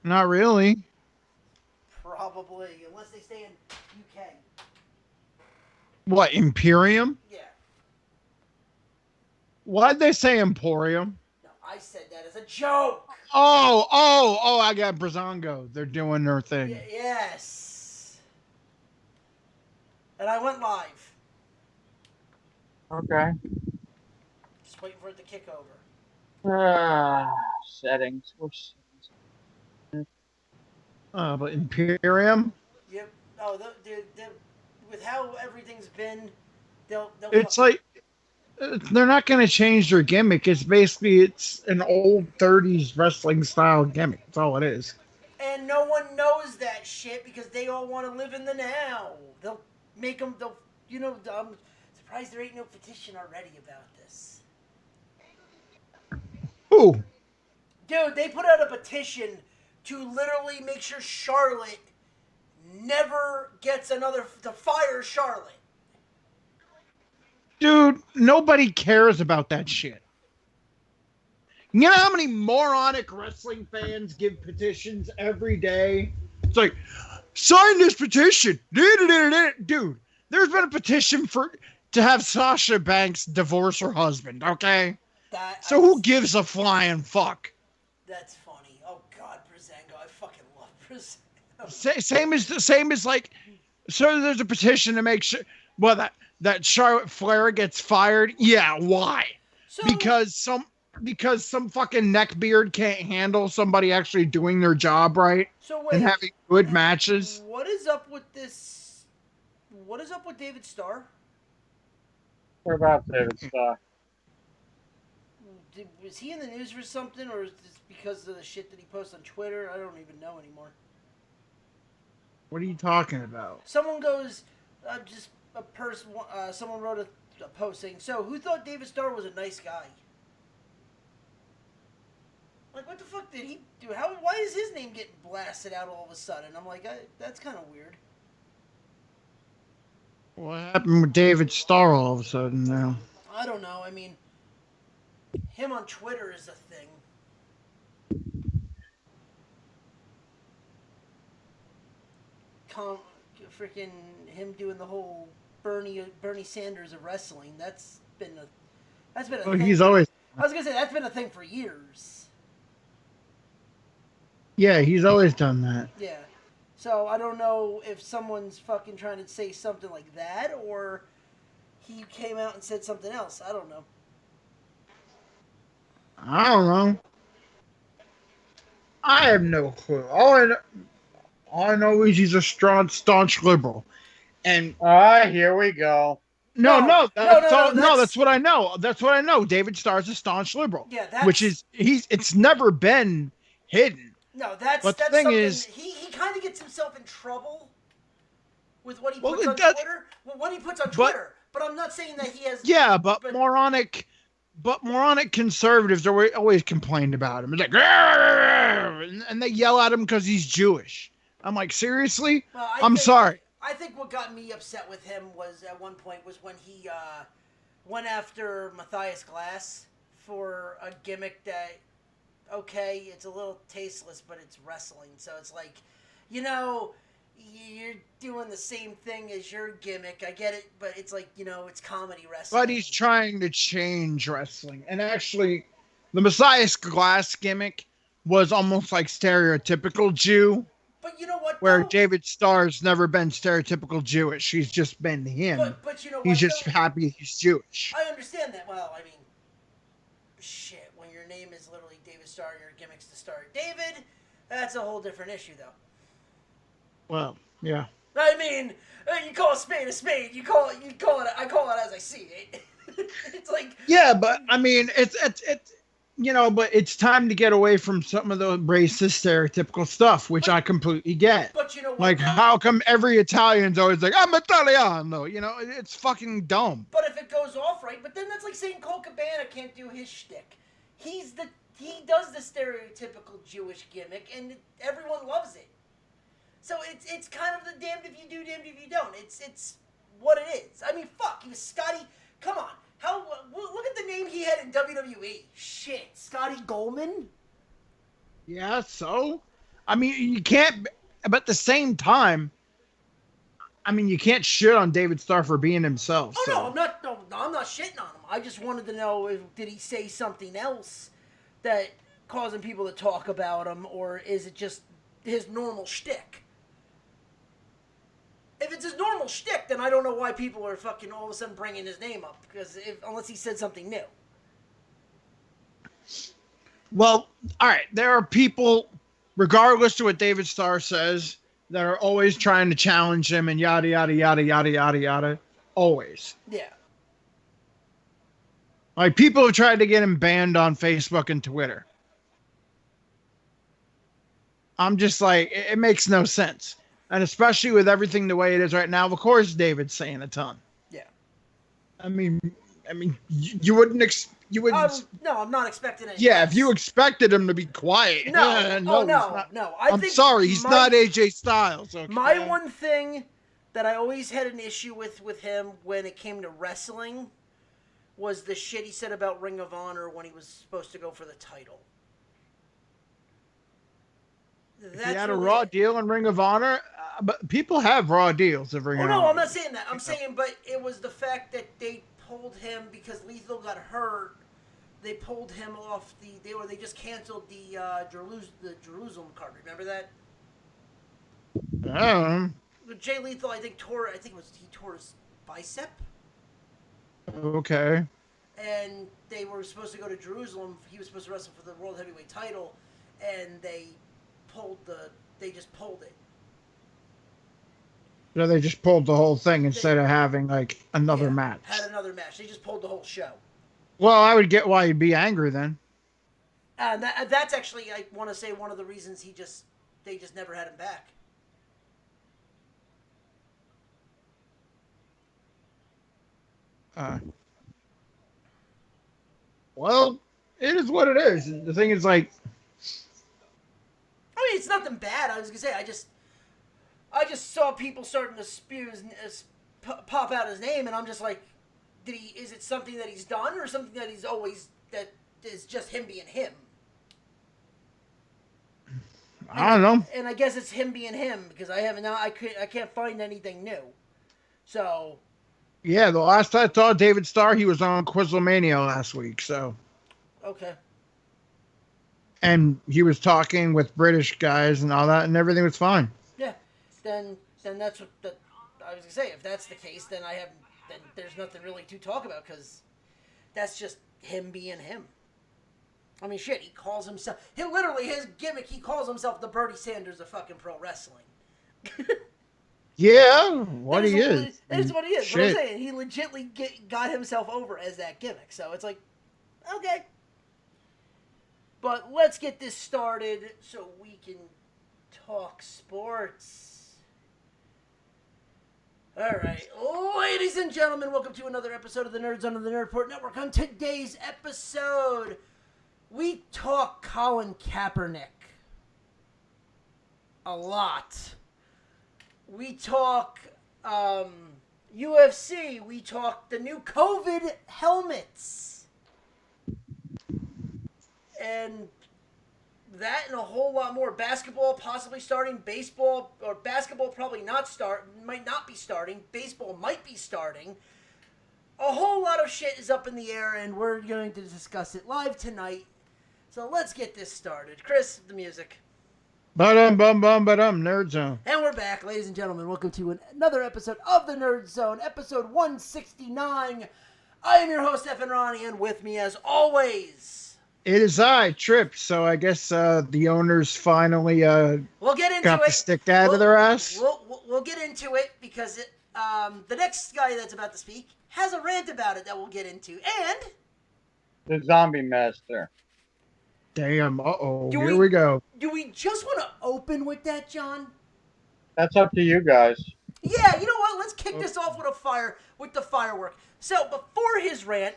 Not really. Probably, unless they stay in UK. What, Imperium? Yeah. Why'd they say Emporium? No, I said that as a joke. Oh, I got Brazongo. They're doing their thing. Yes. And I went live. Okay. Just waiting for it to kick over. Ah, settings. Where's settings? But Imperium? Yep. Oh, with how everything's been, they'll It's fucking. like they're not going to change their gimmick. It's an old 30s wrestling style gimmick. That's all it is. And no one knows that shit because they all want to live in the now. They'll make them. They'll. I'm surprised there ain't no petition already about this. Ooh, Dude, they put out a petition to literally make sure Charlotte never gets another to fire Charlotte. dude, nobody cares about that shit. You know how many moronic wrestling fans give petitions every day? It's like, sign this petition. Dude, there's been a petition to have Sasha Banks divorce her husband, okay? That So I. who gives a flying fuck? That's funny. Oh God, Brazango, I fucking love Brazango. Same as like, so there's a petition to make sure well that Charlotte Flair gets fired. Yeah, why? So Because some fucking neckbeard can't handle somebody actually doing their job right so and wait, having good matches. what is up with this? What is up with David Starr? Where about David Starr? Was he in the news for something, or is this because of the shit that he posts on Twitter? I don't even know anymore. What are you talking about? Someone goes, just a person. Someone wrote a post saying, "So who thought David Starr was a nice guy?" Like, what the fuck did he do? How? Why is his name getting blasted out all of a sudden? I'm like, that's kind of weird. What happened with David Starr all of a sudden now? I don't know. I mean, him on Twitter is a thing. Com, freaking him doing the whole Bernie Sanders of wrestling. That's been a Oh, thing he's for. always I was gonna say that's been a thing for years. yeah, he's always done that. Yeah. So I don't know if someone's fucking trying to say something like that, or he came out and said something else. I don't know. I don't know. I have no clue. All I know is he's a strong, staunch liberal. And Ah, here we go. no, No, no, no, no, no. no. That's That's what I know. That's what I know. David Starr's a staunch liberal, yeah. which That's is it's never been hidden. no. That's But the that's thing something. is, He kind of gets himself in trouble with what he well, puts on that Twitter. Well, what he puts on but Twitter. But I'm not saying that he has. yeah, But but moronic conservatives are always complained about him. It's like, and they yell at him because he's Jewish. I'm like, seriously? well, I I'm think sorry. I think what got me upset with him was at one point was when he went after Matthias Glass for a gimmick that okay, it's a little tasteless, but it's wrestling. So it's like, you know, you're doing the same thing as your gimmick. I get it, but it's like, it's comedy wrestling. But he's trying to change wrestling. And actually, the Messiah's Glass gimmick was almost like stereotypical Jew, But you know what where though? David Starr's never been stereotypical Jewish. He's just been him. But you know He's what just though? happy he's Jewish. I understand that. Well, I mean, shit. When your name is literally David Starr and your gimmick's to start David, that's a whole different issue, though. Well, yeah. I mean, you call a spade a spade. You call it. I call it as I see it. It's like, Yeah, but I mean, it's but it's time to get away from some of the racist, stereotypical stuff, which but I completely get. but you know what Like, though? how come every Italian's always like, I'm Italiano? It's fucking dumb. But if it goes off right, but then that's like saying Cole Cabana can't do his shtick. He does the stereotypical Jewish gimmick, and everyone loves it. So it's kind of the damned if you do, damned if you don't. It's what it is. I mean, fuck, he was Scotty. Come on, look at the name he had in WWE. Shit, Scotty Goldman. Yeah, so I mean, you can't, but at the same time, I mean, you can't shit on David Starr for being himself. Oh So. no, I'm not. No, I'm not shitting on him. I just wanted to know if did he say something else that causing people to talk about him, or is it just his normal shtick? If it's his normal shtick, then I don't know why people are fucking all of a sudden bringing his name up because unless he said something new. Well, all right. There are people, regardless to what David Starr says, that are always trying to challenge him and yada yada yada yada yada yada. Always. Yeah. Like people have tried to get him banned on Facebook and Twitter. I'm just like, it makes no sense. And especially with everything the way it is right now, of course David's saying a ton. Yeah. I mean, you wouldn't you wouldn't. No, I'm not expecting it. Yeah, if you expected him to be quiet. No, no, no. I'm sorry, he's not AJ Styles. Okay? My one thing that I always had an issue with him when it came to wrestling was the shit he said about Ring of Honor when he was supposed to go for the title. He had a raw deal in Ring of Honor, but people have raw deals of Ring of Honor. Oh no, I'm not saying that. I'm saying, but it was the fact that they pulled him because Lethal got hurt. They pulled him off they just canceled the Jerusalem card. Remember that? Jay Lethal, I think he tore his bicep. Okay. And they were supposed to go to Jerusalem. He was supposed to wrestle for the World Heavyweight title, and they just pulled it. So they just pulled the whole thing instead of having like another match. Had another match. They just pulled the whole show. Well, I would get why you'd be angry then. And that's actually, I want to say, one of the reasons they just never had him back. Well, it is what it is. The thing is, like, I mean, it's nothing bad. I was gonna say, I just saw people starting to pop out his name, and I'm just like, is it something that he's done, or something that that is just him being him? I don't know. And I guess it's him being him because I can't find anything new. So. Yeah, the last I saw David Starr, he was on Quizlemania last week, so. Okay. And he was talking with British guys and all that, and everything was fine. Yeah, then that's what I was gonna say. If that's the case, then there's nothing really to talk about because that's just him being him. I mean, shit, he calls himself. His gimmick. He calls himself the Bernie Sanders of fucking pro wrestling. Yeah, what he is. That's what he is. Shit. What I'm saying, he legitly got himself over as that gimmick. So it's like, okay. But let's get this started so we can talk sports. All right, ladies and gentlemen, welcome to another episode of the Nerds on the Nerd Report Network. On today's episode, we talk Colin Kaepernick a lot. We talk UFC. We talk the new COVID helmets. And that and a whole lot more. Basketball possibly starting. Baseball, or basketball probably might not be starting. Baseball might be starting. A whole lot of shit is up in the air, and we're going to discuss it live tonight. So let's get this started. Chris, the music. Nerd Zone. And we're back, ladies and gentlemen. Welcome to another episode of the Nerd Zone, episode 169. I am your host, Stephen Ronnie, and with me, as always, it is I, Trip. So I guess the owners finally we'll get into got it. the stick out of their ass. We'll get into it because the next guy that's about to speak has a rant about it that we'll get into, and the Zombie Master. Damn, here we go. Do we just want to open with that, John? That's up to you guys. Yeah, you know what? Let's kick this off with the firework. So, before his rant,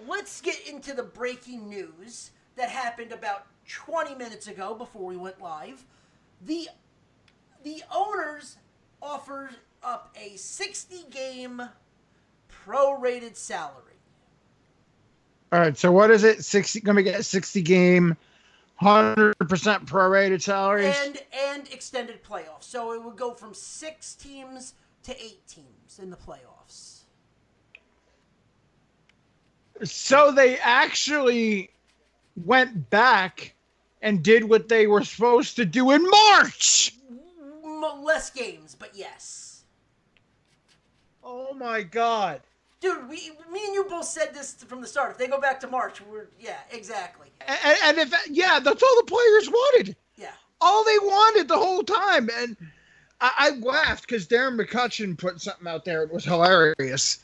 let's get into the breaking news that happened about 20 minutes ago before we went live. The owners offered up a 60-game prorated salary. All right, so what is it? 60 going to get a 60 game 100% prorated salaries. and extended playoffs. So it would go from 6 teams to 8 teams in the playoffs. So they actually went back and did what they were supposed to do in March. Less games, but yes. Oh my God. Dude, me and you both said this from the start. If they go back to March, yeah, exactly. And if, yeah, that's all the players wanted. Yeah. All they wanted the whole time. And I laughed because Darren McCutcheon put something out there. It was hilarious.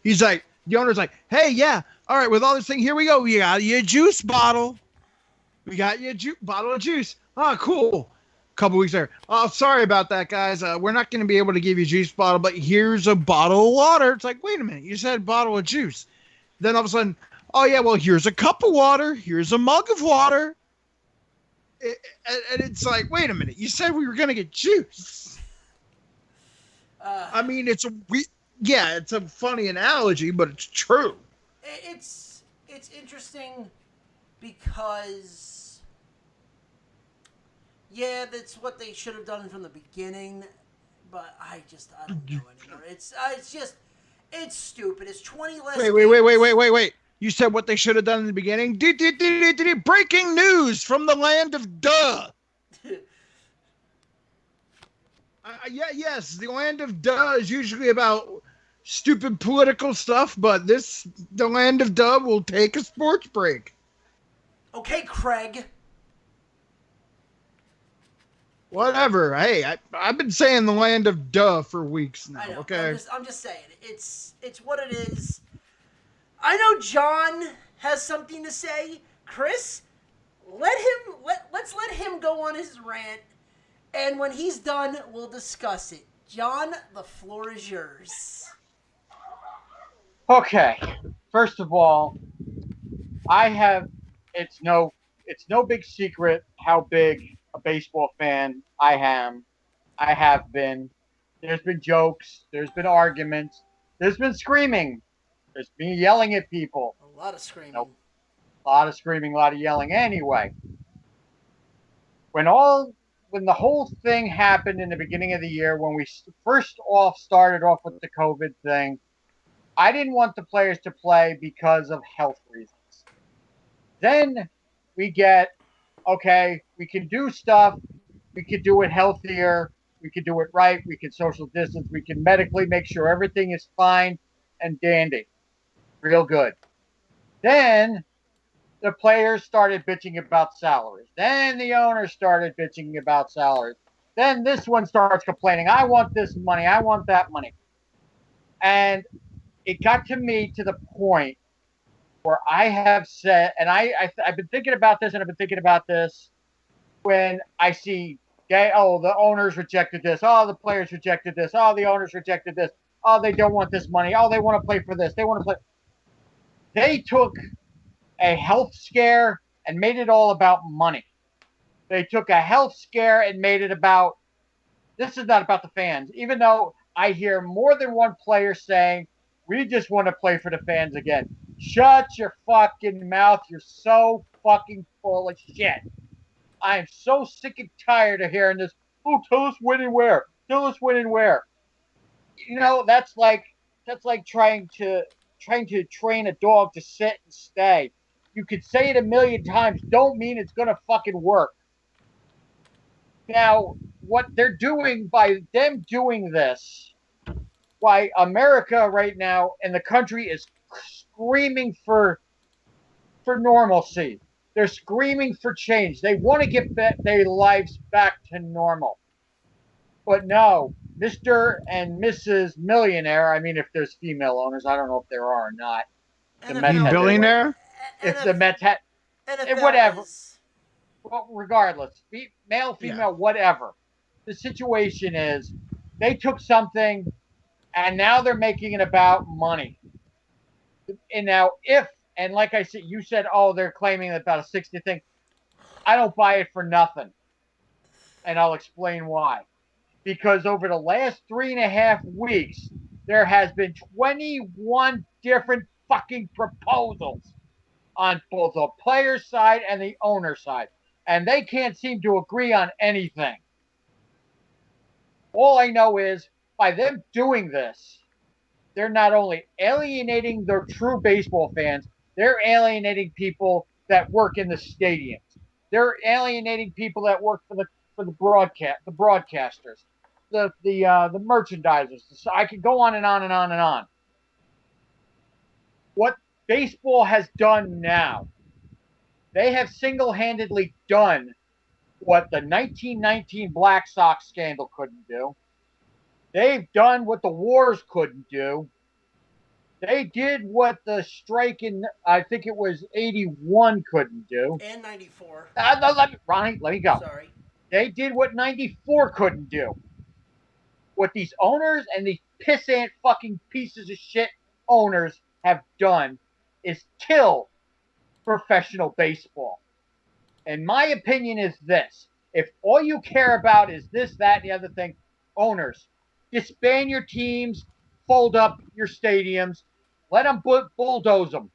He's like, the owner's like, hey, yeah, all right, with all this thing, here we go. We got you a juice bottle. We got you a bottle of juice. Oh, cool. Couple weeks there. Oh, sorry about that, guys. We're not going to be able to give you a juice bottle, but here's a bottle of water. It's like, wait a minute. You said bottle of juice. Then all of a sudden, oh, yeah, well, here's a cup of water. Here's a mug of water. And it's like, wait a minute. You said we were going to get juice. I mean, it's a funny analogy, but it's true. It's interesting because, yeah, that's what they should have done from the beginning, but I don't know anymore. It's stupid. It's 20 less. Wait. You said what they should have done in the beginning? Breaking news from the land of duh. Yes, the land of duh is usually about stupid political stuff, but the land of duh will take a sports break. Okay, Craig. Whatever. Hey, I've been saying the land of duh for weeks now. I know. Okay. I'm just saying. It's what it is. I know John has something to say. Chris, let's let him go on his rant, and when he's done, we'll discuss it. John, the floor is yours. Okay. First of all, it's no big secret how big a baseball fan I am. I have been. There's been jokes, there's been arguments, there's been screaming, there's been yelling at people. A lot of screaming. A lot of screaming, a lot of yelling. Anyway, when the whole thing happened in the beginning of the year, when we started off with the COVID thing, I didn't want the players to play because of health reasons. Then we get, okay, we can do stuff, we can do it healthier, we can do it right, we can social distance, we can medically make sure everything is fine and dandy. Real good. Then the players started bitching about salaries. Then the owners started bitching about salaries. Then this one starts complaining, I want this money, I want that money. And it got to me to the point where I have said, and I've been thinking about this, and I've been thinking about this when I see, oh, the owners rejected this, oh, the players rejected this, oh, the owners rejected this, oh, they don't want this money, oh, they want to play for this, they want to play. They took a health scare and made it all about money. They took a health scare and made it about, this is not about the fans, even though I hear more than one player saying, we just want to play for the fans again. Shut your fucking mouth. You're so fucking full of shit. I am so sick and tired of hearing this. Oh, tell us when and where. Tell us when and where. You know, that's like trying to train a dog to sit and stay. You could say it a million times. Don't mean it's gonna fucking work. Now, what they're doing by them doing this, why America right now and the country is screaming for normalcy. They're screaming for change. They want to get their lives back to normal. But no, Mr. and Mrs. Millionaire, I mean, if there's female owners, I don't know if there are or not. The Mets had billionaire? If the Mets had, whatever. Well, regardless, male, female, whatever. The situation is they took something and now they're making it about money. And now and like I said, you said, oh, they're claiming about a 60 thing. I don't buy it for nothing. And I'll explain why. Because over the last 3.5 weeks, there has been 21 different fucking proposals on both the player side and the owner side. And they can't seem to agree on anything. All I know is by them doing this, they're not only alienating their true baseball fans, they're alienating people that work in the stadiums. They're alienating people that work for the broadcasters, the merchandisers. So I could go on and on and on and on. What baseball has done now, they have single-handedly done what the 1919 Black Sox scandal couldn't do. They've done what the wars couldn't do. They did what the strike in, I think it was 81 couldn't do. And 94. No, Ronnie, let me go. Sorry. They did what 94 couldn't do. What these owners and these pissant fucking pieces of shit owners have done is kill professional baseball. And my opinion is this. If all you care about is this, that, and the other thing, owners, disband your teams, fold up your stadiums, let them bulldoze them,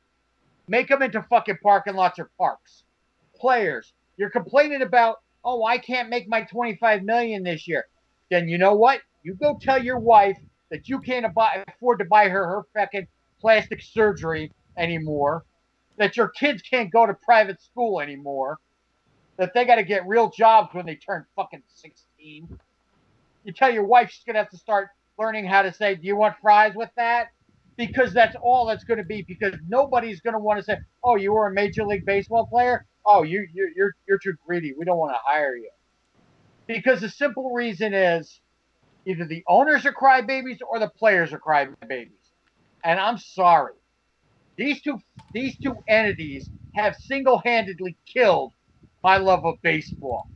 make them into fucking parking lots or parks. Players, you're complaining about, oh, I can't make my $25 million this year. Then you know what? You go tell your wife that you can't afford to buy her fucking plastic surgery anymore, that your kids can't go to private school anymore, that they got to get real jobs when they turn fucking 16. You tell your wife she's going to have to start learning how to say, do you want fries with that? Because that's all that's going to be, because nobody's going to want to say, oh, you were a Major League Baseball player? Oh, you're too greedy. We don't want to hire you. Because the simple reason is either the owners are crybabies or the players are crybabies. And I'm sorry. These two entities have single-handedly killed my love of baseball.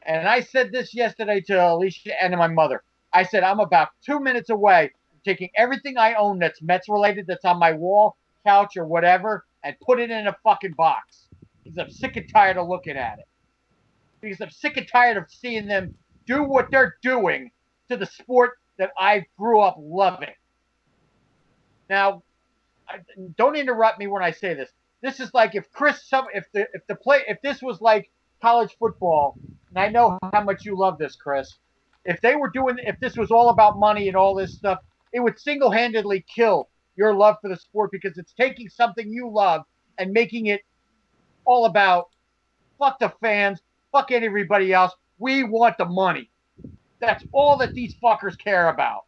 And I said this yesterday to Alicia and to my mother. I said, I'm about 2 minutes away from taking everything I own that's Mets related, that's on my wall, couch, or whatever, and put it in a fucking box. Because I'm sick and tired of looking at it. Because I'm sick and tired of seeing them do what they're doing to the sport that I grew up loving. Now, don't interrupt me when I say this. This is like if this was like college football, and I know how much you love this, Chris. If this was all about money and all this stuff, it would single-handedly kill your love for the sport, because it's taking something you love and making it all about fuck the fans, fuck everybody else. We want the money. That's all that these fuckers care about.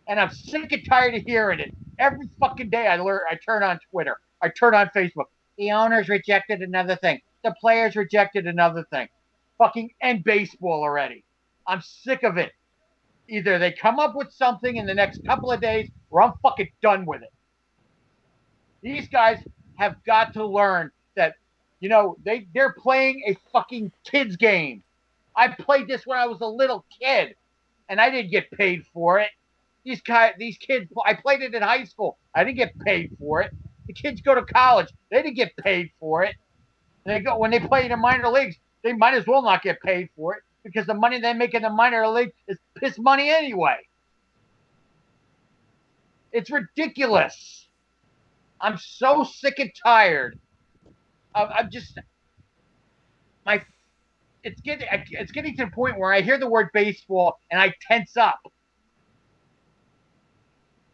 And I'm sick and tired of hearing it. Every fucking day I turn on Twitter. I turn on Facebook. The owners rejected another thing. The players rejected another thing. Fucking end baseball already. I'm sick of it. Either they come up with something in the next couple of days, or I'm fucking done with it. These guys have got to learn that, they're playing a fucking kid's game. I played this when I was a little kid, and I didn't get paid for it. These kids, I played it in high school. I didn't get paid for it. The kids go to college. They didn't get paid for it. When they play in the minor leagues, they might as well not get paid for it, because the money they make in the minor league is piss money anyway. It's ridiculous. I'm so sick and tired. It's getting to the point where I hear the word baseball and I tense up.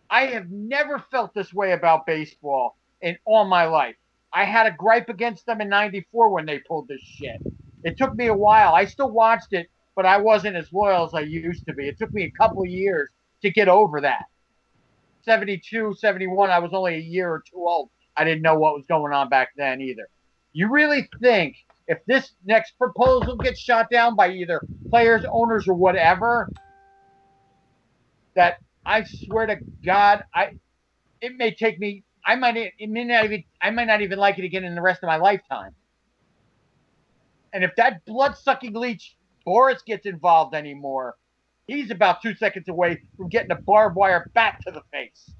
I have never felt this way about baseball in all my life. I had a gripe against them in '94 when they pulled this shit. It took me a while. I still watched it, but I wasn't as loyal as I used to be. It took me a couple of years to get over that. 72, 71, I was only a year or two old. I didn't know what was going on back then either. You really think if this next proposal gets shot down by either players, owners, or whatever, that I swear to God, it may take me. I might not even like it again in the rest of my lifetime. And if that blood-sucking leech Boris gets involved anymore, he's about 2 seconds away from getting a barbed wire bat to the face.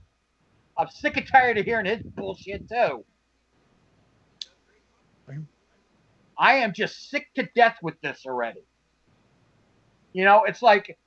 I'm sick and tired of hearing his bullshit too. I am just sick to death with this already. It's like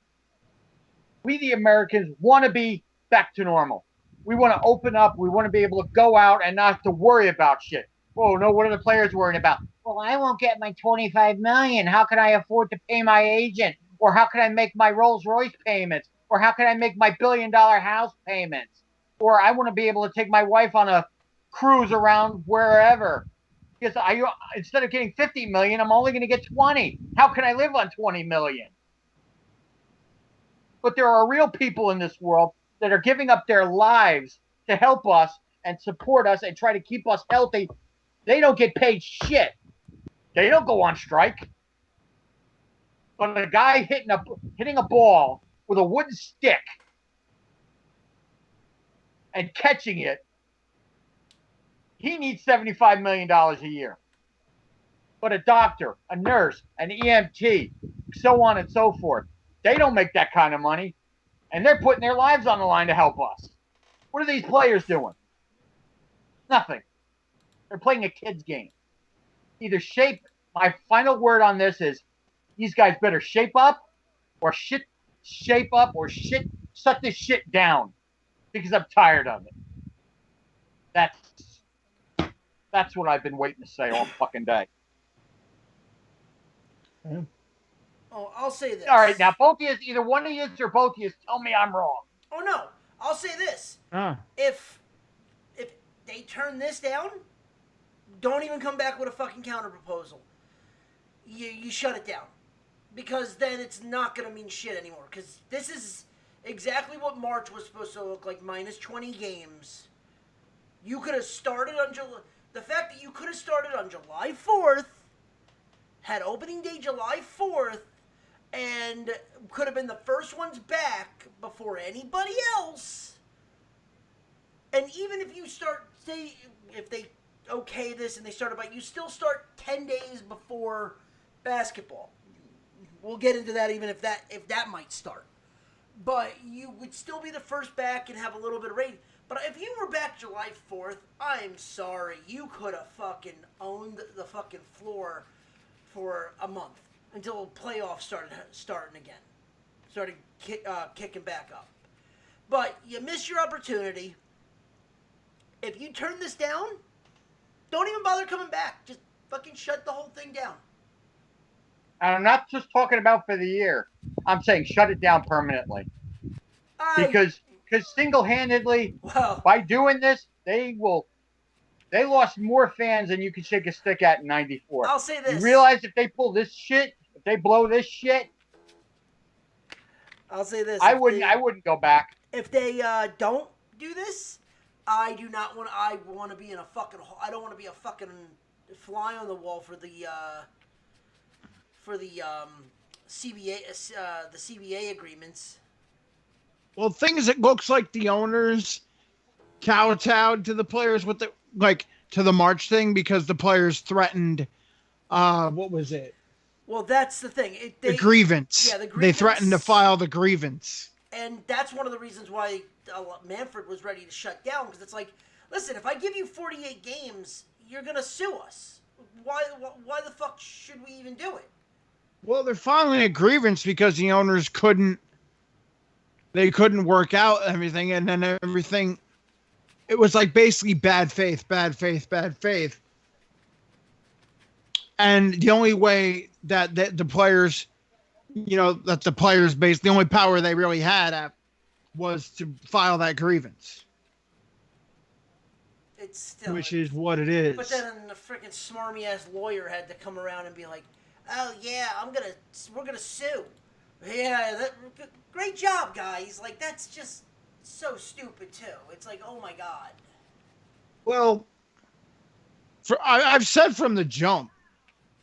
we, the Americans, want to be back to normal. We want to open up. We want to be able to go out and not have to worry about shit. Oh no, what are the players worrying about? Well, I won't get my $25 million. How can I afford to pay my agent? Or how can I make my Rolls Royce payments? Or how can I make my $1 billion house payments? Or I want to be able to take my wife on a cruise around wherever. Because instead of getting 50 million, I'm only going to get 20. How can I live on 20 million? But there are real people in this world that are giving up their lives to help us and support us and try to keep us healthy. They don't get paid shit. They don't go on strike. But a guy hitting a ball with a wooden stick and catching it, he needs $75 million a year. But a doctor, a nurse, an EMT, so on and so forth, they don't make that kind of money. And they're putting their lives on the line to help us. What are these players doing? Nothing. They're playing a kid's game. Either my final word on this is these guys better shape up or shut this shit down because I'm tired of it. That's what I've been waiting to say all fucking day. Yeah. Oh, I'll say this. All right, now both of you, either one of you or both of you, tell me I'm wrong. Oh no, I'll say this. If they turn this down, don't even come back with a fucking counter proposal. You shut it down, because then it's not gonna mean shit anymore. Because this is exactly what March was supposed to look like, minus 20 games. You could have started on the fact that you could have started on July 4th, had opening day July 4th, and could have been the first ones back before anybody else. And even if you start, say, if they okay this and they start about, you still start 10 days before basketball. We'll get into that even if that might start. But you would still be the first back and have a little bit of rain. But if you were back July 4th, I'm sorry. You could have fucking owned the fucking floor for a month until playoffs starting again. Started kicking back up. But you missed your opportunity. If you turn this down, don't even bother coming back. Just fucking shut the whole thing down. And I'm not just talking about for the year. I'm saying shut it down permanently. Because single-handedly, by doing this, they lost more fans than you could shake a stick at in '94. I'll say this. You realize if they pull this shit, if they blow this shit, I'll say this. I wouldn't go back. If they don't do this, I want to be in a fucking. I don't want to be a fucking fly on the wall for the CBA agreements. Well, the thing is, it looks like the owners kowtowed to the players with to the March thing because the players threatened. What was it? Well, that's the thing. The grievance. Yeah, the grievance. They threatened to file the grievance. And that's one of the reasons why Manfred was ready to shut down, because it's like, listen, if I give you 48 games, you're going to sue us. Why the fuck should we even do it? Well, they're filing a grievance because the owners couldn't work out everything, and then everything, it was like basically bad faith. And the only way that the players, the only power they really had was to file that grievance. It's still, which is what it is. But then the freaking smarmy ass lawyer had to come around and be like, "Oh yeah, we're gonna sue." Yeah, great job, guys. Like, that's just so stupid too. It's like, oh my god. Well, I've said from the jump,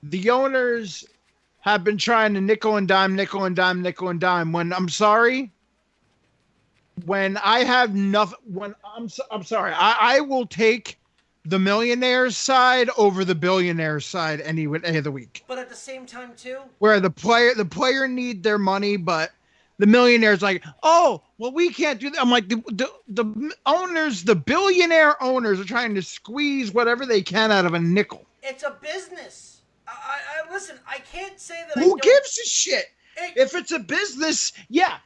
the owners have been trying to nickel and dime. When I'm sorry, when I have nothing, I'm sorry, I will take the millionaire's side over the billionaire's side any day of the week. But at the same time too, where the player need their money, but the millionaire's like, oh, well, we can't do that. I'm like, the owners, the billionaire owners are trying to squeeze whatever they can out of a nickel. It's a business. I listen, I can't say that. Who gives a shit? If it's a business, yeah.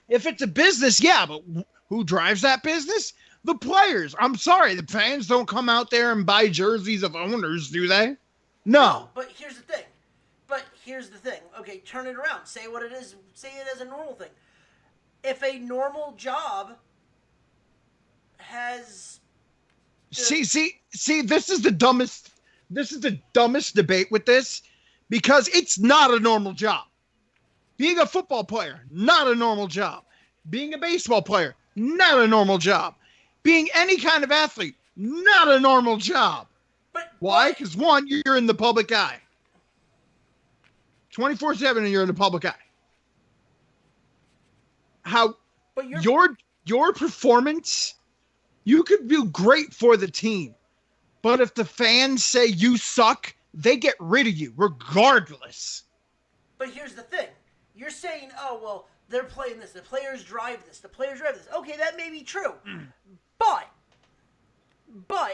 But who drives that business? The players. I'm sorry, the fans don't come out there and buy jerseys of owners, do they? No. But here's the thing. Okay, turn it around. Say what it is. Say it as a normal thing. If a normal job has See, this is the dumbest debate with this, because it's not a normal job. Being a football player, not a normal job. Being a baseball player, not a normal job. Being any kind of athlete, not a normal job. Why? Because one, you're in the public eye. 24/7 and you're in the public eye. But your performance, you could do great for the team. But if the fans say you suck, they get rid of you regardless. But here's the thing. You're saying, oh, well, they're playing this. The players drive this. Okay, that may be true. But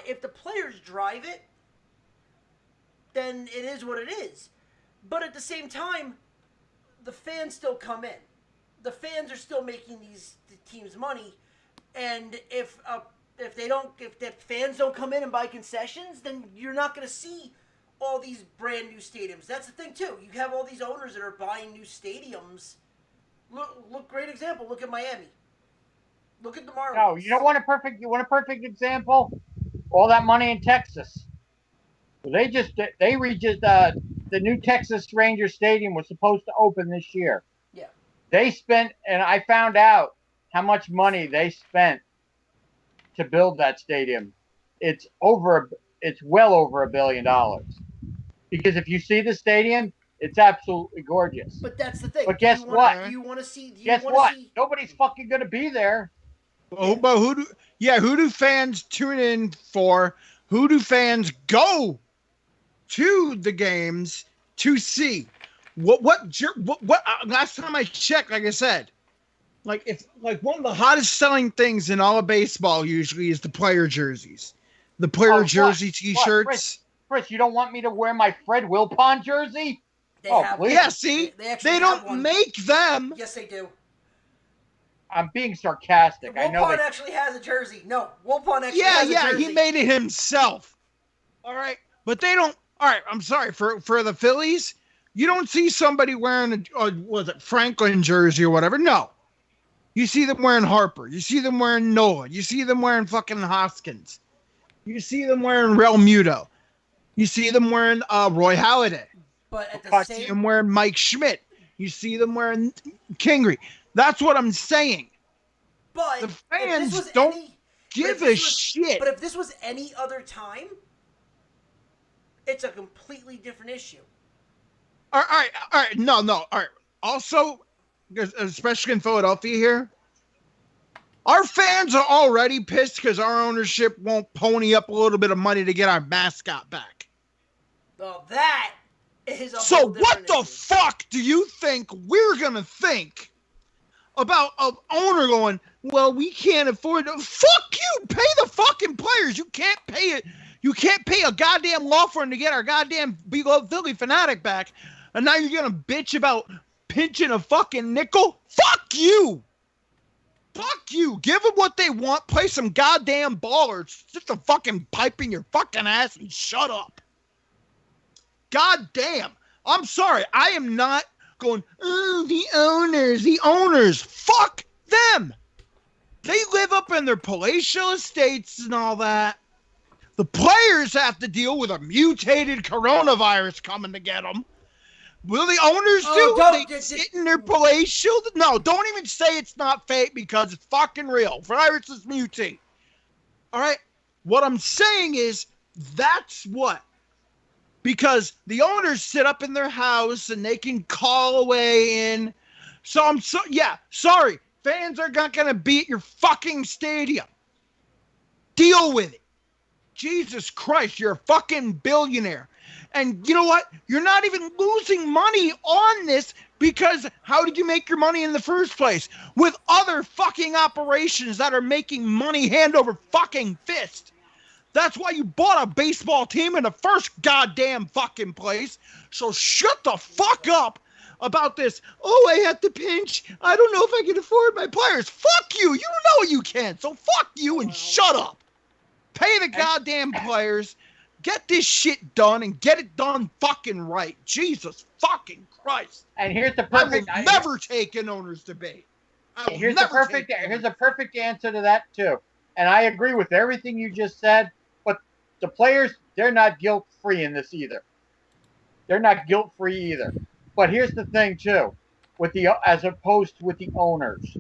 if the players drive it, then it is what it is. But at the same time, the fans still come in. The fans are still making the teams money, and if the fans don't come in and buy concessions, then you're not going to see all these brand new stadiums. That's the thing too. You have all these owners that are buying new stadiums. Look, great example. Look at Miami. Look at the Marlins. No, you want a perfect example? All that money in Texas. The new Texas Ranger Stadium was supposed to open this year. Yeah. They spent, and I found out how much money they spent to build that stadium. It's well over $1 billion. Because if you see the stadium, it's absolutely gorgeous. But that's the thing. But guess what? Do you want to see? Nobody's fucking gonna be there. Oh, but who do fans tune in for? Who do fans go to the games to see? What last time I checked, like I said, one of the hottest selling things in all of baseball usually is the player jerseys. The player jersey t-shirts. Chris, you don't want me to wear my Fred Wilpon jersey? Please. Yeah, see? They don't make them. Yes, they do. I'm being sarcastic. I know Wilpon actually has a jersey. No, Wilpon actually has a jersey. Yeah, he made it himself. All right, but they don't. All right, I'm sorry for the Phillies. You don't see somebody wearing was it Franklin jersey or whatever? No, you see them wearing Harper. You see them wearing Noah. You see them wearing fucking Hoskins. You see them wearing Real Muto. You see them wearing Roy Halladay. But at the same, you see them wearing Mike Schmidt. You see them wearing Kingery. That's what I'm saying. But the fans don't give a shit. But if this was any other time, it's a completely different issue. All right. No. All right. Also, especially in Philadelphia here, our fans are already pissed because our ownership won't pony up a little bit of money to get our mascot back. Well, that is a so whole what the issue. fuck do you think we're gonna think about an owner going, well, we can't afford to. Fuck you! Pay the fucking players. You can't pay it. You can't pay a goddamn law firm to get our goddamn beloved Philly fanatic back, and now you're gonna bitch about pinching a fucking nickel? Fuck you! Fuck you! Give them what they want. Play some goddamn ballers. Just a fucking pipe in your fucking ass and shut up. God damn. I'm sorry. I am not going, oh, the owners. Fuck them. They live up in their palatial estates and all that. The players have to deal with a mutated coronavirus coming to get them. Will the owners do? They sit in their palatial? No, don't even say it's not fake because it's fucking real. Viruses mutate. All right? What I'm saying is that's what. Because the owners sit up in their house and they can call away in. So sorry. Fans are not going to be at your fucking stadium. Deal with it. Jesus Christ, you're a fucking billionaire. And you know what? You're not even losing money on this because how did you make your money in the first place? With other fucking operations that are making money hand over fucking fist. That's why you bought a baseball team in the first goddamn fucking place. So shut the fuck up. about this. Oh, I have to pinch. I don't know if I can afford my players. Fuck you. You know you can't. So fuck you and shut up. Pay the goddamn players. Get this shit done and get it done fucking right. Jesus fucking Christ. And here's the perfect. I will never take an owner's debate. Here's a perfect answer to that too. And I agree with everything you just said. But the players, they're not guilt-free in this either. They're not guilt-free either. But here's the thing too, as opposed to with the owners.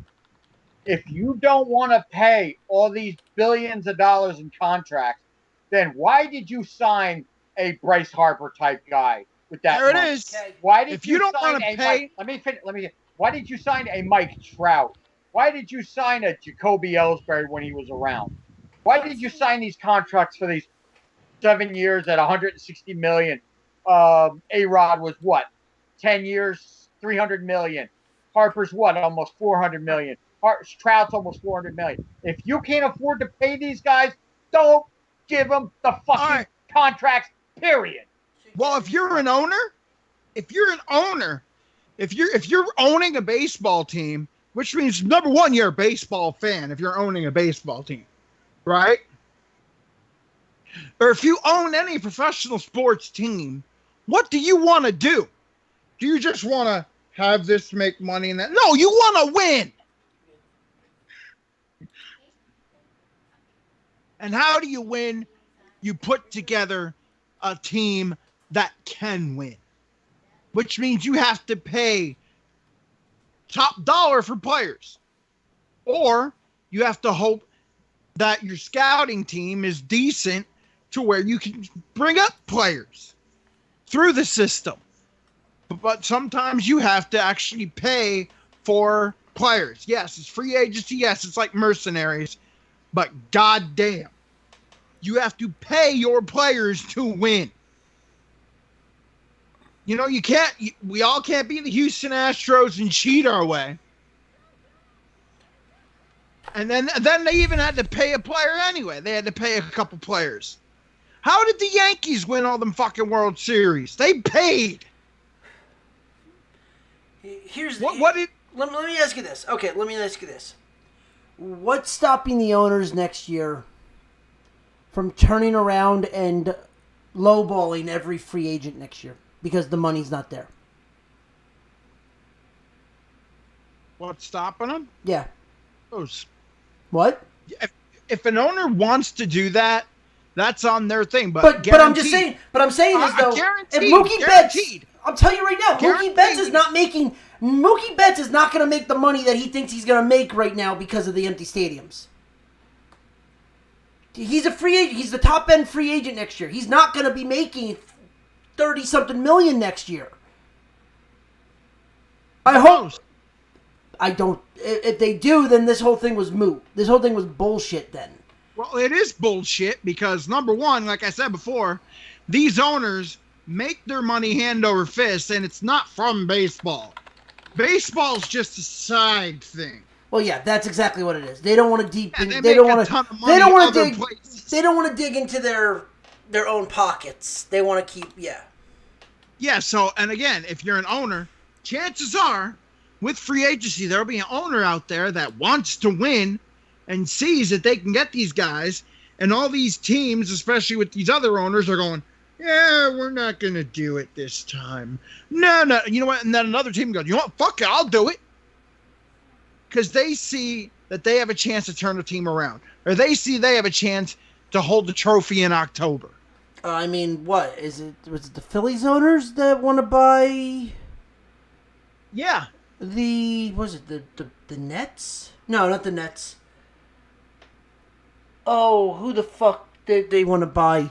If you don't want to pay all these billions of dollars in contracts, then why did you sign a Bryce Harper type guy with that? There it is. Why did if you don't want to pay, why did you sign a Mike Trout? Why did you sign a Jacoby Ellsbury when he was around? Why did you sign these contracts for these 7 years at $160 million? A-Rod was what? 10 years, $300 million. Harper's what? Almost $400 million. Trout's almost $400 million. If you can't afford to pay these guys, don't give them the fucking contracts, period. Well, if you're owning a baseball team, which means, number one, you're a baseball fan if you're owning a baseball team, right? Or if you own any professional sports team, what do you want to do? Do you just want to have this make money and that? No, you want to win. And how do you win? You put together a team that can win, which means you have to pay top dollar for players, or you have to hope that your scouting team is decent to where you can bring up players through the system. But sometimes you have to actually pay for players. Yes, it's free agency. Yes, it's like mercenaries. But goddamn, you have to pay your players to win. You know, we all can't be the Houston Astros and cheat our way. And then they even had to pay a player anyway. They had to pay a couple players. How did the Yankees win all them fucking World Series? They paid. Let me ask you this. Okay, let me ask you this. What's stopping the owners next year from turning around and lowballing every free agent next year because the money's not there? What's stopping them? Yeah. Those. What? If an owner wants to do that, that's on their thing. But I'm just saying. But I'm saying is though, if Mookie Betts, I'm telling you right now, Mookie Betts is not making. Mookie Betts is not going to make the money that he thinks he's going to make right now because of the empty stadiums. He's a free agent. He's the top end free agent next year. He's not going to be making 30-something million next year. I hope. I don't. If they do, then this whole thing was moot. This whole thing was bullshit then. Well, it is bullshit because, number one, like I said before, these owners make their money hand over fist, and it's not from baseball. Baseball's just a side thing. Well, yeah, that's exactly what it is. They don't want to deep. Yeah, they don't want to. They don't want to dig. Places. They don't want to dig into their own pockets. They want to keep. Yeah. Yeah. So, and again, if you're an owner, chances are, with free agency, there'll be an owner out there that wants to win and sees that they can get these guys, and all these teams, especially with these other owners, are going, yeah, we're not going to do it this time. No. You know what? And then another team goes, you know what? Fuck it, I'll do it. Because they see that they have a chance to turn the team around. Or they see they have a chance to hold the trophy in October. I mean, what? Was it the Phillies owners that want to buy... Yeah. The Nets? No, not the Nets. Oh, who the fuck did they want to buy?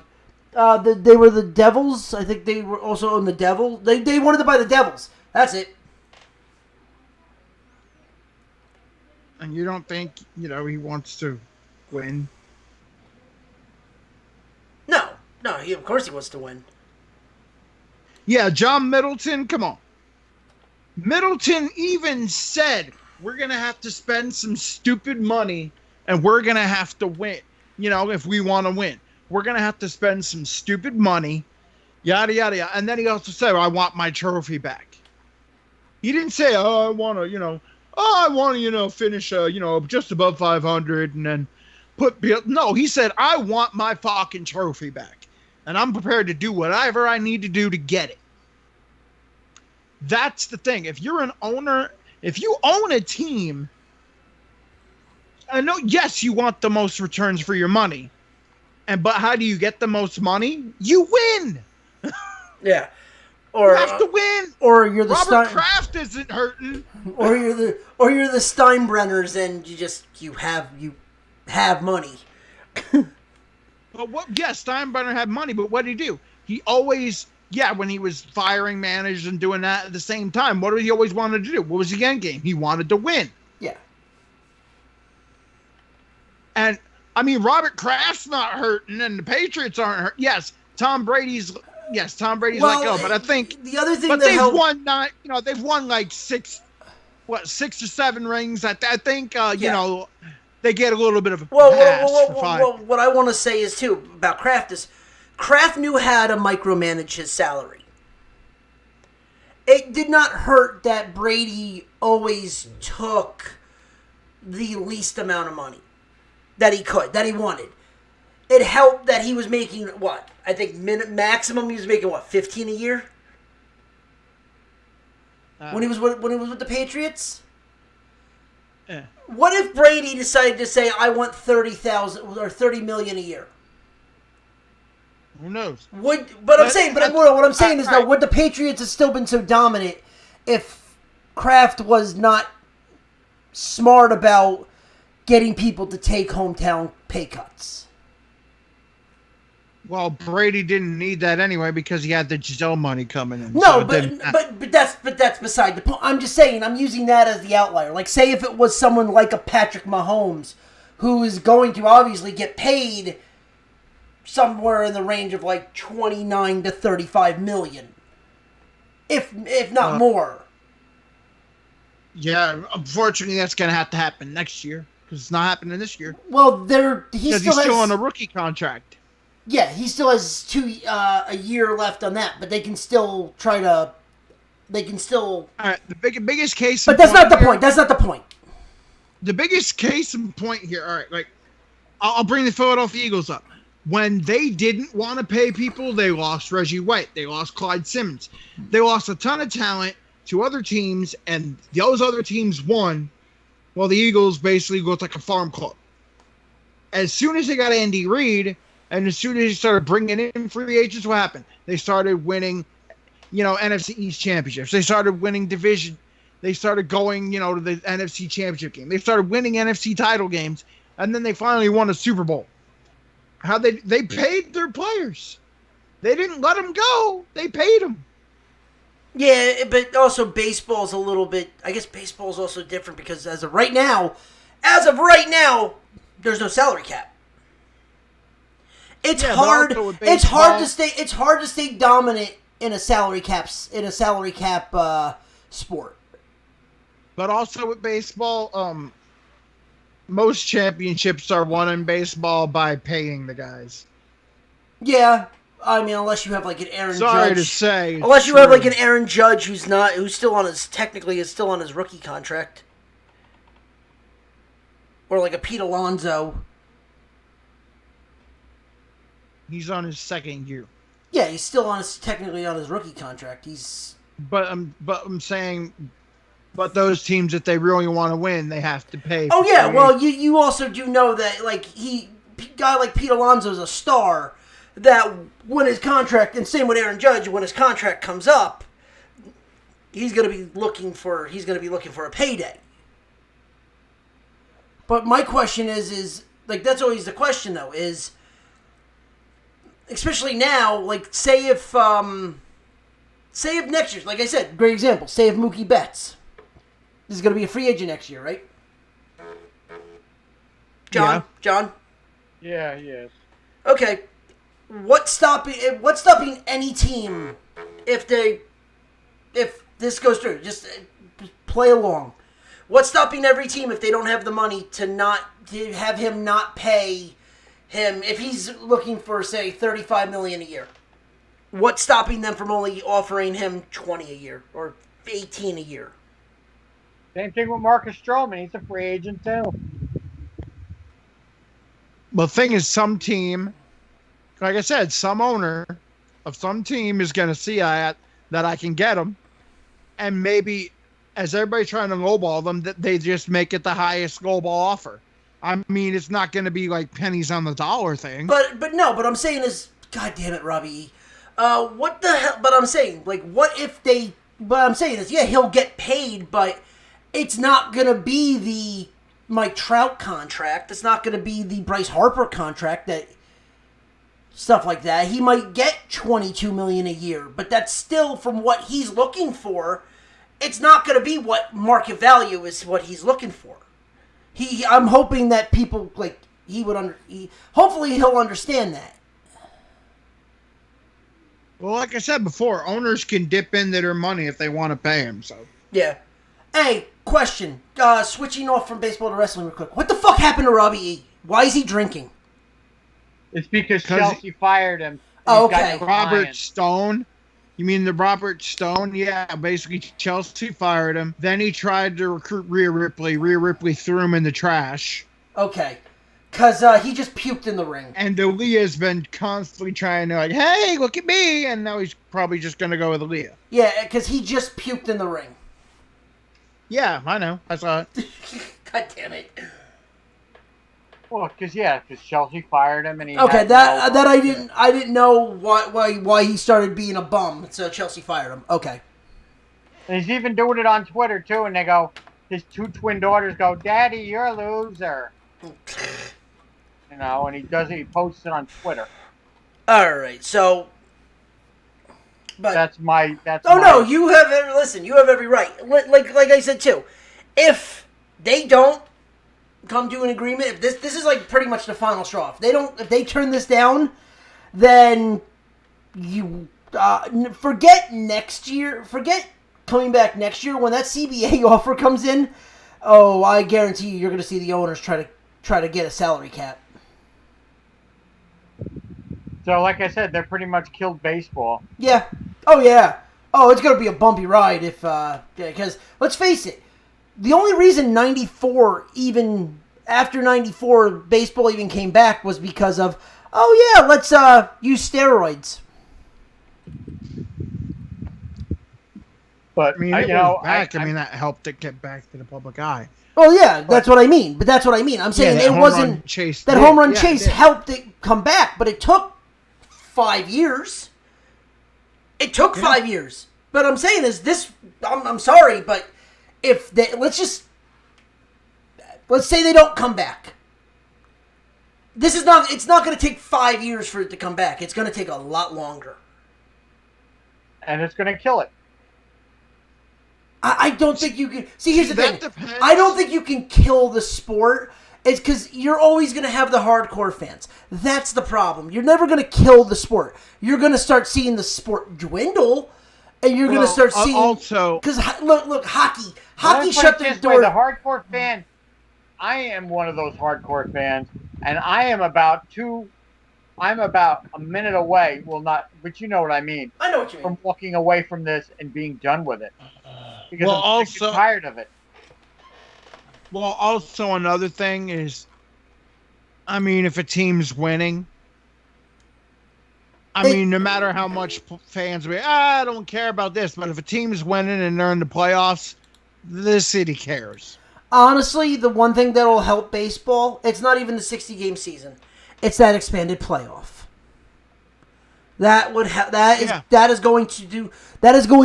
They were the Devils. I think they were also on the Devil. They wanted to buy the Devils. That's it. And you don't think, he wants to win? No, of course he wants to win. Yeah, John Middleton, come on. Middleton even said, we're going to have to spend some stupid money and we're going to have to win, if we want to win. We're going to have to spend some stupid money, yada, yada, yada. And then he also said, I want my trophy back. He didn't say, "Oh, I want to, finish, just above 500 and then put." No, he said, "I want my fucking trophy back, and I'm prepared to do whatever I need to do to get it." That's the thing. If you're an owner, if you own a team, I know, yes, you want the most returns for your money, but how do you get the most money? You win. Yeah. You Or have to win. or you're the Robert Kraft isn't hurting. or you're the Steinbrenners, and you have money. But what? Yes, Steinbrenner had money, but what did he do? He always, when he was firing managers and doing that at the same time, what did he always wanted to do? What was the end game? He wanted to win. Yeah. And I mean, Robert Kraft's not hurting, and the Patriots aren't hurt. Yes, Tom Brady's let go, but I think the other thing but that they've helped, won nine. They've won like six or seven rings. I think they get a little bit of a pass for five. Well, what I want to say is too about Kraft is Kraft knew how to micromanage his salary. It did not hurt that Brady always took the least amount of money that he wanted. It helped that he was making what? I think maximum he was making 15 a year when he was with the Patriots. Yeah. What if Brady decided to say, "I want 30,000 or 30 million a year"? Who knows? What I'm saying is though, would the Patriots have still been so dominant if Kraft was not smart about getting people to take hometown pay cuts? Well, Brady didn't need that anyway because he had the Giselle money coming in. No, but that's beside the point. I'm just saying, I'm using that as the outlier. Like, say if it was someone like a Patrick Mahomes, who is going to obviously get paid somewhere in the range of like 29 to 35 million, if not more. Yeah, unfortunately, that's going to have to happen next year because it's not happening this year. Well, he's still on a rookie contract. Yeah, he still has a year left on that, but they can still try to. They can still. All right, the biggest case. But that's not the point. That's not the point. The biggest case in point here. All right, like I'll bring the Philadelphia Eagles up. When they didn't want to pay people, they lost Reggie White. They lost Clyde Simmons. They lost a ton of talent to other teams, and those other teams won. Well, the Eagles basically looked like a farm club. As soon as they got Andy Reid, and as soon as they started bringing in free agents, what happened? They started winning, NFC East championships. They started winning division. They started going, to the NFC championship game. They started winning NFC title games, and then they finally won a Super Bowl. They paid their players. They didn't let them go. They paid them. Yeah, but also baseball's a little bit. I guess baseball's also different because as of right now, there's no salary cap. It's hard. It's hard to stay. It's hard to stay dominant in a salary cap sport. But also with baseball, most championships are won in baseball by paying the guys. Yeah, I mean, unless you have like an Aaron Judge. Sorry to say. Unless you have like an Aaron Judge who's still on his rookie contract, or like a Pete Alonso. He's on his second year. Yeah, he's still technically on his rookie contract. But I'm saying, but those teams that they really want to win, they have to pay. Oh yeah, well you also do know that like guy like Pete Alonso is a star that when his contract, and same with Aaron Judge, when his contract comes up, he's gonna be looking for a payday. But my question is like that's always the question though is. Especially now, like, say if next year, like I said, great example, say if Mookie Betts is going to be a free agent next year, right? John? Yeah, he is. Okay. What's stopping any team if this goes through? Just play along. What's stopping every team if they don't have the money to have him not pay him if he's looking for say $35 million a year? What's stopping them from only offering him $20 a year or 18 a year. Same thing with Marcus Stroman. He's a free agent too. The thing is, some team, like I said, some owner of some team is going to see that I can get them, and maybe as everybody's trying to lowball them, that they just make it the highest lowball offer. I mean, it's not going to be like pennies on the dollar thing. But I'm saying is, God damn it, Robbie. What the hell? But I'm saying, like, what if they? But I'm saying is, yeah, he'll get paid, but it's not gonna be the Mike Trout contract. It's not gonna be the Bryce Harper contract. That stuff like that. He might get $22 million a year, but that's still from what he's looking for. It's not gonna be what market value is. What he's looking for. I'm hoping that people like he would hopefully he'll understand that. Well, like I said before, owners can dip into their money if they want to pay him. So yeah. Hey, question. Switching off from baseball to wrestling real quick. What the fuck happened to Robbie E? Why is he drinking? It's because Chelsea fired him. Oh, okay. Robert Stone. You mean the Robert Stone? Yeah, basically Chelsea fired him. Then he tried to recruit Rhea Ripley. Rhea Ripley threw him in the trash. Okay. Because he just puked in the ring. And Aaliyah's been constantly trying to like, hey, look at me. And now he's probably just going to go with Aaliyah. Yeah, because he just puked in the ring. Yeah, I know. I saw it. God damn it. Well, because Chelsea fired him, and he okay. That I didn't know why he started being a bum. So Chelsea fired him. Okay. And he's even doing it on Twitter too. And they go, his two twin daughters go, "Daddy, you're a loser." You know, and he posts it on Twitter. All right. So. But that's no, you have every right. Like I said too, if they don't come to an agreement, if this is like pretty much the final straw. If they turn this down, then you forget next year. Forget coming back next year when that CBA offer comes in. Oh, I guarantee you're going to see the owners try to get a salary cap. So, like I said, they're pretty much killed baseball. Yeah. Oh, yeah. Oh, it's going to be a bumpy ride if, because let's face it, the only reason 94, even after 94, baseball even came back was because of, oh, yeah, let's use steroids. But, I mean, that helped it get back to the public eye. Oh, yeah, that's what I mean. But that's what I mean. I'm saying it wasn't, that home run chase helped it come back, but it took 5 years. It took 5 years. But I'm saying is this, I'm sorry, but if they, let's say they don't come back. It's not going to take 5 years for it to come back. It's going to take a lot longer. And it's going to kill it. I don't think you can, see, here's the thing. Depends. I don't think you can kill the sport. It's because you're always going to have the hardcore fans. That's the problem. You're never going to kill the sport. You're going to start seeing the sport dwindle, and you're going to start seeing also because look, hockey shut their door. The hardcore fan. I am one of those hardcore fans, and I'm about a minute away. Well, not, but you know what I mean. I know what you mean. From walking away from this and being done with it, because Well, I'm sick and tired of it. Well, also another thing is, I mean, if a team's winning, no matter how much fans be, I don't care about this, but if a team's winning and they're in the playoffs, the city cares. Honestly, the one thing that'll help baseball, it's not even the 60-game season. It's that expanded playoff. That is going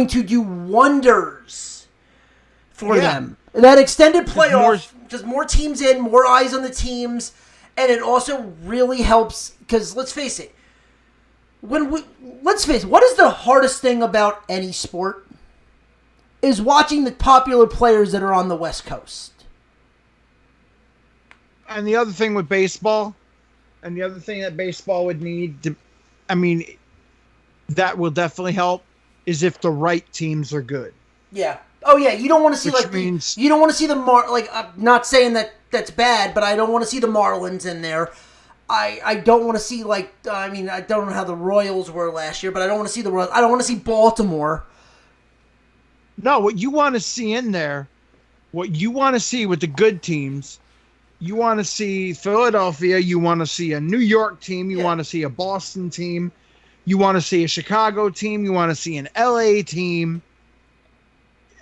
to do wonders for them. That extended playoff, because more teams in, more eyes on the teams, and it also really helps because let's face it, what is the hardest thing about any sport? Is watching the popular players that are on the West Coast. And the other thing with baseball, and the other thing that baseball would need to, that will definitely help, is if the right teams are good. Yeah. Oh yeah. You don't want to see you don't want to see the I'm not saying that that's bad, but I don't want to see the Marlins in there. I don't want to see I don't know how the Royals were last year, but I don't want to see the Royals. I don't want to see Baltimore. No, what you want to see in there, what you want to see with the good teams, you want to see Philadelphia, you want to see a New York team, you Yeah. want to see a Boston team, you want to see a Chicago team, you want to see an LA team,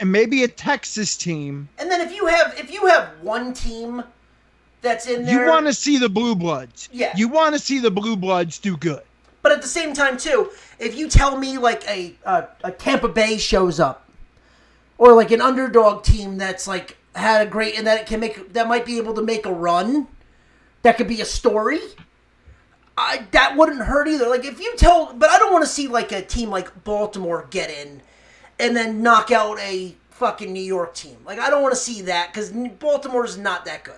and maybe a Texas team. And then if you have one team that's in You want there, to see the Blue Bloods. yeah. You want to see the Blue Bloods do good. But at the same time too, if you tell me like a Tampa Bay shows up, or like an underdog team that's like had a great and that might be able to make a run, that could be a story. That wouldn't hurt either. Like if you tell, but I don't want to see like a team like Baltimore get in and then knock out a fucking New York team. Like I don't want to see that because Baltimore's not that good.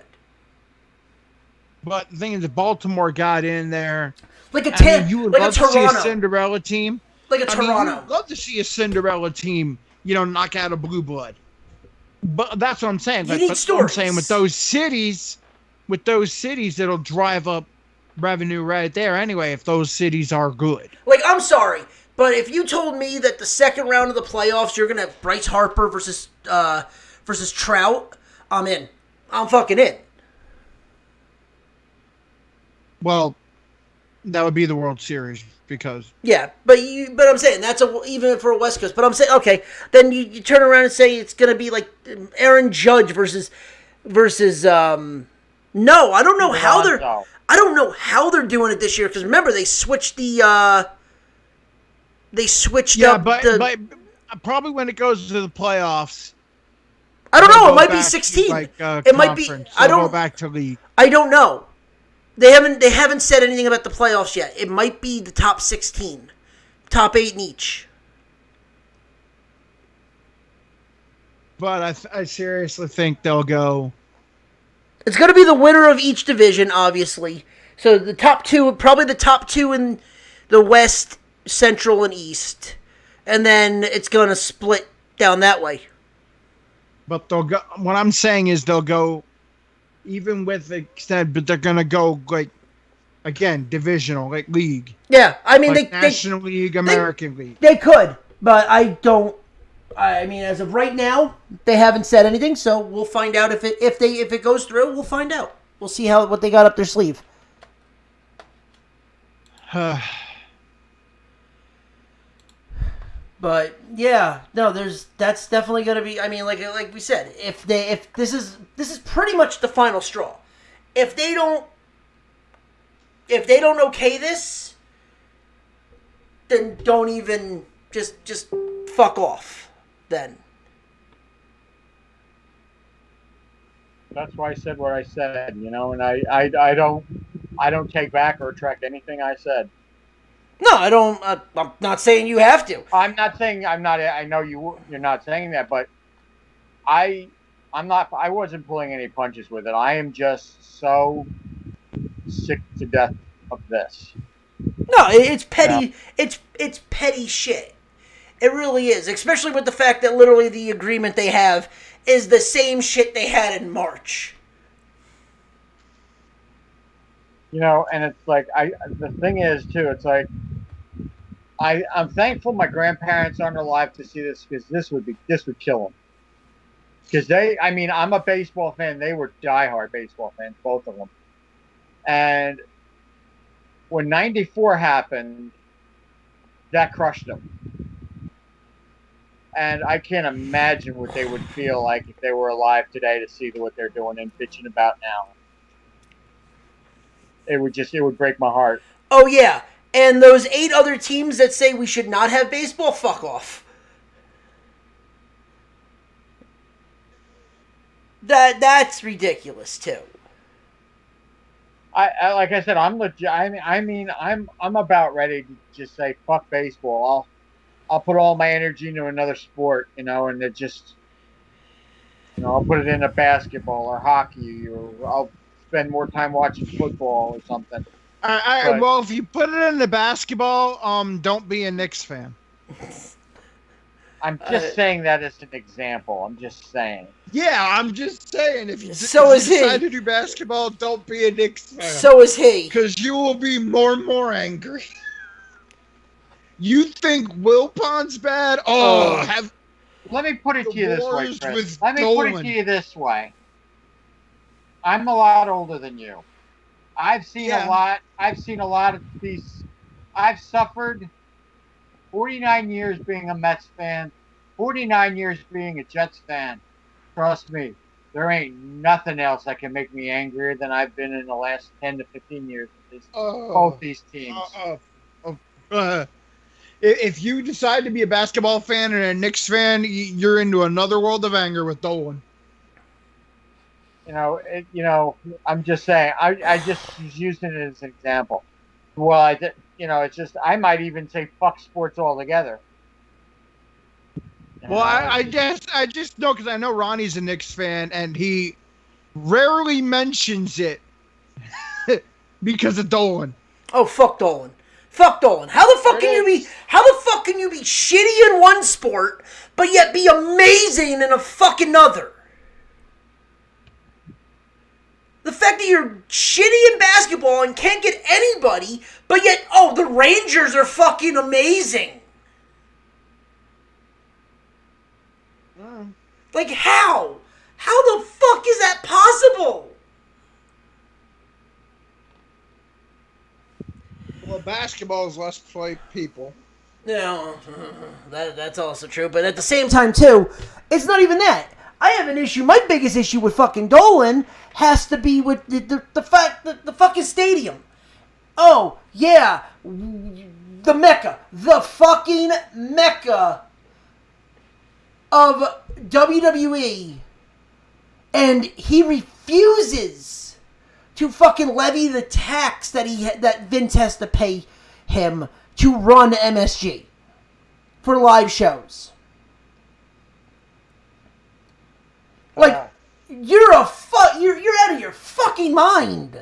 But the thing is, if Baltimore got in there, Like a you would like love a to see a Toronto, Cinderella team. like a I mean, Toronto. you'd love to see a Cinderella team, knock out a Blue Blood. But that's what I'm saying. You need but stories. I'm saying with those cities, it'll drive up revenue right there anyway if those cities are good. Like, I'm sorry, but if you told me that the second round of the playoffs you're gonna have Bryce Harper versus Trout, I'm in. I'm fucking in. Well, that would be the World Series because Yeah, but I'm saying that's even for a West Coast. But I'm saying okay, then you turn around and say it's gonna be like Aaron Judge versus. No, I don't know how they're. I don't know how they're doing it this year because remember they switched the. They switched up. But probably when it goes to the playoffs. I don't know. It might be back to, 16. It might be. conference. I They'll don't. go back to league. I don't know. They haven't said anything about the playoffs yet. It might be the top 16, top 8 in each. But I seriously think they'll go. It's going to be the winner of each division, obviously. So the top two, probably the top two in the West, Central, and East, and then it's going to split down that way. But they'll go. What I'm saying is they'll go, even with extent, but they're going to go like, again, divisional, like league. Yeah, I mean like they National League, American League. They could, but I don't. I mean, as of right now, they haven't said anything, so we'll find out if it goes through. We'll find out. We'll see what they got up their sleeve. But yeah, no, that's definitely gonna be. I mean, like we said, if this is pretty much the final straw. If they don't okay this, then don't even just fuck off. Then that's why I said what I said, and I don't take back or retract anything I said. No, I don't. I'm not saying you have to. I'm not saying I'm not. I know you're not saying that, but I'm not. I wasn't pulling any punches with it. I am just so sick to death of this. No, it's petty. Yeah. It's petty shit. It really is, especially with the fact that literally the agreement they have is the same shit they had in March. And it's like the thing is too. It's like I'm thankful my grandparents aren't alive to see this because this would kill them. Because I'm a baseball fan. They were diehard baseball fans, both of them. And when '94 happened, that crushed them. And I can't imagine what they would feel like if they were alive today to see what they're doing and bitching about now. It would break my heart. Oh yeah, and those 8 other teams that say we should not have baseball, fuck off. That's ridiculous too. I like I said, I'm legit. I'm about ready to just say fuck baseball. I'll put all my energy into another sport, and it just, I'll put it into basketball or hockey, or I'll spend more time watching football or something. Well, if you put it into basketball, don't be a Knicks fan. I'm just saying that as an example. I'm just saying. Yeah, I'm just saying. If you decide to do basketball, don't be a Knicks fan. So is he. Because you will be more and more angry. You think Wilpon's bad? let me put it The to you this way, wars Chris. with Let me put it Dolan. to you this way. I'm a lot older than you. I've seen a Yeah. lot. I've seen a lot of these. I've suffered 49 years being a Mets fan, 49 years being a Jets fan. Trust me, there ain't nothing else that can make me angrier than I've been in the last 10 to 15 years with both Uh, these teams. uh, if you decide to be a basketball fan and a Knicks fan, you're into another world of anger with Dolan. I'm just saying. I just was using it as an example. Well, I did. It's just I might even say fuck sports altogether. Well, I just know because I know Ronnie's a Knicks fan and he rarely mentions it because of Dolan. Oh, fuck Dolan. Fuck Dolan. How the fuck can you be shitty in one sport, but yet be amazing in a fucking other? The fact that you're shitty in basketball and can't get anybody, but yet, the Rangers are fucking amazing. Like, how? How the fuck is that possible? Well, basketball is less play people. No, that's also true. But at the same time, too, it's not even that. I have an issue. My biggest issue with fucking Dolan has to be with the fact that the fucking stadium. Oh, yeah. The Mecca. The fucking Mecca of WWE. And he refuses to fucking levy the tax that Vince has to pay him to run MSG for live shows. Like, you're out of your fucking mind.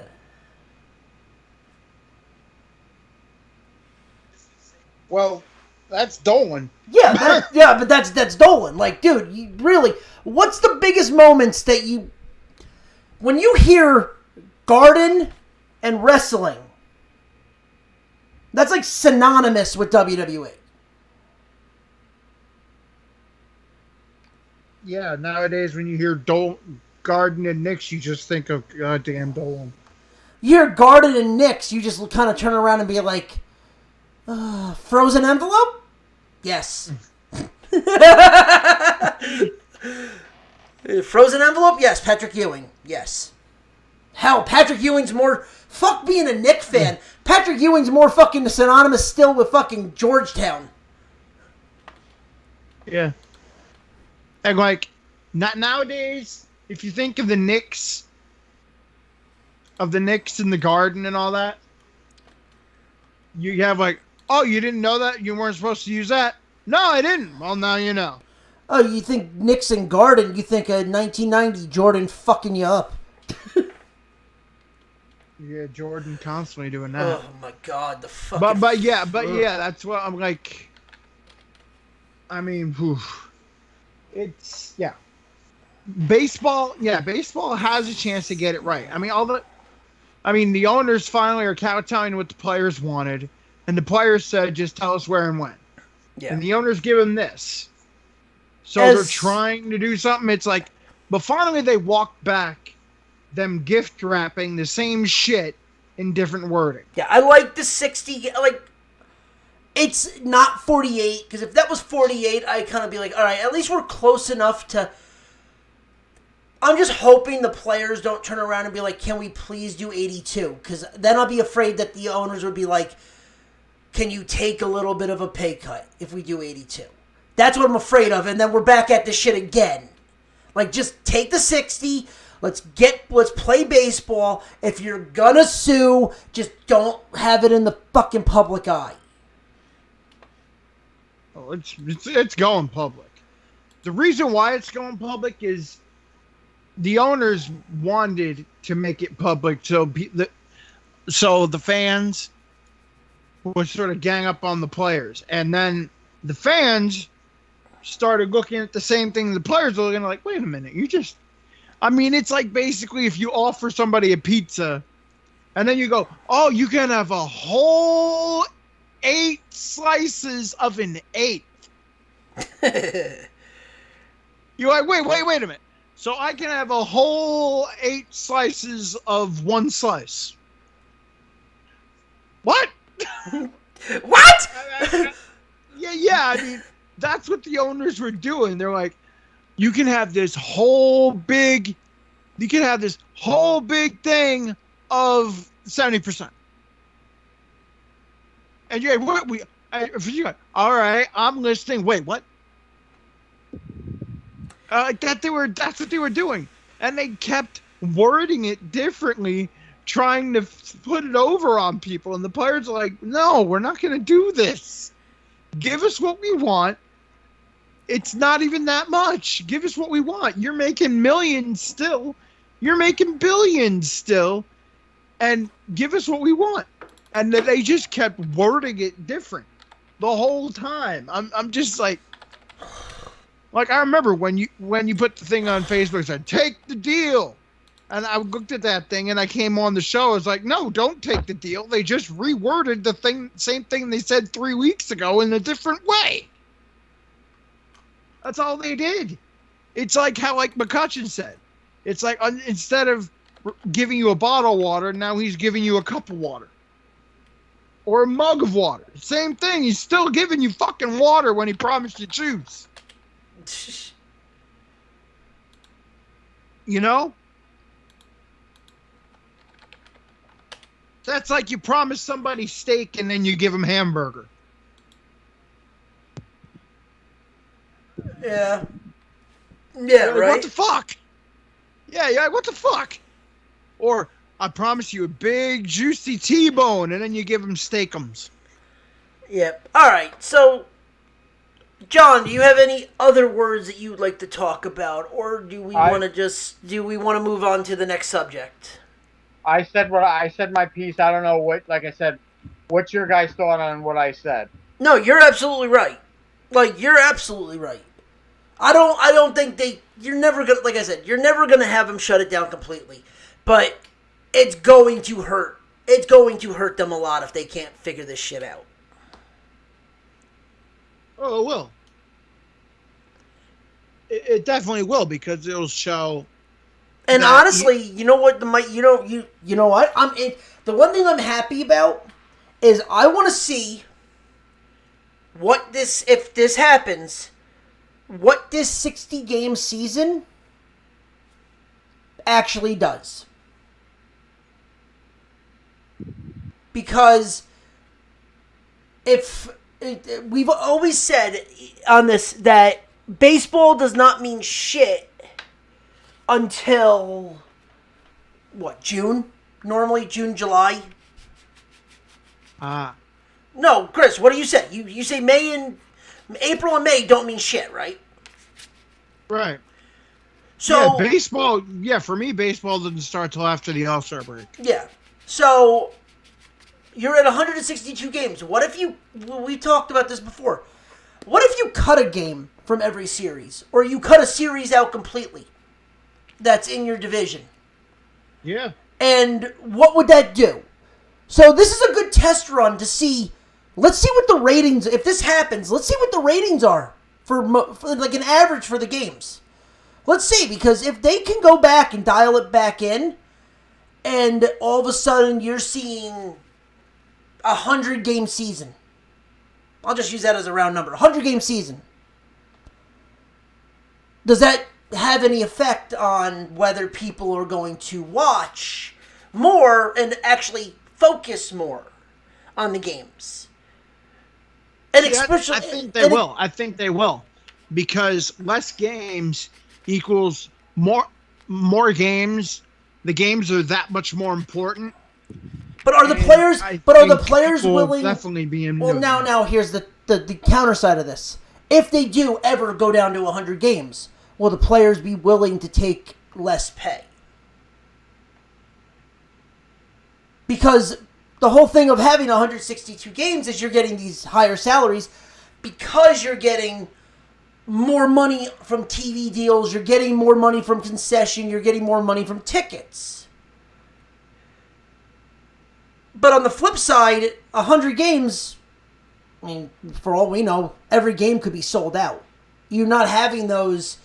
Well, that's Dolan. Yeah, but that's Dolan. Like, dude, you really, what's the biggest moments that when you hear Garden and wrestling, that's like synonymous with WWE. Yeah, nowadays when you hear Garden and Knicks, you just think of goddamn Dolan. You hear Garden and Knicks, you just kind of turn around and be like, frozen envelope? Yes. Frozen envelope? Yes. Patrick Ewing? Yes. Hell, Patrick Ewing's more... Fuck being a Knick fan. Patrick Ewing's more fucking synonymous still with fucking Georgetown. Yeah. And like, not nowadays, if you think of the Knicks and the Garden and all that, you have like, oh, you didn't know that? You weren't supposed to use that? No, I didn't. Well, now you know. Oh, you think Knicks and Garden, you think of 1990 Jordan fucking you up. Yeah, Jordan constantly doing that. Oh my god, the fucking... But yeah, that's what I'm like. I mean, whew. It's, yeah. Baseball has a chance to get it right. I mean, the owners finally are kowtowing what the players wanted, and the players said, just tell us where and when. Yeah. And the owners give them this. So they're trying to do something. It's like, but finally they walked back them gift wrapping the same shit in different wording. Yeah, I like the 60, like, it's not 48, because if that was 48, I'd kind of be like, all right, at least we're close enough to... I'm just hoping the players don't turn around and be like, can we please do 82? Because then I'll be afraid that the owners would be like, can you take a little bit of a pay cut if we do 82? That's what I'm afraid of, and then we're back at this shit again. Like, just take the 60, let's play baseball. If you're gonna sue, just don't have it in the fucking public eye. Oh, it's going public. The reason why it's going public is the owners wanted to make it public so the fans would sort of gang up on the players. And then the fans started looking at the same thing the players were looking like, wait a minute, it's like basically if you offer somebody a pizza and then you go, oh, you can have a whole 8 slices of an 8. You're like, wait a minute. So I can have a whole 8 slices of one slice. What? What? Yeah. I mean, that's what the owners were doing. They're like, you can have this whole big thing of 70%. And you're like, all right, I'm listening. Wait, what? That's what they were doing. And they kept wording it differently, trying to put it over on people. And the players are like, no, we're not going to do this. Give us what we want. It's not even that much. Give us what we want. You're making millions still. You're making billions still. And give us what we want. And they just kept wording it different the whole time. I'm just like I remember when you put the thing on Facebook and said, take the deal. And I looked at that thing and I came on the show. I was like, no, don't take the deal. They just reworded the same thing they said 3 weeks ago in a different way. That's all they did. It's like how McCutcheon said. It's like instead of giving you a bottle of water, now he's giving you a cup of water. Or a mug of water. Same thing. He's still giving you fucking water when he promised you juice. You know? That's like you promise somebody steak and then you give them hamburger. Yeah. Yeah, like, right? What the fuck? Yeah, what the fuck? Or I promise you a big juicy T-bone and then you give them steakums. Yep. All right. So, John, do you have any other words that you'd like to talk about, or do we want to move on to the next subject? I said my piece. I don't know like I said, what's your guys' thought on what I said? No, you're absolutely right. You're absolutely right. I don't think you're never going to, like I said, you're never going to have them shut it down completely. But it's going to hurt. It's going to hurt them a lot if they can't figure this shit out. Oh, it will. It definitely will, because it'll show. And honestly, you know what? You know what? The one thing I'm happy about is I want to see if this happens, what this 60-game season actually does. Because we've always said on this that baseball does not mean shit until June? Normally June, July. No, Chris, what do you say? You say April and May don't mean shit, right? Right. So baseball. Yeah, for me, baseball doesn't start till after the All-Star break. Yeah. So you're at 162 games. What if we talked about this before. What if you cut a game from every series, or you cut a series out completely that's in your division? Yeah. And what would that do? So this is a good test run to see. Let's see what the ratings. If this happens, let's see what the ratings are for like an average for the games. Let's see, because if they can go back and dial it back in, and all of a sudden you're seeing 100-game season. I'll just use that as a round number. 100-game season. Does that have any effect on whether people are going to watch more and actually focus more on the games? And especially, I think they will. I think they will, because less games equals more games. The games are that much more important. But are the players willing? Definitely be in. Well, now here's the counter side of this. If they do ever go down to 100 games, will the players be willing to take less pay? Because the whole thing of having 162 games is you're getting these higher salaries because you're getting more money from TV deals, you're getting more money from concession, you're getting more money from tickets. But on the flip side, 100 games, I mean, for all we know, every game could be sold out. You're not having those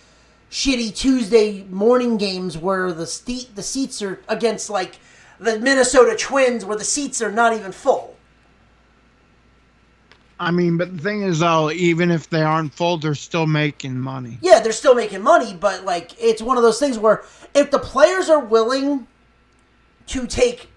shitty Tuesday morning games where the seats are against like the Minnesota Twins where the seats are not even full. I mean, but the thing is, though, even if they aren't full, they're still making money. Yeah, they're still making money, but like it's one of those things where if the players are willing to take,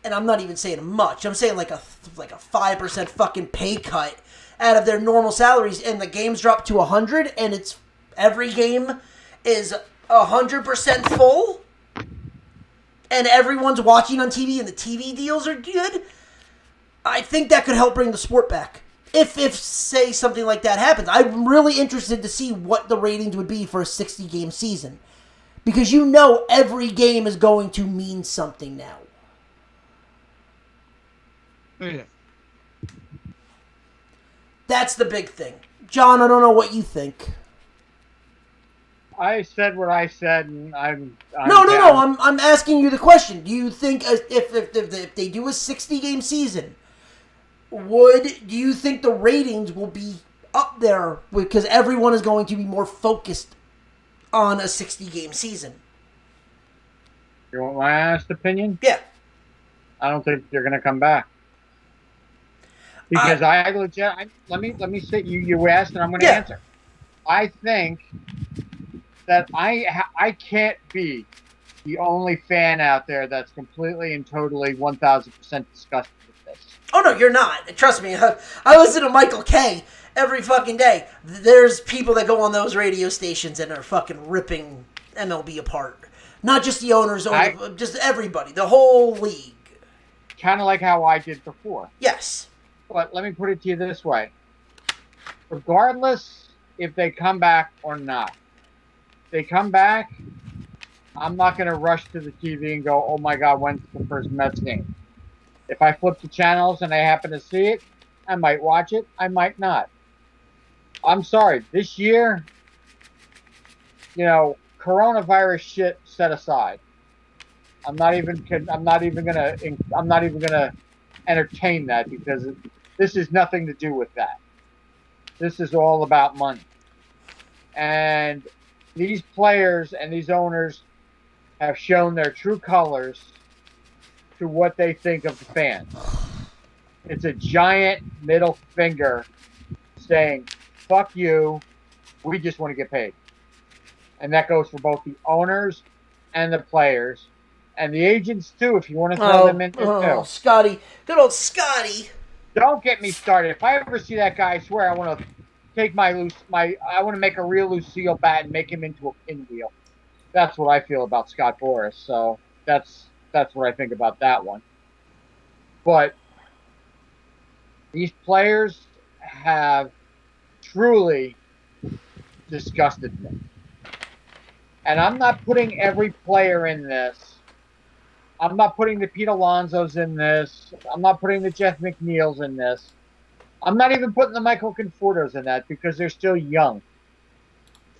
and I'm not even saying much, I'm saying like a 5% fucking pay cut out of their normal salaries, and the games drop to 100, and it's every game is 100% full, and everyone's watching on TV, and the TV deals are good. I think that could help bring the sport back. If say something like that happens, I'm really interested to see what the ratings would be for a 60-game season, because you know every game is going to mean something now. Yeah. That's the big thing. John, I don't know what you think. I said what I said, and I'm No. down. I'm asking you the question. Do you think if they do a 60-game season, do you think the ratings will be up there because everyone is going to be more focused on a 60-game season? You want my honest opinion? Yeah. I don't think they're going to come back. Because let me say, you asked and I'm going to answer. I think that I can't be the only fan out there that's completely and totally 1,000% disgusted with this. Oh, no, you're not. Trust me. I listen to Michael K every fucking day. There's people that go on those radio stations and are fucking ripping MLB apart. Not just the owners, just everybody. The whole league. Kind of like how I did before. Yes. But let me put it to you this way. Regardless if they come back or not, they come back, I'm not going to rush to the TV and go, oh my God, when's the first Mets game? If I flip the channels and I happen to see it, I might watch it. I might not. I'm sorry. This year, coronavirus shit set aside. I'm not even gonna entertain that because this has nothing to do with that. This is all about money. And these players and these owners have shown their true colors to what they think of the fans. It's a giant middle finger saying, fuck you, we just want to get paid. And that goes for both the owners and the players. And the agents, too, if you want to throw them in there, too. Scotty. Good old Scotty. Don't get me started. If I ever see that guy, I swear I want to take I want to make a real Lucille bat and make him into a pinwheel. That's what I feel about Scott Boras. So that's what I think about that one. But these players have truly disgusted me. And I'm not putting every player in this. I'm not putting the Pete Alonsos in this. I'm not putting the Jeff McNeils in this. I'm not even putting the Michael Confortos in that because they're still young.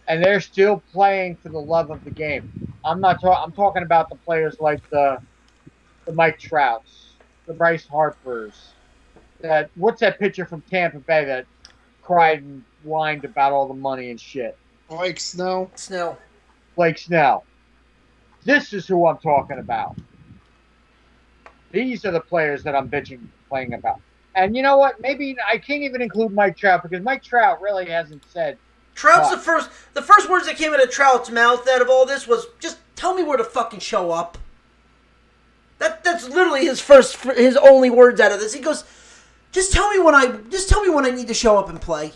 And they're still playing for the love of the game. I'm talking about the players like the Mike Trouts, the Bryce Harpers. What's that pitcher from Tampa Bay that cried and whined about all the money and shit? Blake Snell. Blake Snell. This is who I'm talking about. These are the players that I'm playing about. And you know what? Maybe I can't even include Mike Trout because Mike Trout really hasn't said. Trout's the first words that came out of Trout's mouth out of all this was just tell me where to fucking show up. That's literally his only words out of this. He goes, just tell me when I need to show up and play.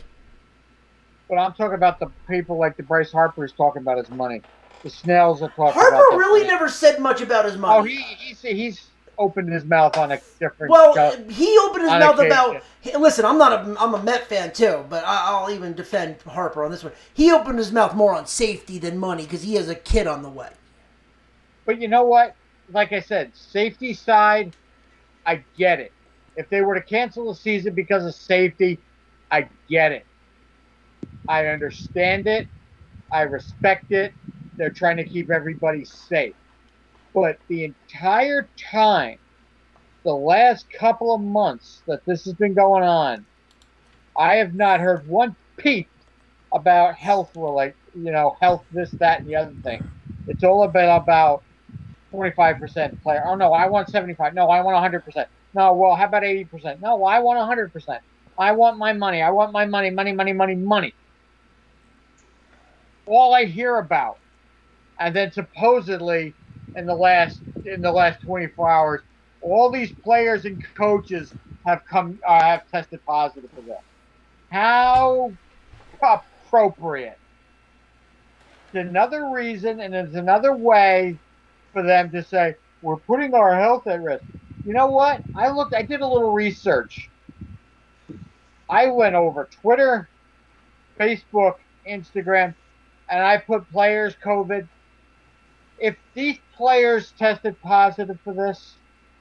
But I'm talking about the people like the Bryce Harper is talking about his money. The Snells are talking about Harper really never said much about his money. Oh, he's opened his mouth on a different. He opened his mouth about. Listen, I'm a Met fan too, but I'll even defend Harper on this one. He opened his mouth more on safety than money because he has a kid on the way. But you know what? Like I said, safety side, I get it. If they were to cancel the season because of safety, I get it. I understand it. I respect it. They're trying to keep everybody safe. But the entire time, the last couple of months that this has been going on, I have not heard one peep about health health, this, that, and the other thing. It's all about 25% player. Oh no, I want 75. No, I want 100%. No, well, how about 80%? No, I want 100%. I want my money. I want my money, money, money, money, money. All I hear about, and then supposedly in the last 24 hours, all these players and coaches have tested positive for this. How appropriate. It's another reason, and it's another way for them to say we're putting our health at risk. You know what? I did a little research. I went over Twitter, Facebook, Instagram, and I put players COVID. If these players tested positive for this,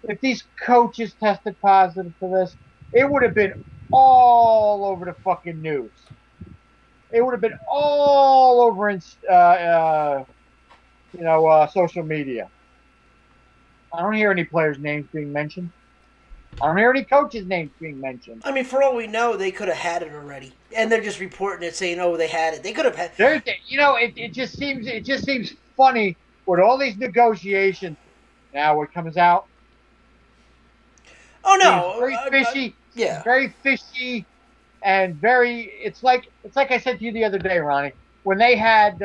if these coaches tested positive for this, it would have been all over the fucking news. It would have been all over in, social media. I don't hear any players' names being mentioned. I don't hear any coaches' names being mentioned. I mean, for all we know, they could have had it already, and they're just reporting it, saying, "Oh, they had it." They could have had. It just seems funny with all these negotiations. Now it comes out. Oh no, Very fishy. Yeah, very fishy, and very. It's like I said to you the other day, Ronnie, when they had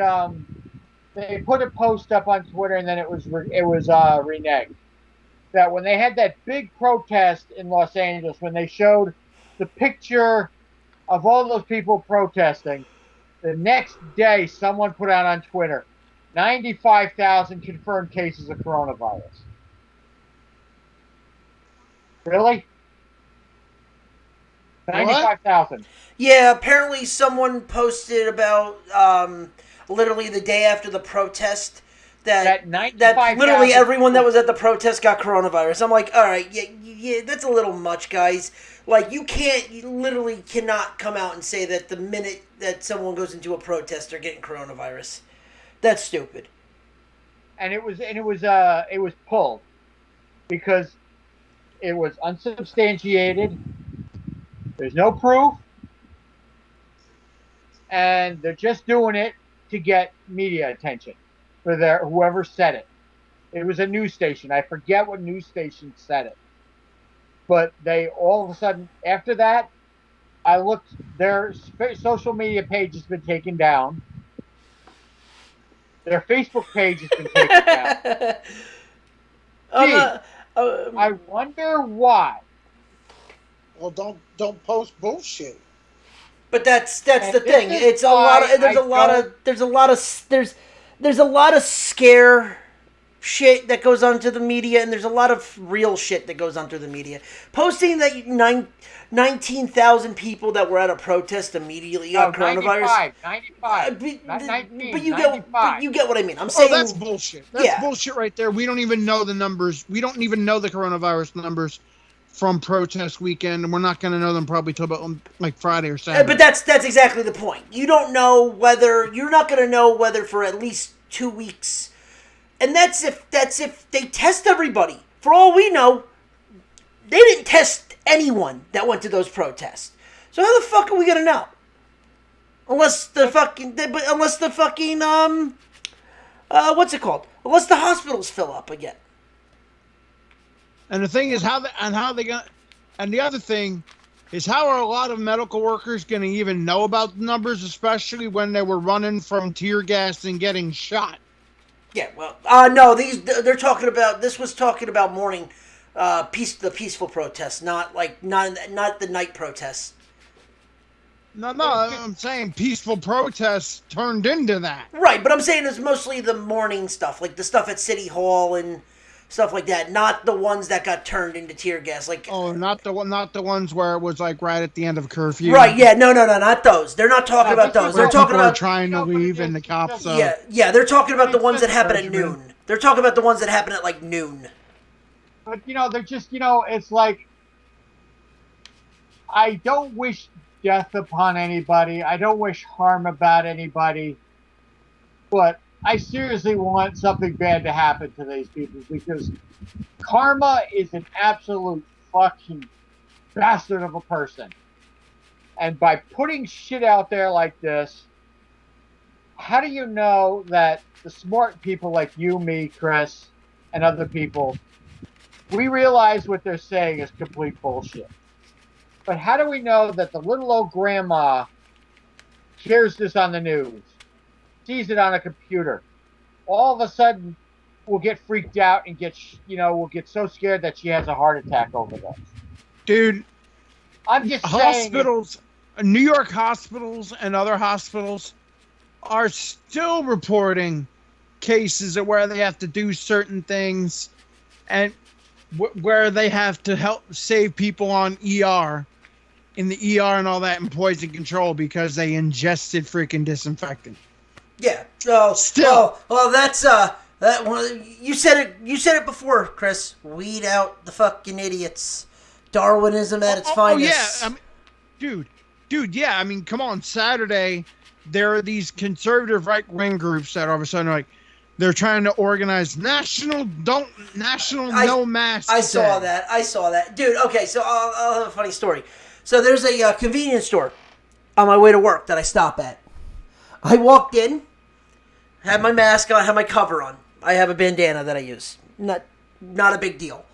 they put a post up on Twitter and then it was reneged. That when they had that big protest in Los Angeles, when they showed the picture of all those people protesting, the next day someone put out on Twitter 95,000 confirmed cases of coronavirus. Really? 95,000. Yeah, apparently someone posted about literally the day after the protest that literally everyone that was at the protest got coronavirus. I'm like, all right, yeah, that's a little much, guys. Like, you literally cannot come out and say that the minute that someone goes into a protest, they're getting coronavirus. That's stupid. And it was pulled because it was unsubstantiated. There's no proof, and they're just doing it to get media attention for whoever said it. It was a news station. I forget what news station said it, but they all of a sudden after that, I looked. Their social media page has been taken down. Their Facebook page has been taken down. I wonder why. Well, don't post bullshit. But that's the thing. It's a lot of there's a lot of scare shit that goes onto the media, and there's a lot of real shit that goes onto the media. Posting that 19,000 people that were at a protest immediately got coronavirus. 95. But you get what I mean. I'm saying that's bullshit. That's bullshit right there. We don't even know the numbers. We don't even know the coronavirus numbers from protest weekend, and we're not going to know them probably till about like Friday or Saturday. But that's exactly the point. You're not going to know whether for at least 2 weeks, and that's if they test everybody. For all we know, they didn't test anyone that went to those protests. So how the fuck are we going to know? Unless the fucking what's it called? Unless the hospitals fill up again. And the thing is and the other thing is, how are a lot of medical workers going to even know about the numbers, especially when they were running from tear gas and getting shot? Yeah, well, no, they're talking about, this was talking about morning, the peaceful protests, not the night protests. No, I'm saying peaceful protests turned into that. Right, but I'm saying it's mostly the morning stuff, like the stuff at City Hall and stuff like that, not the ones that got turned into tear gas. Like, not the ones where it was like right at the end of curfew. Right? Yeah, no, not those. They're not talking about those. They're talking about trying to leave and the cops. Yeah, they're talking about the ones that happen at noon. They're talking about the ones that happen at like noon. But they're just it's like, I don't wish death upon anybody. I don't wish harm about anybody, but I seriously want something bad to happen to these people, because karma is an absolute fucking bastard of a person. And by putting shit out there like this, how do you know that the smart people like you, me, Chris, and other people, we realize what they're saying is complete bullshit. But how do we know that the little old grandma hears this on the news, sees it on a computer, all of a sudden will get freaked out and will get so scared that she has a heart attack over this? Dude, I'm just saying. hospitals, New York hospitals and other hospitals are still reporting cases of where they have to do certain things and where they have to help save people on in the ER and all that and poison control because they ingested freaking disinfectant. Yeah. So Still. well, that's that one. You said it before, Chris. Weed out the fucking idiots. Darwinism at its finest. Yeah, I mean, dude, yeah. I mean, come on. Saturday, there are these conservative right-wing groups that all of a sudden are like, they're trying to organize national no mask. I saw that, dude. Okay, so I'll have a funny story. So there's a convenience store on my way to work that I stop at. I walked in, had my mask on, had my cover on. I have a bandana that I use. Not a big deal.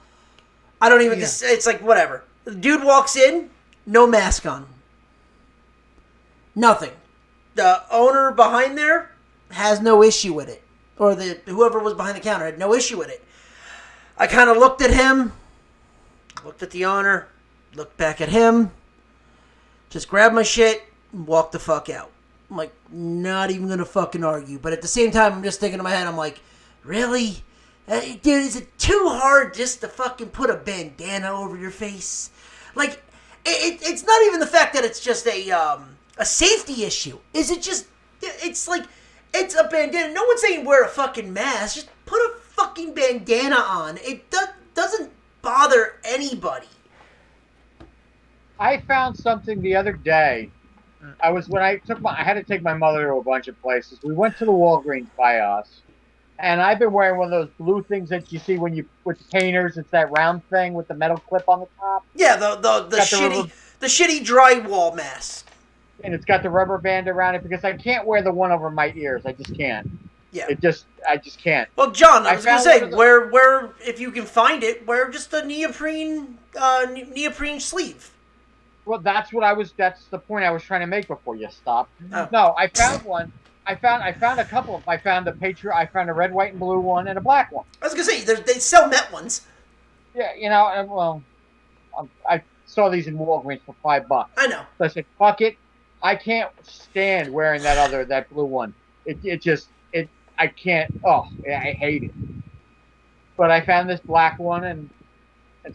I don't even. Yeah. It's like whatever. The dude walks in, no mask on. Nothing. The owner behind there has no issue with it. Or whoever was behind the counter had no issue with it. I kind of looked at him, looked at the owner, looked back at him, just grabbed my shit, and walked the fuck out. I'm like, not even gonna fucking argue. But at the same time, I'm just thinking in my head, I'm like, really? Dude, is it too hard just to fucking put a bandana over your face? Like, it's not even the fact that it's just a safety issue. Is it just, it's like, it's a bandana. No one's saying wear a fucking mask. Just put a fucking bandana on. It doesn't bother anybody. I found something the other day. I had to take my mother to a bunch of places. We went to the Walgreens by us, and I've been wearing one of those blue things that you see with painters. It's that round thing with the metal clip on the top. Yeah, the shitty drywall mask. And it's got the rubber band around it because I can't wear the one over my ears. I just can't. Yeah. I just can't. Well, John, I was gonna say, wear if you can find it, wear just a neoprene sleeve. Well, that's the point I was trying to make before you stopped. Oh. No, I found one. I found a couple of them. I found a red, white, and blue one and a black one. I was gonna say they sell Met ones. Yeah, I saw these in Walgreens for $5. I know. So I said, fuck it. I can't stand wearing that blue one. I can't. Oh, I hate it. But I found this black one and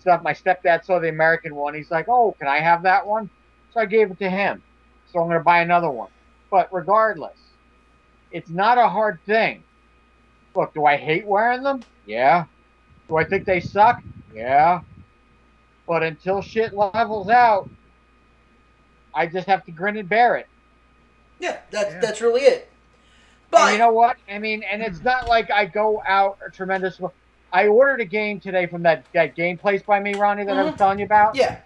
stuff. My stepdad saw the American one. He's like, "Oh, can I have that one?" So I gave it to him. So I'm going to buy another one. But regardless, it's not a hard thing. Look, do I hate wearing them? Yeah. Do I think they suck? Yeah. But until shit levels out, I just have to grin and bear it. Yeah, that's really it. But and you know what? I mean, and it's not like I go out a tremendous. I ordered a game today from that game place by me, Ronnie, that I was telling you about. Yeah.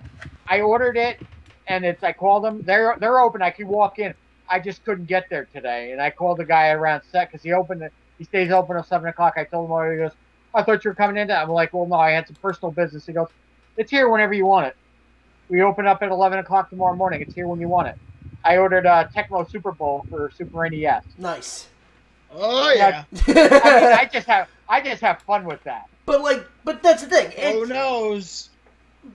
I ordered it, and I called them. They're open. I can walk in. I just couldn't get there today, and I called the guy around set because he stays open until 7 o'clock. I told him, he goes, "I thought you were coming in." I'm like, "Well, no, I had some personal business." He goes, "It's here whenever you want it. We open up at 11 o'clock tomorrow morning. It's here when you want it." I ordered a Tecmo Super Bowl for Super NES. Nice. Oh yeah. I mean, I just have fun with that. But that's the thing. Who knows?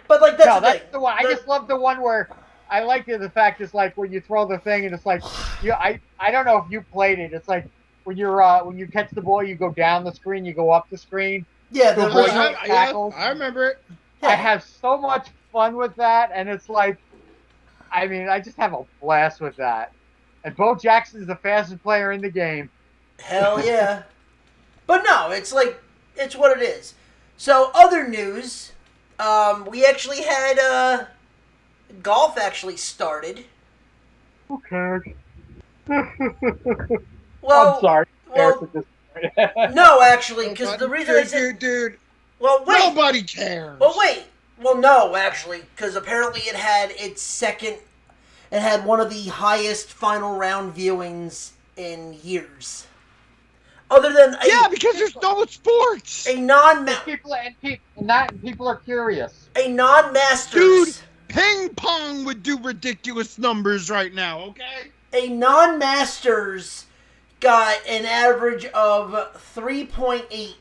But that's the one. I just love the one where I like the fact it's like when you throw the thing and it's like I don't know if you played it. It's like when you catch the ball, you go down the screen, you go up the screen. Yeah, I remember it. Yeah. I have so much fun with that, and it's like, I mean, I just have a blast with that. And Bo Jackson is the fastest player in the game. Hell yeah. But no, it's what it is. So, other news, we actually had, golf actually started. Okay. Well, I'm sorry. Well, no, actually, because the reason I said... Dude. Well, wait. Nobody cares. Well, wait. Well, no, actually, because apparently it had its second... It had one of the highest final round viewings in years. Other than because there's no sports. a non People are curious. a non-masters. Dude, ping pong would do ridiculous numbers right now, okay? A non-masters got an average of 3.8.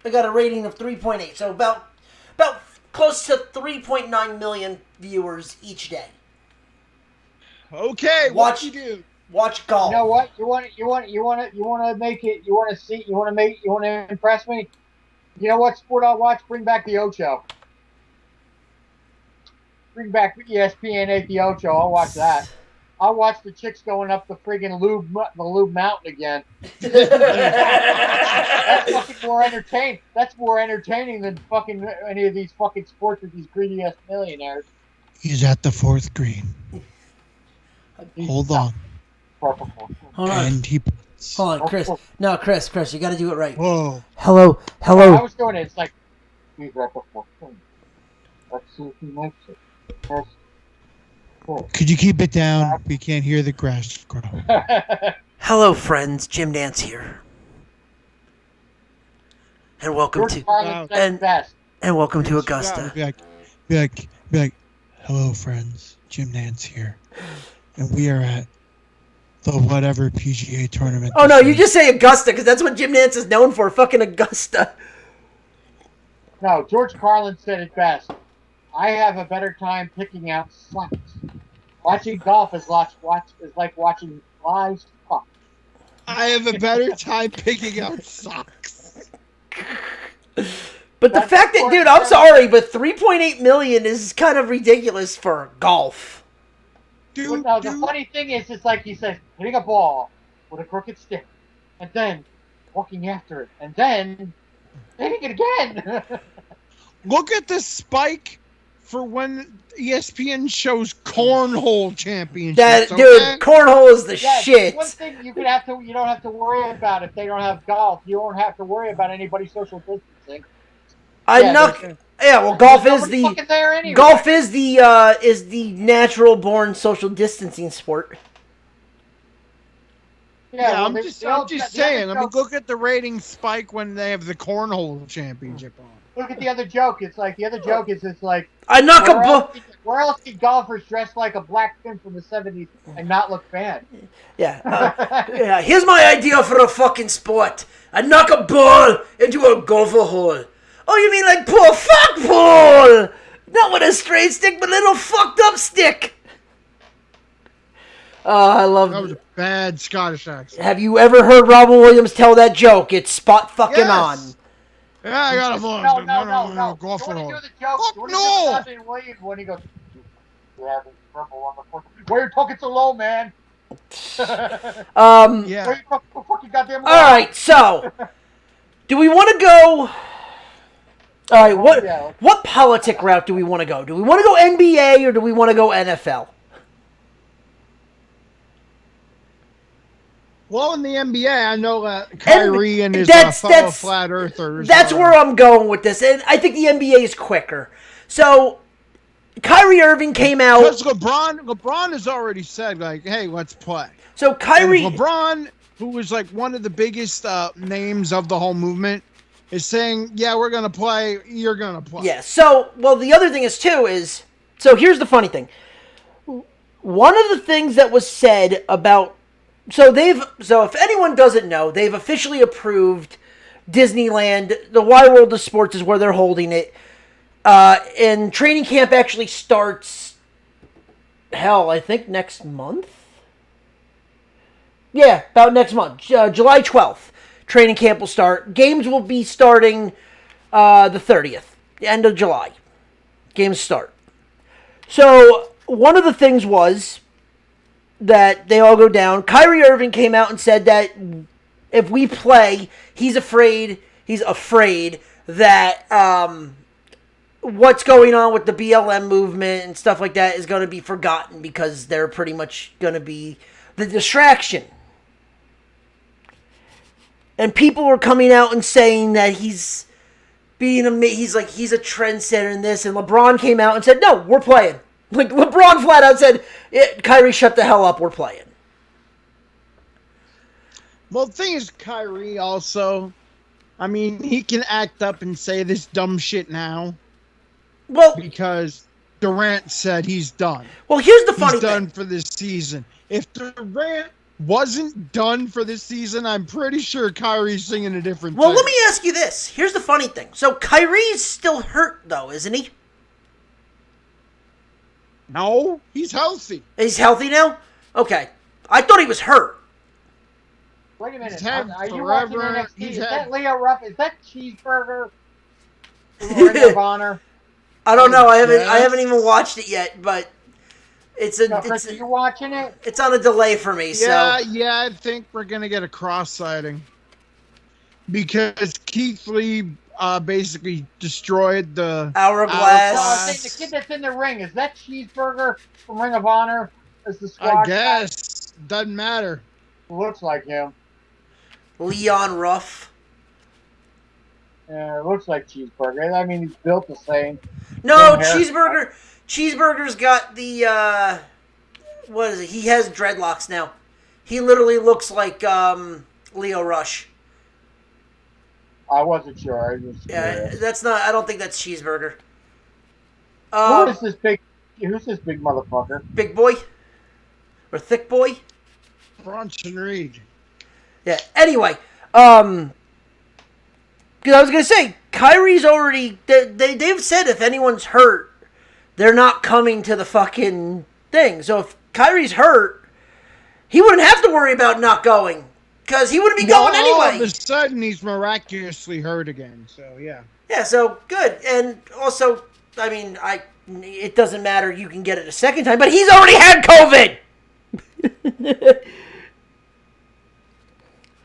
They got a rating of 3.8, so about close to 3.9 million viewers each day. Okay, what you do? Watch golf. You know what? You want to make it. You want to impress me. You know what sport I'll watch? Bring back the Ocho. Bring back ESPN 8 the Ocho. I'll watch that. I'll watch the chicks going up the friggin' lube mountain again. That's fucking more entertaining. That's more entertaining than fucking any of these fucking sports with these greedy ass millionaires. He's at the fourth green. Hold on. Hold on. And he. Hold on, Chris. No, Chris, you got to do it right. Whoa. Hello. I was doing it. It's like he's at the fourth green. Let's see if he makes it. Could you keep it down? We can't hear the grass grow. Hello, friends. Jim Nance here, and welcome George Carlin said best. and welcome to Augusta. Be like, hello, friends. Jim Nance here, and we are at the whatever PGA tournament. Oh no, you just say Augusta because that's what Jim Nance is known for. Fucking Augusta. No, George Carlin said it best. I have a better time picking out sluts. Watching golf is like watching flies fuck. I have a better time picking out socks. But the fact that, dude, I'm sorry, but 3.8 million is kind of ridiculous for golf. Dude, no, the funny thing is, it's like he says, hitting a ball with a crooked stick, and then walking after it, and then hitting it again. Look at the spike for when ESPN shows cornhole championships. That okay? dude, cornhole is the Yeah, shit. one thing you don't have to worry about if they don't have golf. You don't have to worry about anybody social distancing. Golf is anyway. Golf is the natural born social distancing sport. Yeah, I'm just saying. I mean, look at the rating spike when they have the cornhole championship on. Look at the other joke. It's like I knock a ball. Where else can golfers dress like a black pimp from the 70s and not look bad? Yeah. Here's my idea for a fucking sport. I knock a ball into a golfer hole. Oh, you mean like poor fuck ball? Not with a straight stick, but a little fucked up stick. I love that. Was a bad Scottish accent. Have you ever heard Robin Williams tell that joke? It's spot fucking on. Yeah, I got a voice. No. Golf you hole. want to do the joke? Fuck no! Robin Williams when he goes, yeah, there's trouble on the floor. Why are you talking so low, man? Yeah. Why are you talking so fucking goddamn low? All right, so do we want to go? All right, what politic route do we want to go? Do we want to go NBA or do we want to go NFL? Well, in the NBA, I know that Kyrie and his fellow flat earthers. That's where I'm going with this, and I think the NBA is quicker. So, Kyrie Irving came out because LeBron has already said, like, "Hey, let's play." So Kyrie, and LeBron, who was like one of the biggest names of the whole movement, is saying, "Yeah, we're gonna play. You're gonna play." Yeah. So, the other thing is too is so here's the funny thing. One of the things that was said about So if anyone doesn't know, they've officially approved Disneyland. The Wide World of Sports is where they're holding it. And training camp actually starts, I think next month? Yeah, about next month. July 12th. Training camp will start. Games will be starting the 30th, the end of July. Games start. So one of the things was that they all go down. Kyrie Irving came out and said that if we play, he's afraid that what's going on with the BLM movement and stuff like that is going to be forgotten because they're pretty much going to be the distraction. And people were coming out and saying that he's a trendsetter in this, and LeBron came out and said, "No, we're playing." Like, LeBron flat out said, Kyrie, shut the hell up, we're playing. Well, the thing is, Kyrie also. I mean, he can act up and say this dumb shit now Well, because Durant said he's done. here's the He's funny done thing. for this season. If Durant wasn't done for this season, I'm pretty sure Kyrie's singing a different Well, thing. let me ask you this. Here's the funny thing. So Kyrie's still hurt, though, isn't he? No, he's healthy. He's healthy now? Okay. I thought he was hurt. Wait a minute. He's had Are you watching forever. NXT? He's Is had. that Leo Ruff? Is that Cheeseburger? Ring of Honor? I don't know. I Yes. haven't even watched it yet, but it's No, Chris, are you watching it? it's on a delay for me. Yeah, So yeah, I think we're gonna get a cross sighting because Keith Lee basically destroyed the Hourglass. No, I'm saying the kid that's in the ring. Is that Cheeseburger from Ring of Honor? Is the squad I guess doesn't matter. guy? Looks like him. Leon Ruff. Yeah, it looks like Cheeseburger. I mean, he's built the same. No, Same hair. Cheeseburger's got the what is it? He has dreadlocks now. He literally looks like Leo Rush. I wasn't sure. I was Yeah, curious. that's not. I don't think that's Cheeseburger. Who is this big? Who's this big motherfucker? Big boy or thick boy? Bronson Reed. Yeah. Anyway, because I was gonna say Kyrie's already. They've said if anyone's hurt, they're not coming to the fucking thing. So if Kyrie's hurt, he wouldn't have to worry about not going because he wouldn't be going All of anyway. a sudden, he's miraculously hurt again. So yeah. Yeah. So good. And also, I mean, it doesn't matter. You can get it a second time, but he's already had COVID.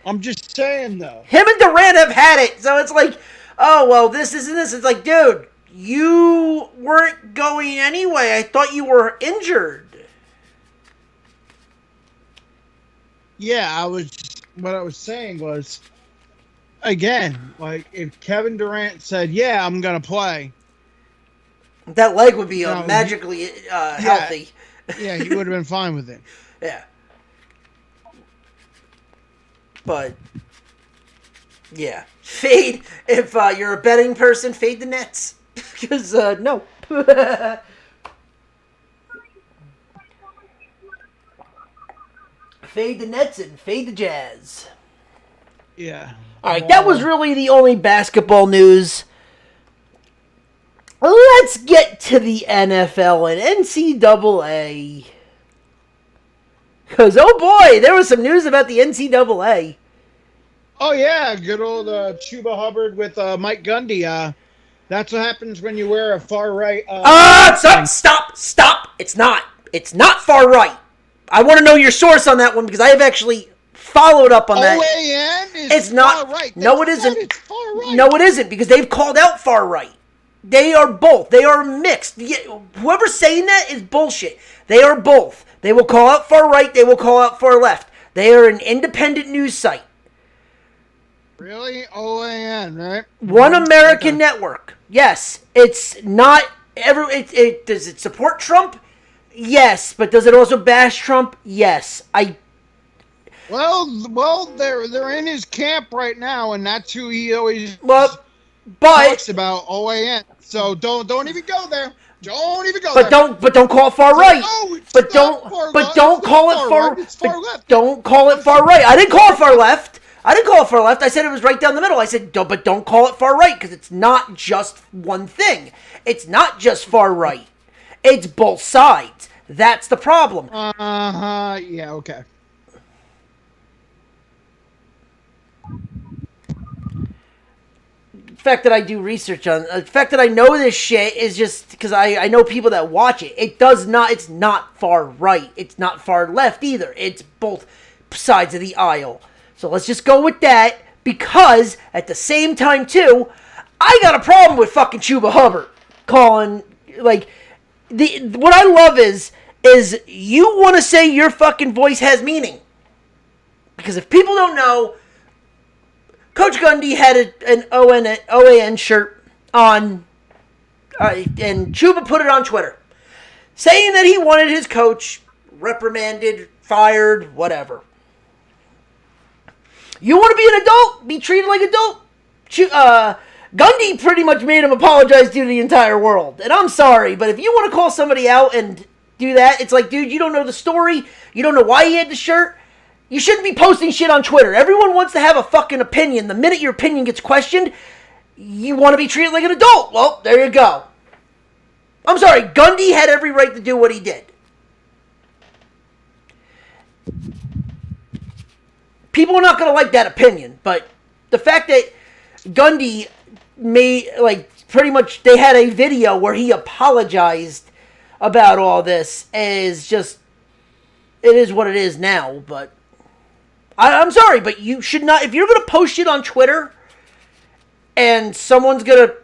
I'm just saying though. Him and Durant have had it, so it's like, oh well, this isn't this. It's like, dude, you weren't going anyway. I thought you were injured. Yeah, what I was saying was, again, like if Kevin Durant said, "Yeah, I'm gonna play," That leg would be No, magically healthy. yeah, he would have been fine with it. Yeah. But yeah, fade if you're a betting person. Fade the Nets because no. Fade the Nets and fade the Jazz. Yeah. All right, that was really the only basketball news. Let's get to the NFL and NCAA. Because, oh boy, there was some news about the NCAA. Oh yeah, good old Chuba Hubbard with Mike Gundy. That's what happens when you wear a far right. Stop! It's not far right. I want to know your source on that one because I have actually followed up on that. OAN is It's not. far right. No, it They said isn't. It's far right. No, it isn't because they've called out far right. They are both. They are mixed. Whoever's saying that is bullshit. They are both. They will call out far right. They will call out far left. They are an independent news site. Really? OAN, right? One American Okay. network. Yes. It's not does it support Trump? Yes. But does it also bash Trump? Yes. Well, they're in his camp right now, and that's who he always But talks about. OAN. So don't even go there. Don't even go there. don't call it far right. No, it's But not don't far but right. don't It's call not it far far. right. It's far left. Don't call it far right. I didn't call it far left. I said it was right down the middle. I said, but don't call it far right because it's not just one thing. It's not just far right. It's both sides. That's the problem. Yeah. Okay. The fact that I do research on the fact that I know this shit is just because I know people that watch it. It's not far right. It's not far left either. It's both sides of the aisle. So let's just go with that because at the same time too, I got a problem with fucking Chuba Hubbard calling like what I love is you want to say your fucking voice has meaning. Because if people don't know, Coach Gundy had an OAN shirt on, and Chuba put it on Twitter, saying that he wanted his coach reprimanded, fired, whatever. You want to be an adult? Be treated like an adult? Gundy pretty much made him apologize to the entire world. And I'm sorry, but if you want to call somebody out and do that, it's like, dude, you don't know the story. You don't know why he had the shirt. You shouldn't be posting shit on Twitter. Everyone wants to have a fucking opinion. The minute your opinion gets questioned, you want to be treated like an adult. Well, there you go. I'm sorry, Gundy had every right to do what he did. People are not going to like that opinion, but the fact that Gundy made, like, pretty much they had a video where he apologized about all this is just, it is what it is now, but I'm sorry, but you should not, if you're going to post shit on Twitter and someone's going to,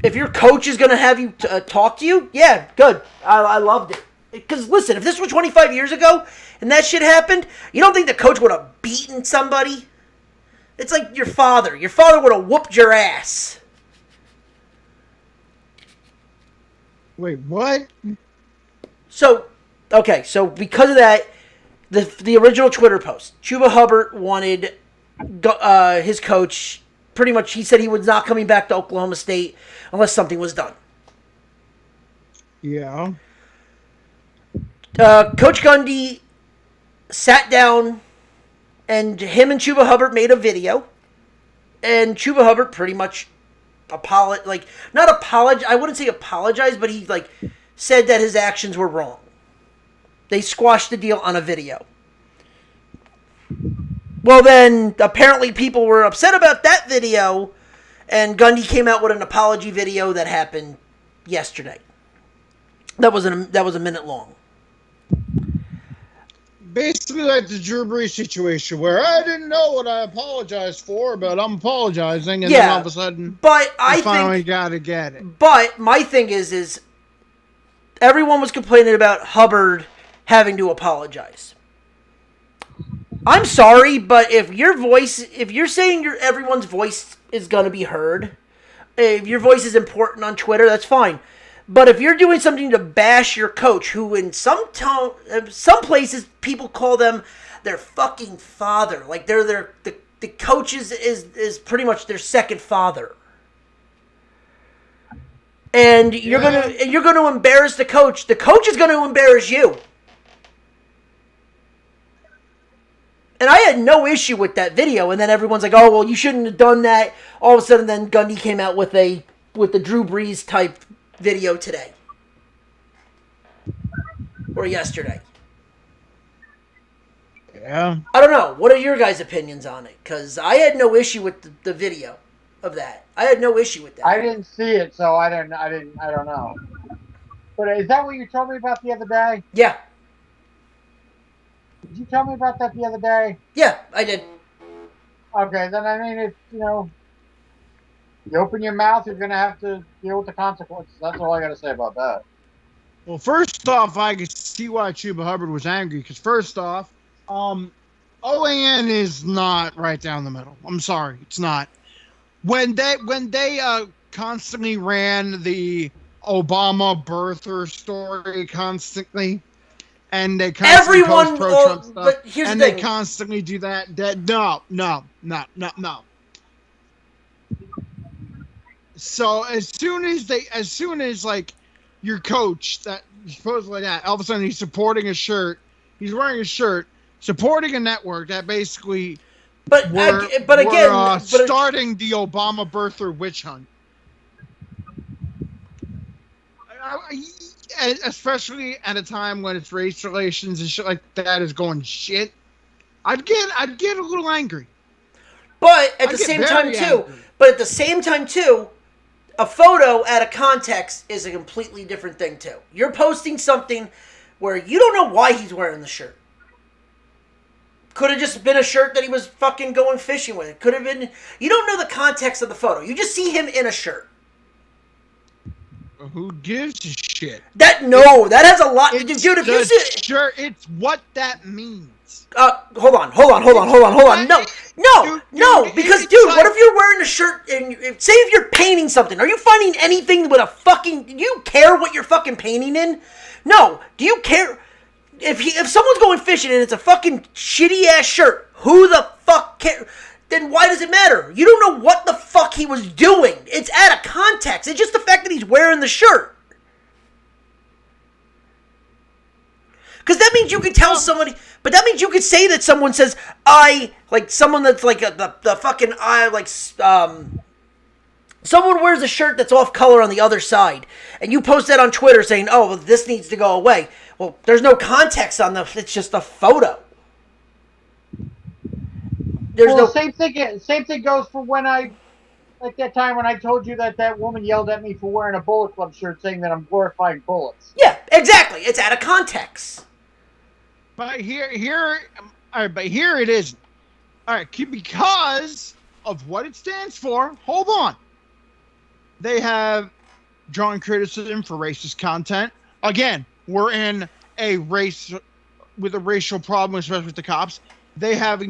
if your coach is going to have you talk to you, yeah, good. I loved it. Because, listen, if this was 25 years ago and that shit happened, you don't think the coach would have beaten somebody? It's like your father. Your father would have whooped your ass. Wait, what? So, okay, so because of that, the original Twitter post, Chuba Hubbard wanted his coach, pretty much, he said he was not coming back to Oklahoma State unless something was done. Yeah. Coach Gundy sat down, and him and Chuba Hubbard made a video, and Chuba Hubbard pretty much I wouldn't say apologized, but he, like, said that his actions were wrong. They squashed the deal on a video. Well, then, apparently people were upset about that video, and Gundy came out with an apology video that happened yesterday. That was a minute long. Basically like the Drew Brees situation where I didn't know what I apologized for, but I'm apologizing, and then all of a sudden but I finally gotta get it. But my thing is everyone was complaining about Hubbard having to apologize. I'm sorry, but if you're saying everyone's voice is gonna be heard, if your voice is important on Twitter, that's fine. But if you're doing something to bash your coach, who in some places people call them their fucking father, like the coach is pretty much their second father, and you're gonna embarrass the coach is gonna embarrass you. And I had no issue with that video, and then everyone's like, "Oh well, you shouldn't have done that." All of a sudden, then Gundy came out with the Drew Brees type video today or yesterday. Yeah. I don't know. What are your guys' opinions on it? Because I had no issue with the video of that. I had no issue with that. I didn't see it, so I don't know. But is that what you told me about the other day? Yeah. Did you tell me about that the other day? Yeah, I did. Okay, then I mean, it's, you open your mouth, you're going to have to deal with the consequences. That's all I got to say about that. Well, first off, I can see why Chuba Hubbard was angry, because first off, OAN is not right down the middle. I'm sorry, it's not. When they constantly ran the Obama birther story constantly, and they constantly post pro-Trump stuff, but here's and the they thing. constantly do that. No. So as soon as like your coach that supposedly that all of a sudden he's wearing a shirt supporting a network that basically starting the Obama birther witch hunt, especially at a time when it's race relations and shit like that is going shit. I'd get a little angry. But at the same time too, a photo out of context is a completely different thing too. You're posting something where you don't know why he's wearing the shirt. Could have just been a shirt that he was fucking going fishing with. It could have been. You don't know the context of the photo. You just see him in a shirt. Who gives a shit? That has a lot to do. Dude, if you see, sure, it's what that means. Hold on. No, because dude, what if you're wearing a shirt and say if you're painting something? Are you finding anything with a fucking? Do you care what you're fucking painting in? No. Do you care? if someone's going fishing and it's a fucking shitty ass shirt, who the fuck cares? Then why does it matter? You don't know what the fuck he was doing. It's out of context. It's just the fact that he's wearing the shirt. Because that means you could tell somebody, but that means you could say that someone says, like someone that's like the fucking, someone wears a shirt that's off color on the other side, and you post that on Twitter saying, oh, well, this needs to go away. Well, there's no context on it's just a photo. Same thing goes for when like that time when I told you that woman yelled at me for wearing a Bullet Club shirt saying that I'm glorifying bullets. Yeah, exactly. It's out of context. But here it is. All right, because of what it stands for. Hold on. They have drawn criticism for racist content. Again, we're in a race with a racial problem, especially with the cops. They have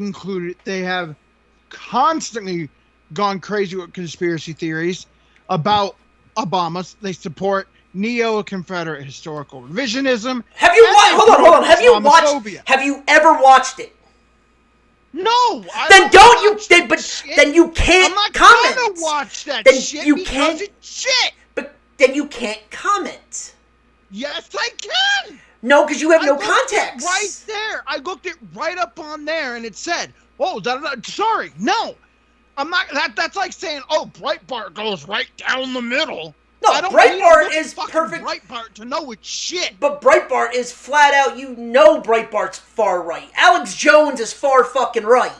constantly gone crazy with conspiracy theories about Obama. They support neo-Confederate historical revisionism. Have you watched? Hold on. Have you ever watched it? No. Then you can't I'm not comment. gonna watch that shit you because can't, it's shit. But then you can't comment. Yes, I can. No, because you have no looked context. It right there. I looked it right up on there, and it said, "Oh, sorry, no, I'm not." That's like saying, "Oh, Breitbart goes right down the middle." No, I don't Breitbart need is perfect. Breitbart to know it's shit. But Breitbart is flat out. You know, Breitbart's far right. Alex Jones is far fucking right.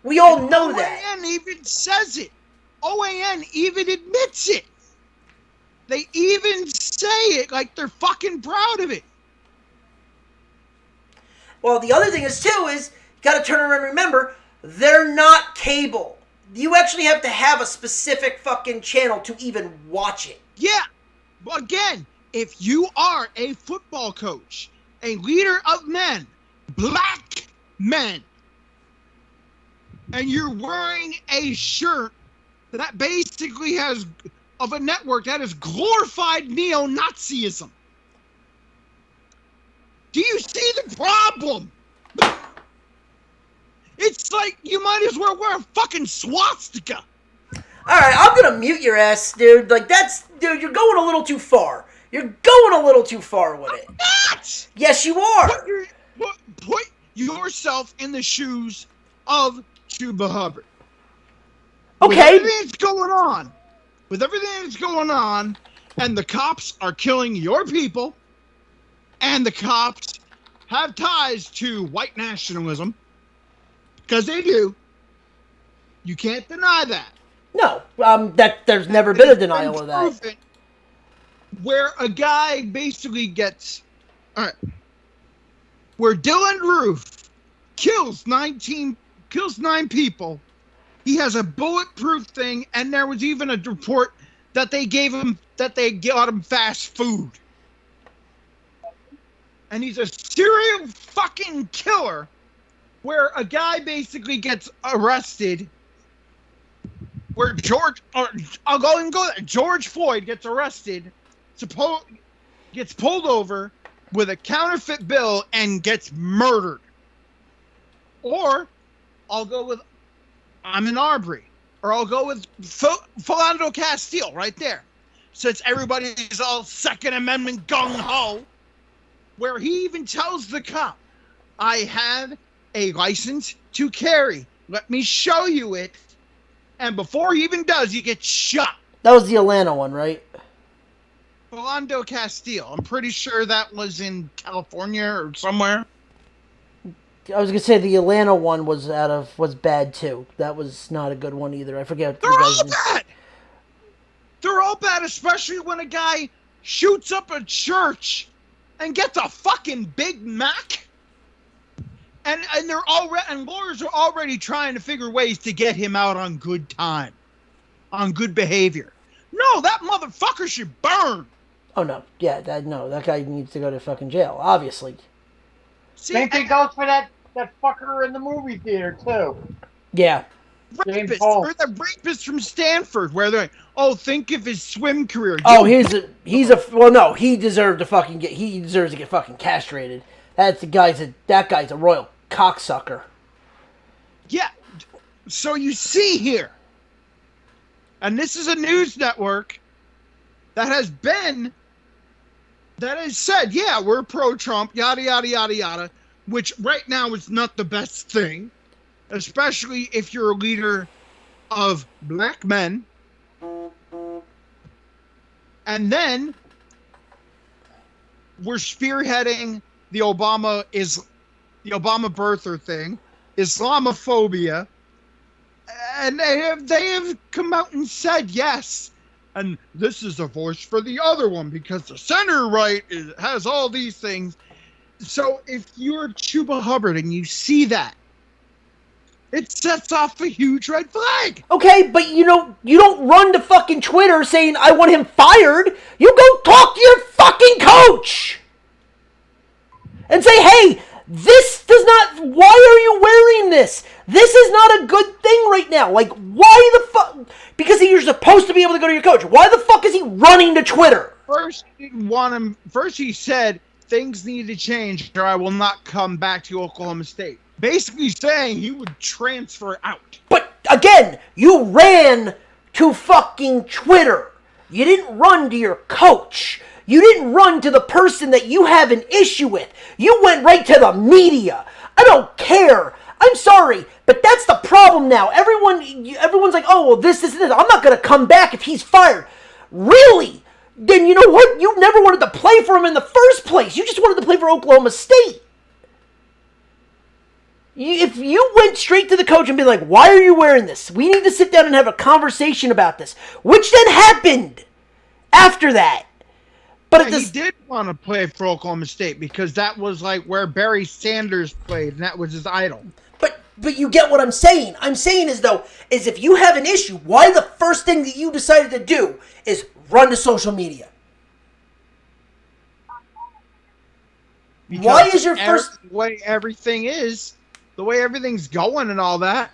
We all know that. OAN even says it. OAN even admits it. They even say it like they're fucking proud of it. Well, the other thing is, you got to turn around and remember, they're not cable. You actually have to have a specific fucking channel to even watch it. Yeah. Again, if you are a football coach, a leader of men, black men, and you're wearing a shirt that basically has of a network that is glorified neo-Nazism. Do you see the problem? It's like you might as well wear a fucking swastika. Alright, I'm gonna mute your ass, dude. Dude, you're going a little too far. You're going a little too far with it. I'm not! Yes, you are. Put yourself in the shoes of Chuba Hubbard. Okay. With everything that's going on, and the cops are killing your people, and the cops have ties to white nationalism, because they do. You can't deny that. No, there's never been a denial of that. Where a guy basically gets, all right, where Dylan Roof kills 9 people. He has a bulletproof thing, and there was even a report that they got him fast food. And he's a serial fucking killer, where a guy basically gets arrested. Where George Floyd gets arrested, gets pulled over with a counterfeit bill and gets murdered. Or I'll go with Ahmaud Arbery, or I'll go with Philando Castile right there. Since everybody's all Second Amendment gung-ho, where he even tells the cop, I have a license to carry. Let me show you it. And before he even does, he gets shot. That was the Atlanta one, right? Philando Castile. I'm pretty sure that was in California or somewhere. I was gonna say the Atlanta one was bad too. That was not a good one either. I forget. They're all bad. They're all bad, especially when a guy shoots up a church and gets a fucking Big Mac. And lawyers are already trying to figure ways to get him out on good time, on good behavior. No, that motherfucker should burn. Oh no, yeah, that guy needs to go to fucking jail, obviously. Same thing goes for that fucker in the movie theater too. Yeah. James rapist Hole. or the rapist from Stanford, where they're like, oh, think of his swim career. Oh, he deserved to fucking he deserves to get fucking castrated. That guy's a royal cocksucker. Yeah. So you see here, and this is a news network that has said, yeah, we're pro-Trump, yada, yada, yada, yada, which right now is not the best thing, especially if you're a leader of black men. And then we're spearheading the Obama birther thing, Islamophobia, and they have come out and said yes. And this is a voice for the other one because the center right has all these things. So if you're Chuba Hubbard and you see that, it sets off a huge red flag. Okay, but you don't run to fucking Twitter saying I want him fired. You go talk to your fucking coach and say, hey, this does not. Why are you wearing this? This is not a good thing right now. Like, why the fuck? Because you're supposed to be able to go to your coach. Why the fuck is he running to Twitter? First, he said things need to change or I will not come back to Oklahoma State. Basically saying he would transfer out. But again, you ran to fucking Twitter. You didn't run to your coach. You didn't run to the person that you have an issue with. You went right to the media. I don't care. I'm sorry, but that's the problem now. Everyone's like, oh, well, this. I'm not going to come back if he's fired. Really? Then you know what? You never wanted to play for him in the first place. You just wanted to play for Oklahoma State. If you went straight to the coach and be like, why are you wearing this? We need to sit down and have a conversation about this. Which then happened after that. But he did want to play for Oklahoma State because that was like where Barry Sanders played, and that was his idol. But you get what I'm saying. I'm saying is if you have an issue, why the first thing that you decided to do is run to social media? Because why is your first... The way everything's going and all that.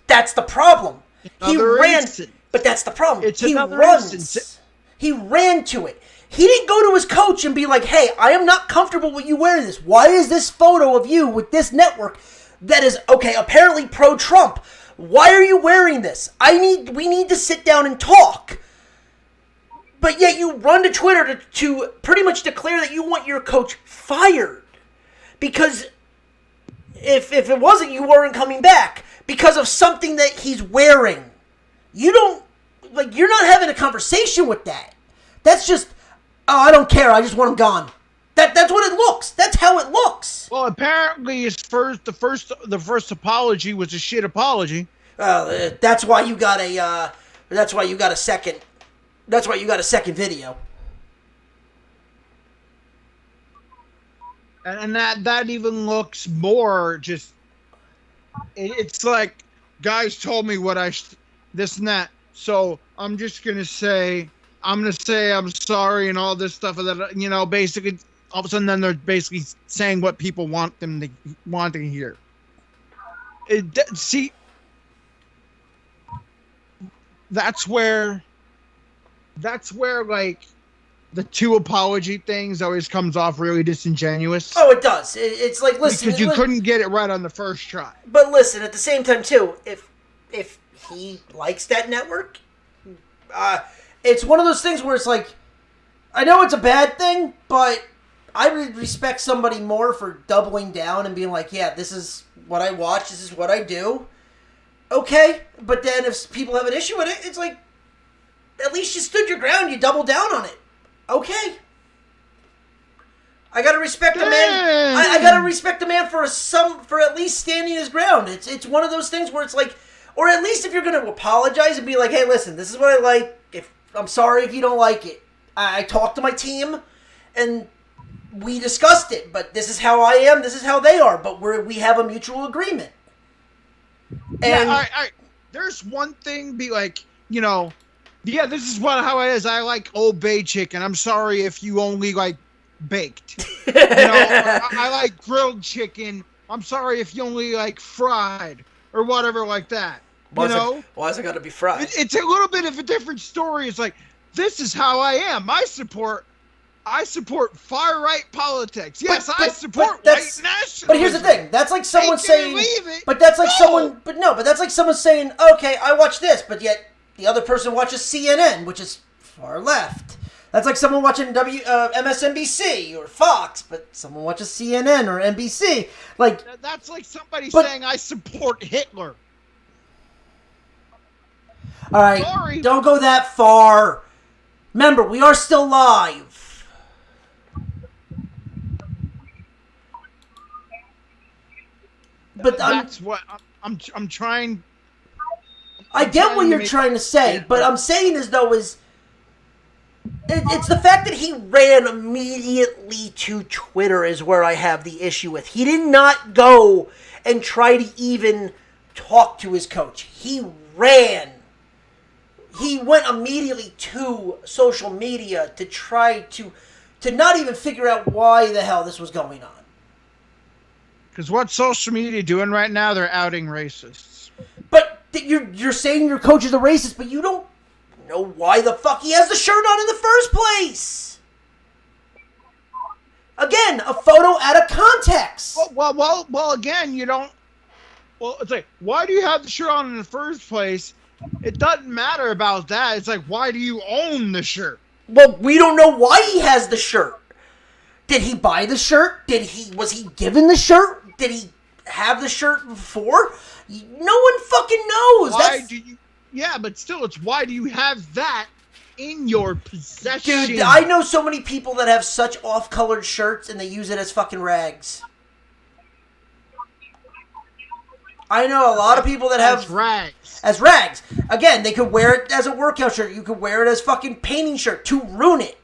That's the problem. He ran... Instance. But that's the problem. He runs. Instance. He ran to it. He didn't go to his coach and be like, hey, I am not comfortable with you wearing this. Why is this photo of you with this network that is, okay, apparently pro-Trump? Why are you wearing this? We need to sit down and talk. But yet you run to Twitter to pretty much declare that you want your coach fired. Because if it wasn't, you weren't coming back. Because of something that he's wearing. You're not having a conversation with that. That's just... oh, I don't care. I just want him gone. That's what it looks. That's how it looks. Well, apparently the first apology was a shit apology. That's why you got a. That's why you got a second. That's why you got a second video. And that even looks more just. It's like guys told me what this and that. So I'm just gonna say. I'm sorry and all this stuff that, basically all of a sudden then they're basically saying what people want to hear. See, that's where like the two apology things always comes off really disingenuous. Oh, it does. It's like, listen. Because you couldn't get it right on the first try. But listen, at the same time too, if he likes that network, it's one of those things where it's like, I know it's a bad thing, but I would respect somebody more for doubling down and being like, yeah, this is what I watch, this is what I do. Okay, but then if people have an issue with it, it's like, at least you stood your ground, you doubled down on it. Okay. I gotta respect the man. I gotta respect the man for at least standing his ground. It's one of those things where it's like, or at least if you're gonna apologize and be like, hey, listen, this is what I like. I'm sorry if you don't like it. I talked to my team, and we discussed it. But this is how I am. This is how they are. But we have a mutual agreement. And yeah, there's one thing. Be like, yeah, this is how it is. I like Old Bay chicken. I'm sorry if you only like baked. I like grilled chicken. I'm sorry if you only like fried or whatever like that. You know? Why is it got to be fried? It's a little bit of a different story. It's like, this is how I am. I support far right politics. Yes, I support white nationalism. But here's the thing. That's like someone saying. But that's like someone. But no. But that's like someone saying, okay, I watch this, but yet the other person watches CNN, which is far left. That's like someone watching MSNBC or Fox, but someone watches CNN or NBC. Like that's like somebody saying I support Hitler. All right, sorry. Don't go that far. Remember, we are still live. But that's what I'm trying. I get what you're trying to say, but I'm saying is it's the fact that he ran immediately to Twitter is where I have the issue with. He did not go and try to even talk to his coach. He ran. He went immediately to social media to try to not even figure out why the hell this was going on. Because what's social media doing right now? They're outing racists. But you're saying your coach is a racist, but you don't know why the fuck he has the shirt on in the first place. Again, a photo out of context. Well, again, you don't. Well, it's like, why do you have the shirt on in the first place? It doesn't matter about that. It's like, why do you own the shirt? Well, we don't know why he has the shirt. Did he buy the shirt? Was he given the shirt? Did he have the shirt before? No one fucking knows. Yeah, but still, it's why do you have that in your possession? Dude, I know so many people that have such off-colored shirts and they use it as fucking rags. I know a lot of people that have as rags. Again, they could wear it as a workout shirt. You could wear it as fucking painting shirt to ruin it.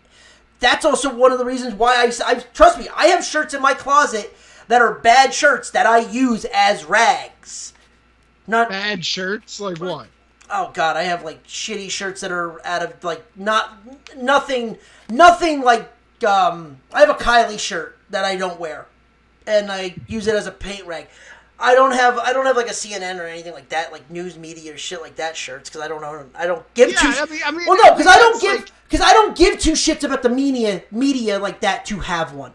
That's also one of the reasons why I trust me, I have shirts in my closet that are bad shirts that I use as rags. Not bad shirts? Like what? Oh god, I have like shitty shirts that are out of like nothing like I have a Kylie shirt that I don't wear, and I use it as a paint rag. I don't have like a CNN or anything like that, like news media or shit like that shirts, because I don't give two. Well, no, because I don't give two shits about the media like that to have one.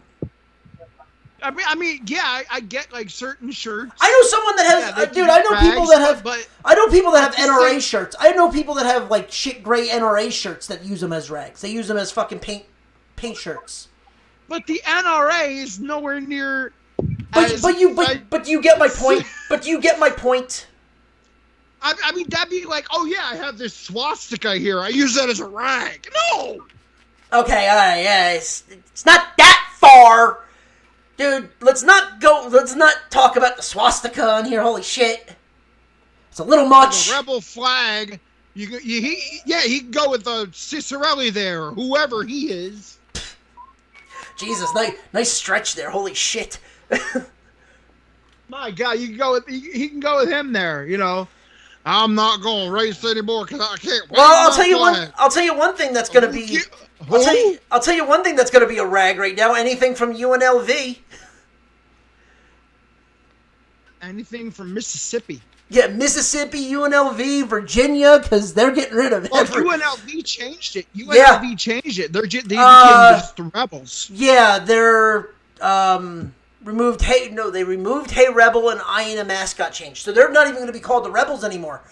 I mean, yeah, I get like certain shirts. I know someone that has, dude. I know people that have. I know people that have NRA shirts. I know people that have like shit gray NRA shirts that use them as rags. They use them as fucking paint shirts. But the NRA is nowhere near. But you get my point. But you get my point. I mean, that'd be like, oh yeah, I have this swastika here. I use that as a rag. No. Okay, all right, yeah, it's not that far. Dude, let's not talk about the swastika on here. Holy shit. It's a little much. The rebel flag. He can go with Cicerelli there, or whoever he is. Jesus, nice stretch there. Holy shit. My God, he can go with him there, you know. I'm not going to race anymore because I can't. Well, I'll tell you one thing that's going to be. I'll tell you one thing that's going to be a rag right now. Anything from UNLV. Anything from Mississippi. Yeah, Mississippi, UNLV, Virginia, because they're getting rid of it. Oh, UNLV changed it. UNLV changed it. They became just the rebels. Yeah, they're removed. They removed Hey Rebel and I Ain't a Mascot change. So they're not even going to be called the Rebels anymore.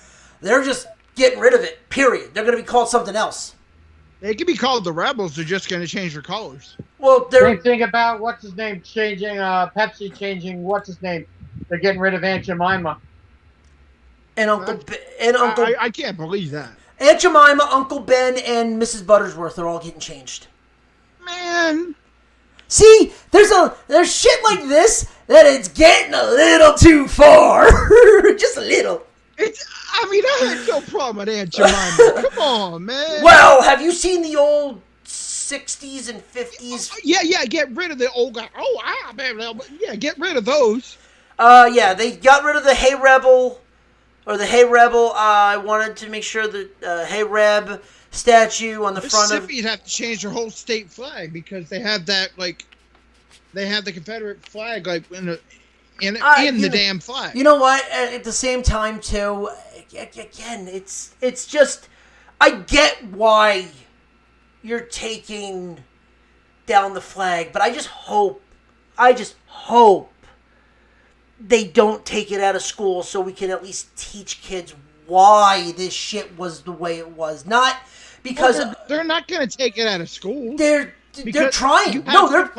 They're just getting rid of it. Period. They're going to be called something else. They can be called the Rebels. They're just going to change their colors. Well, same thing about what's his name changing. Pepsi changing. What's his name? They're getting rid of Aunt Jemima. And Uncle. I can't believe that. Aunt Jemima, Uncle Ben, and Mrs. Buttersworth are all getting changed. Man. See, there's shit like this that it's getting a little too far. Just a little. I had no problem with Aunt Jemima. Come on, man. Well, have you seen the old 60s and 50s? Yeah, get rid of the old guy. Yeah, get rid of those. Yeah, they got rid of the Hey Rebel, I wanted to make sure that Hey Reb statue on the front of... Mississippi'd have to change their whole state flag because they have that, like... They have the Confederate flag, like, in the damn flag. You know what? At the same time, too, again, it's just, I get why you're taking down the flag, but I just hope they don't take it out of school so we can at least teach kids why this shit was the way it was. Not because they're not going to take it out of school. They're trying. You have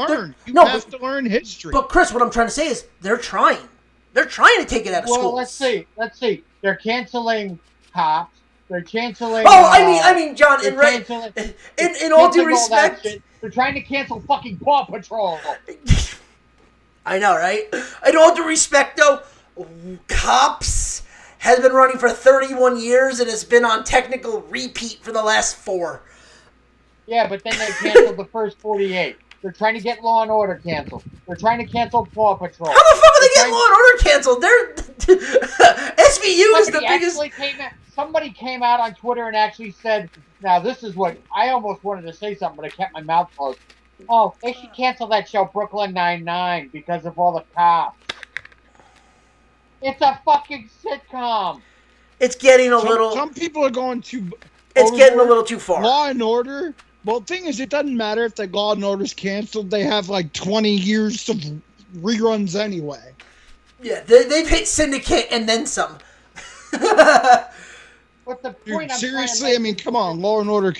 to learn history. But Chris, what I'm trying to say is they're trying. They're trying to take it out of school. Well, let's see. They're canceling cops. They're canceling. Oh, I mean, John. In all due respect, they're trying to cancel fucking Paw Patrol. I know, right? In all due respect, though, Cops has been running for 31 years and has been on technical repeat for the last 4. Yeah, but then they canceled the first 48. They're trying to get Law and Order canceled. They're trying to cancel Paw Patrol. How the fuck are they getting Law and Order canceled? SVU is the biggest. Somebody came out on Twitter and actually said, now this is what, I almost wanted to say something, but I kept my mouth closed. Oh, they should cancel that show, Brooklyn Nine-Nine, because of all the cops. It's a fucking sitcom. It's getting a little... Some people are going too... It's getting a little too far. Law and Order... Well, the thing is, it doesn't matter if the Law and Order's canceled. They have like 20 years of reruns anyway. Yeah, they've hit Syndicate and then some. But the point seriously, I mean, come on. Law and Order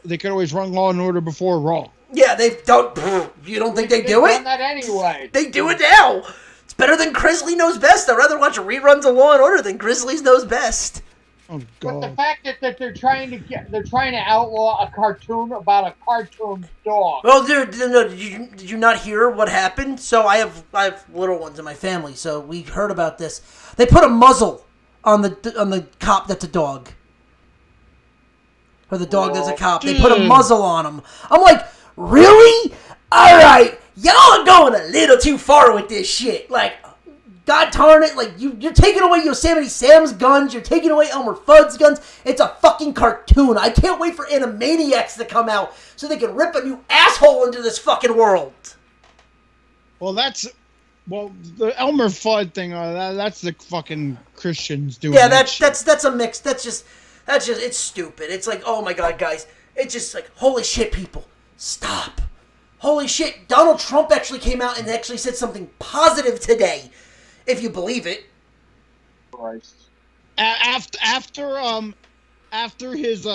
they could always run Law and Order before Raw. Yeah, they don't. You don't think they do it? Done that anyway. They do it now. It's better than Grizzly Knows Best. I'd rather watch reruns of Law and Order than Grizzlies Knows Best. Oh, God. But the fact that they're trying to outlaw a cartoon about a cartoon dog. Well, dude, no, did you not hear what happened? So I have little ones in my family, so we heard about this. They put a muzzle on the cop that's a dog. Or the dog that's a cop. They put a muzzle on him. I'm like, really? All right, y'all are going a little too far with this shit. Like, God darn it, like, you're taking away Yosemite Sam's guns, you're taking away Elmer Fudd's guns. It's a fucking cartoon. I can't wait for Animaniacs to come out so they can rip a new asshole into this fucking world. Well, the Elmer Fudd thing, that's the fucking Christians doing. Yeah, that's a mix. That's just it's stupid. It's like, oh my God, guys. It's just like, holy shit, people. Stop. Holy shit, Donald Trump actually came out and actually said something positive today. If you believe it. Christ. After his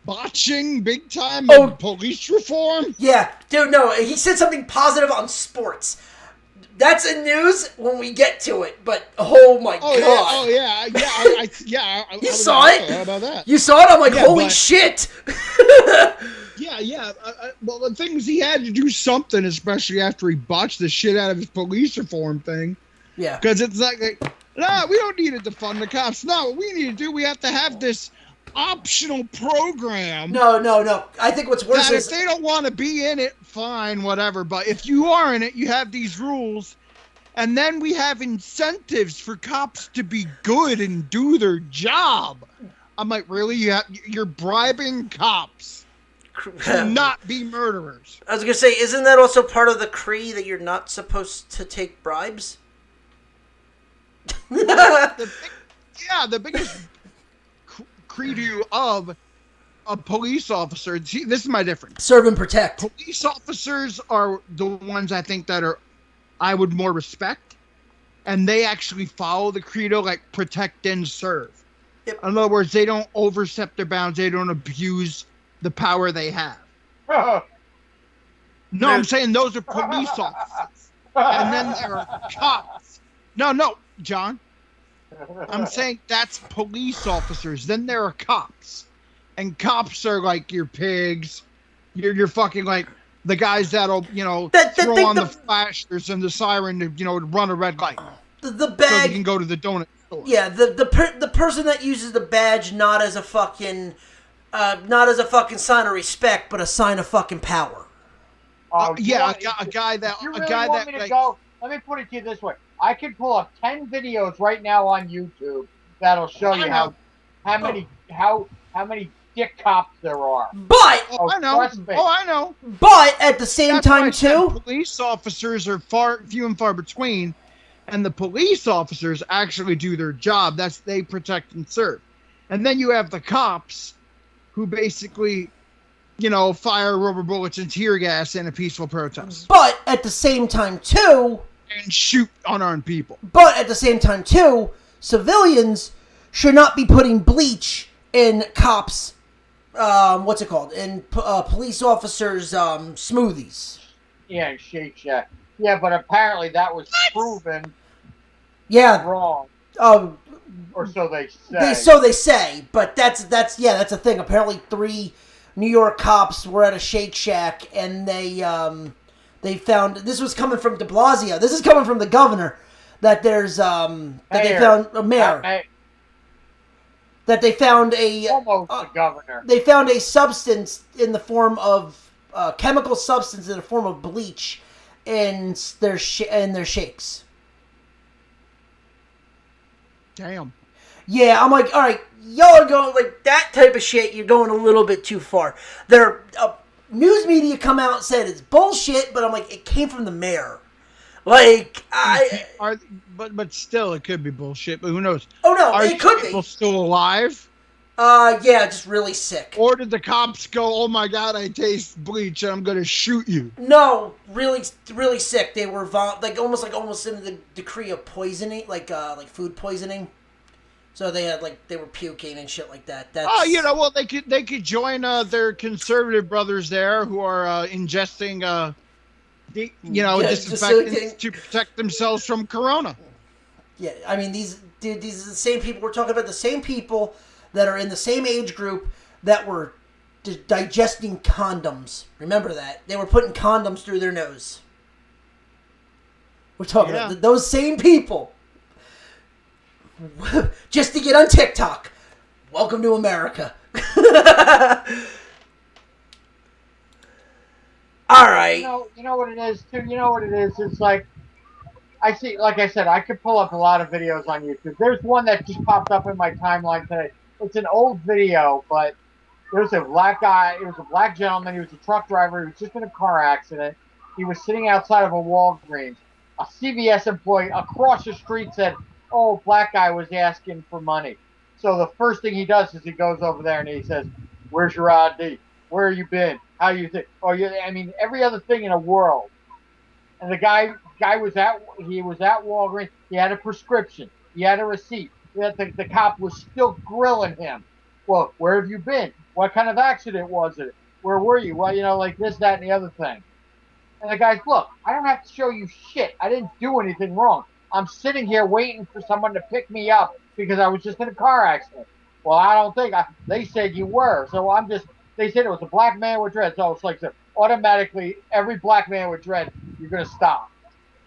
botching big time police reform. Yeah, dude, no, he said something positive on sports. That's in news when we get to it. But oh my God! You saw it? How about that? You saw it? I'm like, holy shit! Yeah. Well, the thing is, he had to do something, especially after he botched the shit out of his police reform thing. Yeah. Because it's like, no, we don't need to defund the cops. No, what we need to do, we have to have this optional program. No. I think what's worse is... if they don't want to be in it, fine, whatever. But if you are in it, you have these rules. And then we have incentives for cops to be good and do their job. I'm like, really? You're bribing cops to not be murderers. I was going to say, isn't that also part of the creed that you're not supposed to take bribes? The biggest credo of a police officer, see, this is my difference. Serve and protect. Police officers are the ones I think I would more respect. And they actually follow the credo, like protect and serve. Yep. In other words, they don't overstep their bounds. They don't abuse the power they have. No, I'm saying those are police officers. And then there are cops. No, John. I'm saying that's police officers. Then there are cops. And cops are like your pigs. You're fucking like the guys that'll, throw on the flashers and the siren to, run a red light. The badge. So you can go to the donut store. Yeah, the person that uses the badge not as a fucking sign of respect, but a sign of fucking power. A guy that go. Let me put it to you this way: I could pull up 10 videos right now on YouTube that'll show you how many dick cops there are. But I know. But at the same time too, police officers are few and far between, and the police officers actually do their job. That's they protect and serve. And then you have the cops who basically, fire rubber bullets and tear gas in a peaceful protest But at the same time, too, and shoot unarmed people. Civilians should not be putting bleach in cops. What's it called? In police officers' smoothies. Yeah, and Shake Shack. Yeah, but apparently that was proven Yeah. wrong, Um. or so they say. They say, but that's a thing. Apparently, 3 New York cops were at a Shake Shack, and they found, this was coming from De Blasio. This is coming from the governor, that there's that they found a mayor. That they found almost the governor. They found a substance in the form of chemical substance in the form of bleach in their shakes. Damn. Yeah, I'm like, all right, y'all are going, like, that type of shit, you're going a little bit too far. Their news media come out and said it's bullshit, but I'm like, it came from the mayor. Like, but still, it could be bullshit. But who knows? Oh no, Are it could be. People still alive? Yeah, just really sick. Or did the cops go, "Oh my god, I taste bleach, and I'm gonna shoot you"? No, really, really sick. They were almost in the decree of poisoning, like food poisoning. So they were puking and shit like that. That's... well, they could join their conservative brothers there who are ingesting disinfectants to protect themselves from corona. Yeah, I mean these are the same people. We're talking about the same people that are in the same age group that were digesting condoms. Remember that. They were putting condoms through their nose. We're talking about those same people. Just to get on TikTok. Welcome to America. All right. You know what it is, too? You know what it is? It's like, I see, like I said, I could pull up a lot of videos on YouTube. There's one that just popped up in my timeline today. It's an old video, but there's a black guy. It was a black gentleman. He was a truck driver. He was just in a car accident. He was sitting outside of a Walgreens. A CVS employee across the street said, "Oh, black guy was asking for money." So the first thing he does is he goes over there and he says, "Where's your ID? Where you been? How you think?" Every other thing in the world. And the guy was at Walgreens. He had a prescription. He had a receipt. The cop was still grilling him. "Well, where have you been? What kind of accident was it? Where were you?" "Well, like this, that, and the other thing." And the guy's, "Look, I don't have to show you shit. I didn't do anything wrong. I'm sitting here waiting for someone to pick me up because I was just in a car accident." "Well, I don't think they said you were. So they said it was a black man with dreads." So it's like, so automatically, every black man with dreads, you're going to stop.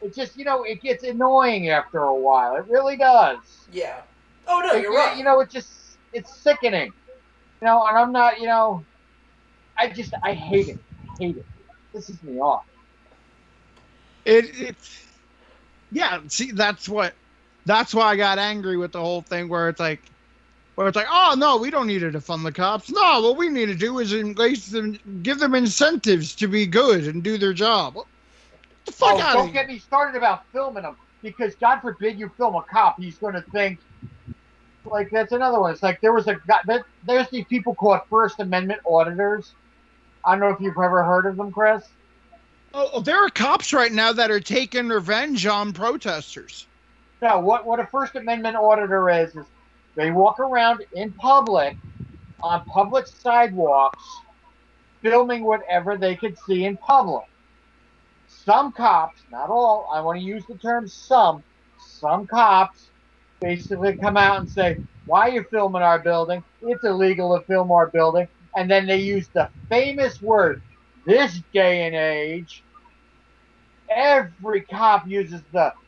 It just, it gets annoying after a while. It really does. Yeah. Oh, no, you're right. It's sickening. And I'm not, I hate it. I hate it. This pisses me off. See, that's why I got angry with the whole thing where it's like, "Oh no, we don't need to defund the cops. No, what we need to do is give them incentives to be good and do their job." What the fuck out Don't get me started about filming them, because God forbid you film a cop, he's going to think, like, that's another one. It's like there's these people called First Amendment auditors. I don't know if you've ever heard of them, Chris. Oh, there are cops right now that are taking revenge on protesters. No, what a First Amendment auditor is they walk around in public, on public sidewalks, filming whatever they could see in public. Some cops, not all, I want to use the term some cops basically come out and say, "Why are you filming our building? It's illegal to film our building." And then they use the famous word, "this day and age." Every cop uses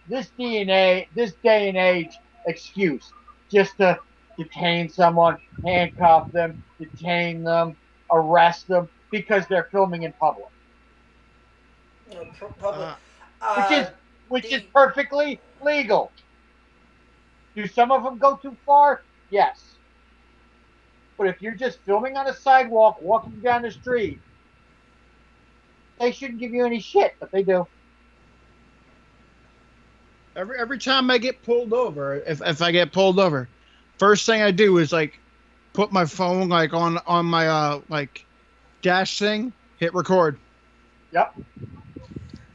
this day and age excuse just to detain someone, handcuff them, detain them, arrest them, because they're filming in public. Public. Which is perfectly legal. Do some of them go too far? Yes. But if you're just filming on a sidewalk, walking down the street, they shouldn't give you any shit, but they do. every time I get pulled over, if I get pulled over, first thing I do is like put my phone like on my like dash thing, hit record, Yep. I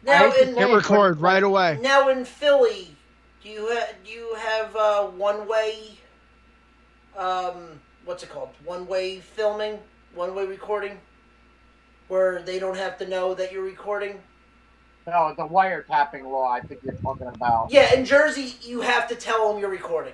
Now hate to in hit say it, but record it's like, right away. now in Philly, do you have one way? What's it called? One way filming, one way recording, where they don't have to know that you're recording. no, the wiretapping law. I think you're talking about. Yeah, in Jersey, you have to tell them you're recording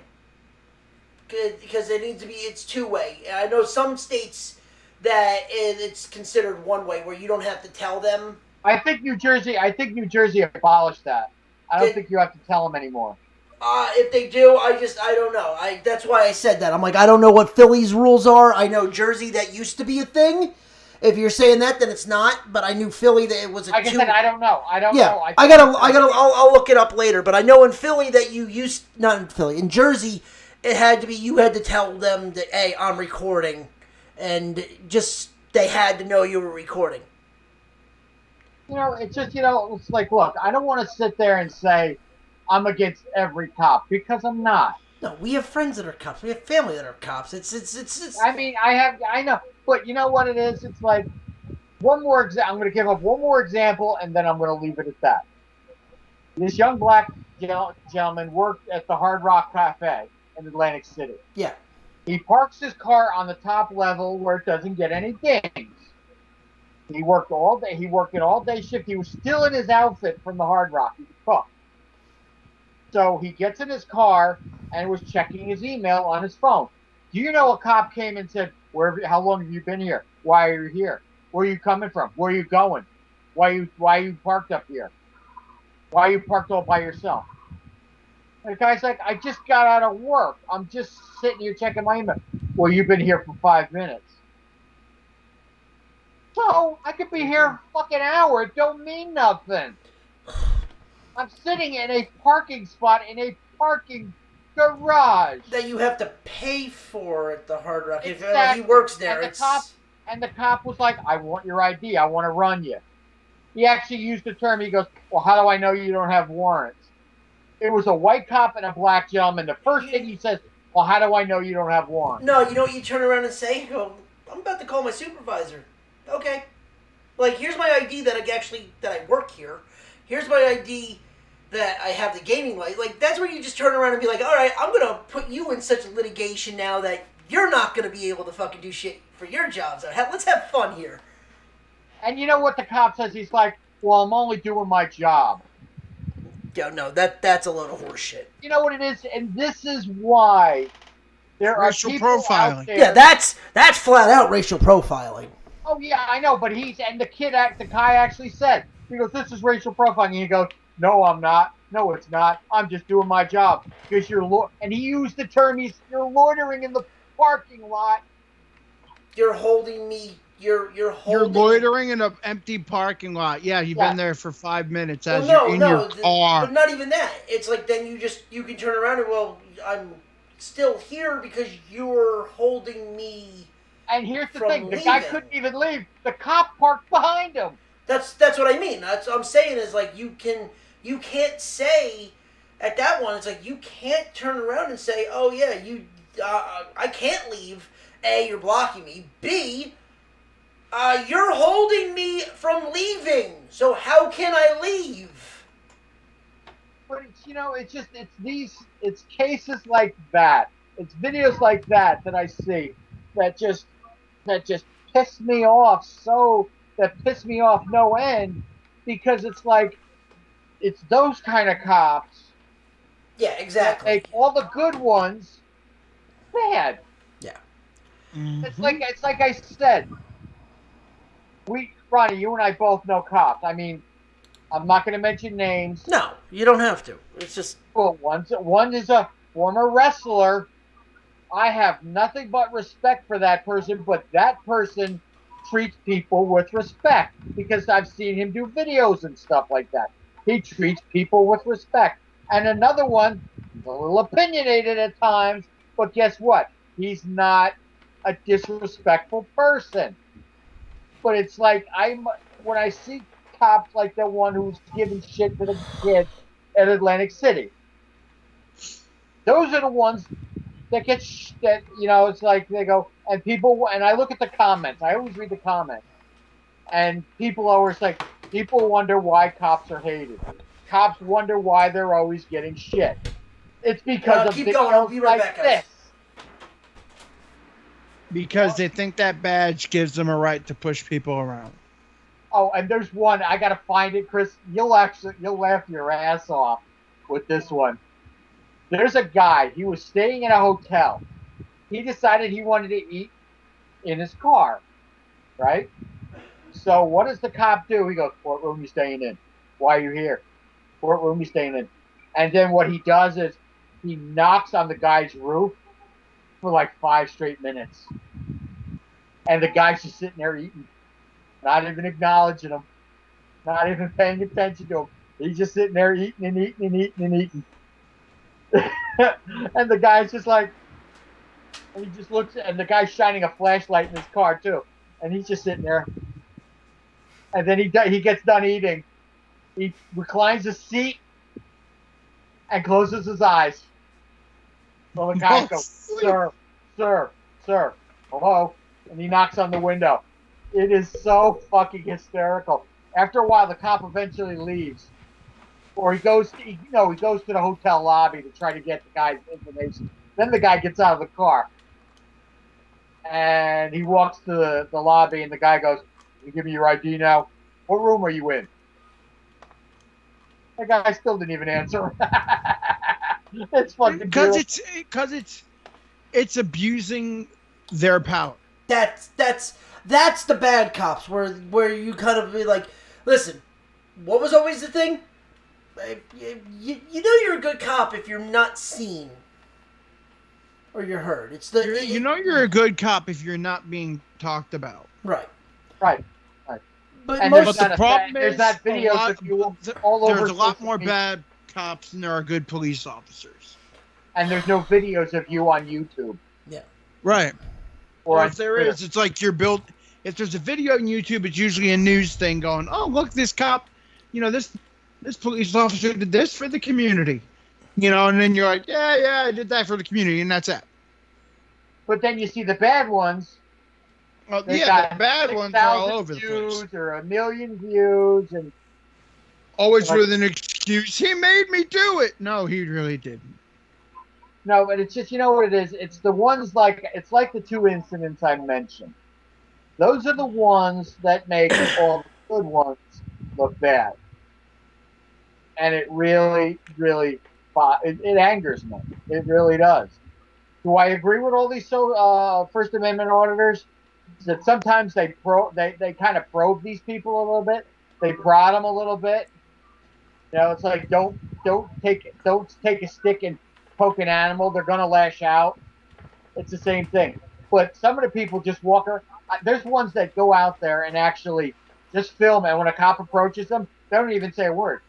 because it needs to be. It's two way. I know some states that it's considered one way, where you don't have to tell them. I think New Jersey. I think New Jersey abolished that. I don't Did- think you have to tell them anymore. If they do, I don't know. That's why I said that. I'm like, I don't know what Philly's rules are. I know Jersey, that used to be a thing. If you're saying that, then it's not. But I knew Philly that it was a Like I two. said, I don't know. I don't Yeah, know. I'll look it up later. But I know in Philly that you used, not in Philly, in Jersey, it had to be, you had to tell them that, hey, I'm recording. And just, they had to know you were recording. It's just, it's like, look, I don't want to sit there and say I'm against every cop because I'm not. No, we have friends that are cops. We have family that are cops. It's I mean, I know, but you know what it is? It's like I'm going to give up one more example, and then I'm going to leave it at that. This young black gentleman worked at the Hard Rock Cafe in Atlantic City. yeah. He parks his car on the top level where it doesn't get any dings. He worked all day. He worked an all-day shift. He was still in his outfit from the Hard Rock. He was a cook. So he gets in his car and was checking his email on his phone. Do you know a cop came and said, how long have you been here? Why are you here? Where are you coming from? Where are you going? Why are you parked up here? Why are you parked all by yourself? And the guy's like, I just got out of work. I'm just sitting here checking my email. Well, you've been here for 5 minutes. So I could be here a fucking hour. It don't mean nothing. I'm sitting in a parking spot in a parking garage. That you have to pay for at the Hard Rock. Exactly. If he works there, And the cop was like, I want your ID. I want to run you. He actually used the term. He goes, well, how do I know you don't have warrants? It was a white cop and a black gentleman. The first thing he says, well, how do I know you don't have warrants? No, you know what you turn around and say? You go, I'm about to call my supervisor. Okay. Like, here's my ID that I work here. Here's my ID that I have the gaming license. Like, that's where you just turn around and be like, all right, I'm going to put you in such litigation now that you're not going to be able to fucking do shit for your jobs. Let's have fun here. And you know what the cop says? He's like, well, I'm only doing my job. No, that's a load of horse shit. You know what it is? And this is why there are Racial people profiling. out there. Yeah, that's flat out racial profiling. Oh yeah, I know, but the guy actually said, he goes, this is racial profiling. And he goes, no, I'm not. No, it's not. I'm just doing my job because and he used the term, you're loitering in the parking lot. You're holding me. You're loitering in an empty parking lot. Yeah, you've been there for 5 minutes as well, you're in your car. But not even that. It's like then you can turn around and, well, I'm still here because you're holding me. And here's the thing: the leaving. guy couldn't even leave. The cop parked behind him. That's what I mean. That's what I'm saying is like you can't say at that one. It's like you can't turn around and say, oh yeah, I can't leave. A, you're blocking me. B, you're holding me from leaving. So how can I leave? But it's cases like that. It's videos like that I see that just piss me off no end, because it's like it's those kind of cops. Yeah, exactly. That make all the good ones bad. Yeah. Mm-hmm. It's like I said. Ronnie, you and I both know cops. I mean, I'm not going to mention names. No, you don't have to. It's just. Well, one is a former wrestler. I have nothing but respect for that person, but that person treats people with respect because I've seen him do videos and stuff like that. He treats people with respect. And another one, a little opinionated at times, but guess what? He's not a disrespectful person. But it's like when I see cops like the one who's giving shit to the kid at Atlantic City, Those are the ones that get that it's like they go and people and I look at the comments. I always read the comments, and people always like people wonder why cops are hated. Cops wonder why they're always getting shit. It's because of Keep going. I'll videos be right like back, guys. this. Because they think that badge gives them a right to push people around. Oh, and there's one I gotta find it, Chris. You'll laugh your ass off with this one. There's a guy. He was staying in a hotel. He decided he wanted to eat in his car, right? So what does the cop do? He goes, "What room you staying in? Why are you here? What room you staying in?" And then what he does is he knocks on the guy's roof for like 5 straight minutes, and the guy's just sitting there eating, not even acknowledging him, not even paying attention to him. He's just sitting there eating and eating and eating and eating. And the guy's just like, and he just looks, and the guy's shining a flashlight in his car too, and he's just sitting there. And then he gets done eating. He reclines his seat and closes his eyes. Well, the guy goes, "Sir, sir, sir, hello," and he knocks on the window. It is so fucking hysterical. After a while, the cop eventually leaves, or he goes to the hotel lobby to try to get the guy's information. Then the guy gets out of the car, and he walks to the lobby, and the guy goes, "You give me your ID now. What room are you in?" The guy still didn't even answer. It's fucking because it's abusing their power. That's the bad cops where you kind of be like, listen, what was always the thing? You know you're a good cop if you're not seen or you're heard. It's you're a good cop if you're not being talked about. Right. But the problem is there's not videos of you all over. There's a lot more bad cops than there are good police officers. And there's no videos of you on YouTube. Yeah. Right. Or if there is, it's like you're built. If there's a video on YouTube, it's usually a news thing going, "Oh, look, this cop, this police officer did this for the community," and then you're like, "Yeah, I did that for the community," and that's it. But then you see the bad ones. Oh, the bad ones are all over the place. Or 1 million views, and always with an excuse. He made me do it. No, he really didn't. No, but it's just, you know what it is? It's the ones it's like the 2 incidents I mentioned. Those are the ones that make all the good ones look bad. And it really, really, it angers me. It really does. Do I agree with all these First Amendment auditors? That sometimes they kind of probe these people a little bit. They prod them a little bit. It's like don't take a stick and poke an animal. They're gonna lash out. It's the same thing. But some of the people just walk around. There's ones that go out there and actually just film, and when a cop approaches them, they don't even say a word.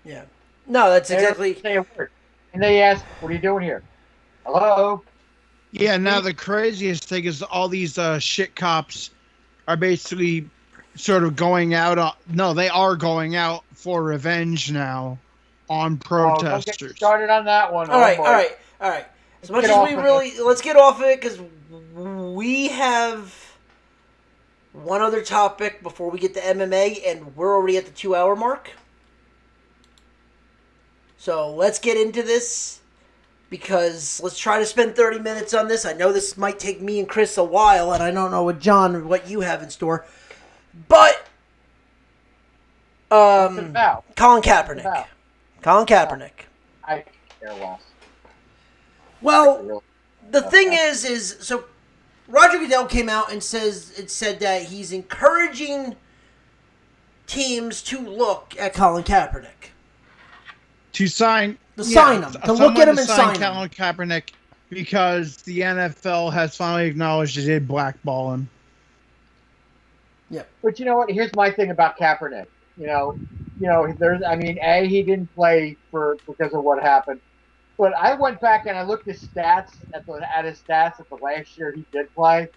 Yeah. No, that's exactly. They don't say a word, and they ask, "What are you doing here?" "Hello." Yeah. Now the craziest thing is all these shit cops are basically sort of going out. They are going out for revenge now on protesters. Don't get started on that one. All right. As much as let's get off of it because we have one other topic before we get to MMA, and we're already at the 2-hour mark. So let's get into this because let's try to spend 30 minutes on this. I know this might take me and Chris a while, and I don't know what you have in store. But Colin Kaepernick. Colin Kaepernick. I care less. Well, the thing is so Roger Goodell came out and said that he's encouraging teams to look at Colin Kaepernick. To sign him. To look at him and sign him. Colin Kaepernick because the NFL has finally acknowledged they did blackball him. Yeah. But you know what? Here's my thing about Kaepernick. He didn't play because of what happened. But I went back and I looked at his stats at the last year he did play,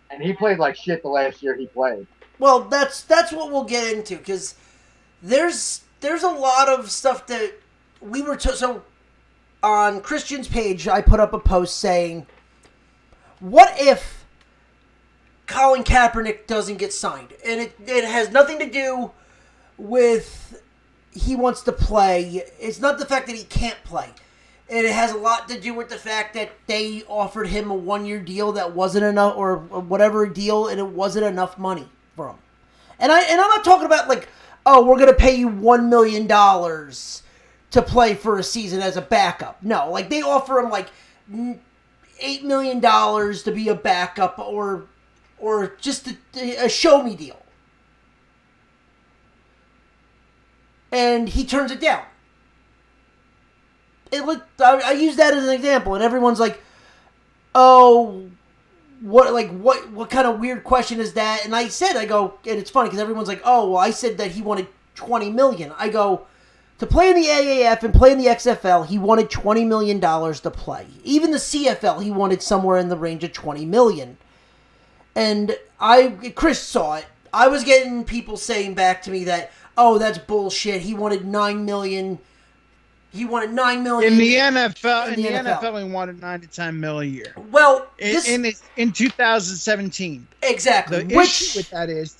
and he played like shit the last year he played. Well, that's what we'll get into because there's a lot of stuff that we were so on Christian's page, I put up a post saying, what if Colin Kaepernick doesn't get signed? And it has nothing to do with he wants to play. It's not the fact that he can't play. And it has a lot to do with the fact that they offered him a 1-year deal that wasn't enough, or whatever deal, and it wasn't enough money for him. And I'm not talking about like, oh, we're gonna pay you $1 million to play for a season as a backup. No, like they offer him like $8 million to be a backup, or just a show me deal, and he turns it down. I use that as an example, and everyone's like, "Oh, what kind of weird question is that?" And I go, and it's funny because everyone's like, "Oh, well, I said that he wanted $20 million." I go, to play in the AAF and play in the XFL, he wanted $20 million to play. Even the CFL, he wanted somewhere in the range of $20 million. And Chris saw it. I was getting people saying back to me that, oh, that's bullshit. He wanted $9 million. He wanted $9 million in the NFL. In the NFL, he wanted $9 to $10 million a year. Well, in 2017, exactly. The issue with that is,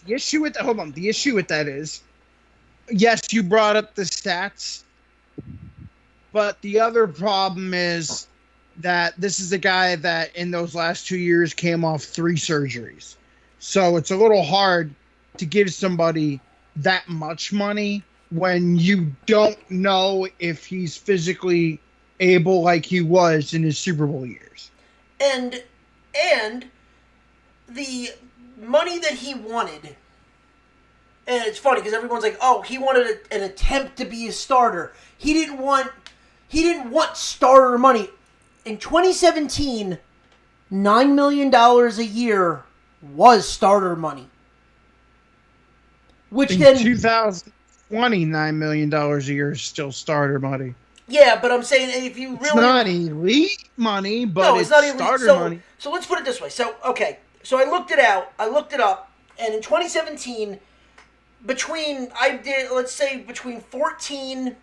yes, you brought up the stats, but the other problem is that this is a guy that in those last 2 years came off 3 surgeries, so it's a little hard to give somebody that much money when you don't know if he's physically able like he was in his Super Bowl years. And the money that he wanted, and it's funny because everyone's like, oh, he wanted an attempt to be a starter. He didn't want starter money. In 2017, $9 million a year was starter money. Which in then 2020, $9 million a year is still starter money. Yeah, but I'm saying if you really... It's not elite money, but it's not elite. Starter money. So let's put it this way. So I looked it up, and in 2017, between 14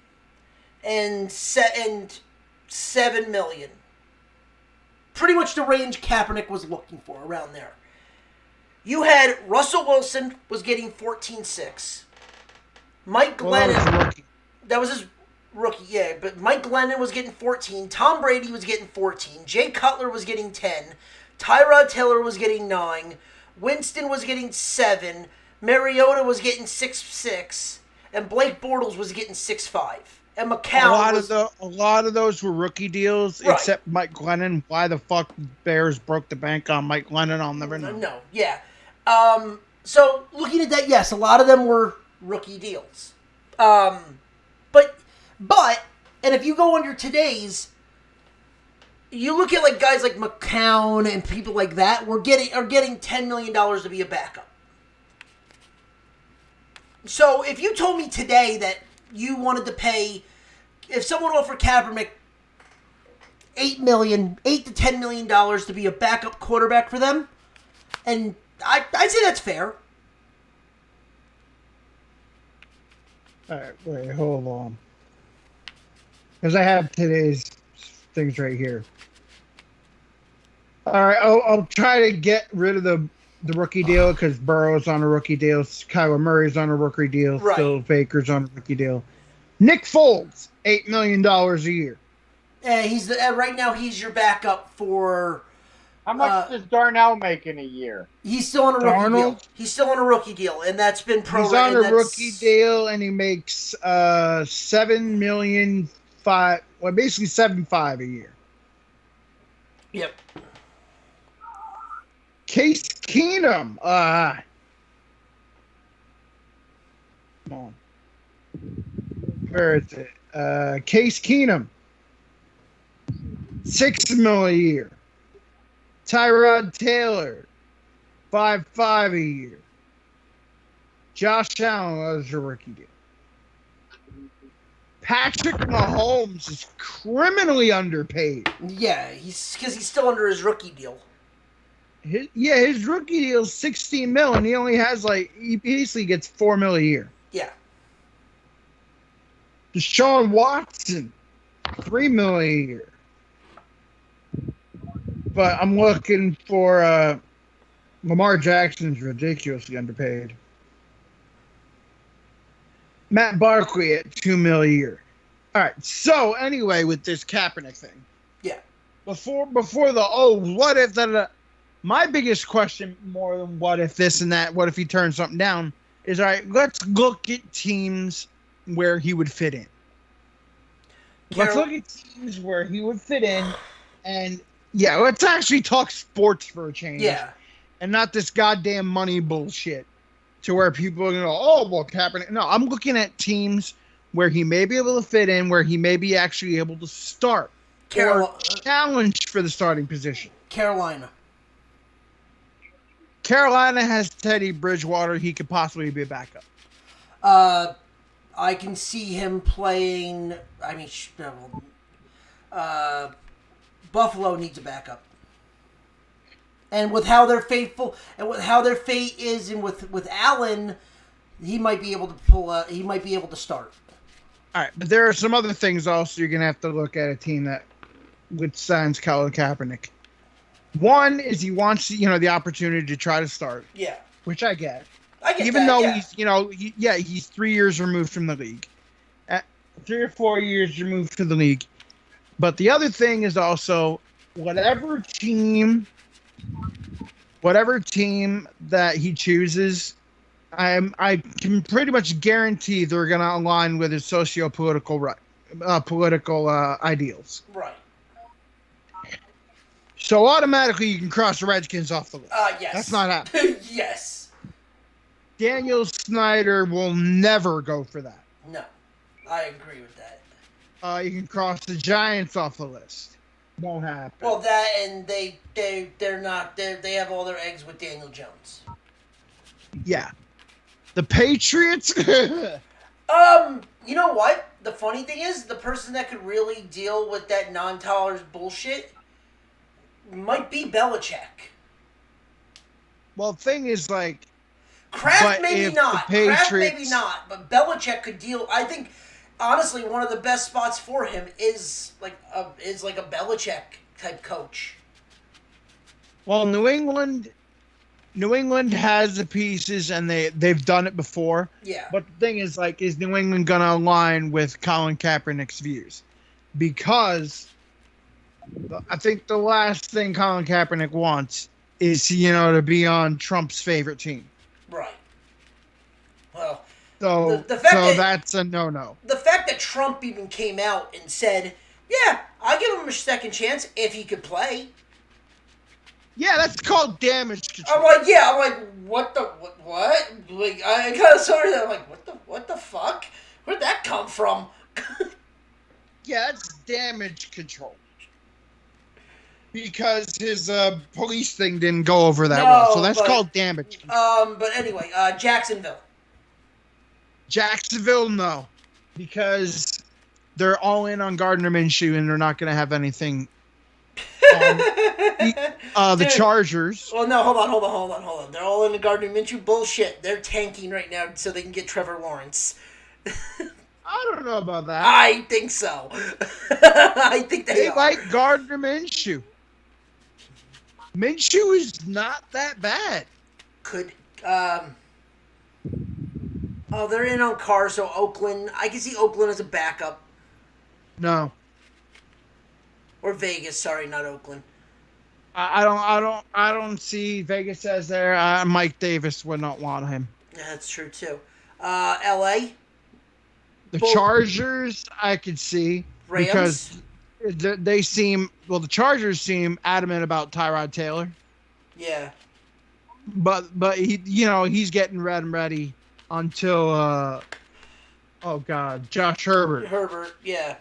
and 7 million. Pretty much the range Kaepernick was looking for, around there. You had Russell Wilson was getting 14.6. Mike Glennon... That was his rookie, yeah, but Mike Glennon was getting 14. Tom Brady was getting 14. Jay Cutler was getting 10. Tyrod Taylor was getting 9. Winston was getting 7. Mariota was getting 6.6. And Blake Bortles was getting 6.5. And McCown a lot of those were rookie deals, right, except Mike Glennon. Why the fuck Bears broke the bank on Mike Glennon, I'll never know. No, yeah. So, looking at that, yes, a lot of them were rookie deals. But, and if you go under today's, you look at like guys like McCown and people like that are getting $10 million to be a backup. So if you told me today that you wanted to pay, if someone offered Kaepernick $8 to $10 million to be a backup quarterback for them, and I'd say that's fair. All right, wait, hold on. Because I have today's things right here. All right, I'll try to get rid of the rookie deal because Burrow's on a rookie deal. Kyler Murray's on a rookie deal. Right. Still Baker's on a rookie deal. Nick Foles, $8 million a year. He's right now he's your backup for... How much does Darnell make in a year? He's still on a rookie deal. He's still on a rookie deal, and that's been prorated. He's on a rookie deal, and he makes $7 million, basically $7.5 a year. Yep. Case Keenum. Come on. Where is it? Case Keenum. $6 million a year. Tyrod Taylor. $5.5 a year. Josh Allen was a rookie deal. Patrick Mahomes is criminally underpaid. Yeah, because he's still under his rookie deal. His rookie deal is $16 million, and he only has he basically gets $4 million a year. Yeah. Deshaun Watson, $3 million a year. But I'm looking for Lamar Jackson's ridiculously underpaid. Matt Barkley at $2 million a year. All right. So anyway, with this Kaepernick thing, Yeah. before the what if that? My biggest question, more than what if this and that, what if he turns something down, is all right. Let's look at teams where he would fit in. Let's look at teams where he would fit in, and yeah, let's actually talk sports for a change. Yeah. And not this goddamn money bullshit to where people are going to go, oh, well, Kaepernick. No, I'm looking at teams where he may be able to fit in, where he may be actually able to start or challenge for the starting position. Carolina. Carolina has Teddy Bridgewater. He could possibly be a backup. I can see him playing. I mean, Buffalo needs a backup. And with how they're faithful, and with how their fate is, and with Allen, he might be able to pull. He might be able to start. All right, but there are some other things also you're gonna have to look at a team that with signs Colin Kaepernick. One is he wants the opportunity to try to start. Yeah, which I get. I get even that, though yeah. he's 3 years removed from the league, 3 or 4 years removed from the league. But the other thing is also whatever team that he chooses, I can pretty much guarantee they're going to align with his socio-political political ideals. Right. So automatically you can cross the Redskins off the list. Yes. That's not happening. Yes. Daniel Snyder will never go for that. No, I agree with that. You can cross the Giants off the list. Won't happen. Well, that and they're not. They have all their eggs with Daniel Jones. Yeah. The Patriots. You know what? The funny thing is, the person that could really deal with that non-tolerance bullshit might be Belichick. Well, the thing is, like, Kraft maybe not. Kraft maybe not. But Belichick could deal. I think, honestly, one of the best spots for him is like a Belichick type coach. Well, New England has the pieces, and they've done it before. Yeah. But the thing is, like, is New England gonna align with Colin Kaepernick's views? Because I think the last thing Colin Kaepernick wants is to be on Trump's favorite team. Right. Well, so the fact that's a no-no. The fact that Trump even came out and said, "Yeah, I'll give him a second chance if he could play." Yeah, that's called damage control. I'm like, what? Like, I kind of saw that. I'm like, what the fuck? Where'd that come from? Yeah, that's damage control. Because his police thing didn't go over that well, so that's called damage control. But anyway, Jacksonville. Jacksonville, no, because they're all in on Gardner Minshew, and they're not going to have anything. The Chargers. Well, no, hold on. They're all in the Gardner Minshew bullshit. They're tanking right now so they can get Trevor Lawrence. I don't know about that. I think so. I think they are. Like Gardner Minshew. Minshew is not that bad. They're in on Carr, so Oakland. I can see Oakland as a backup. No. Or Vegas, sorry, not Oakland. I don't see Vegas as there. Mike Davis would not want him. Yeah, that's true too. L.A. The Chargers, I could see. Rams? Because the Chargers seem adamant about Tyrod Taylor. Yeah. But he's getting ready until Josh Herbert. Yeah.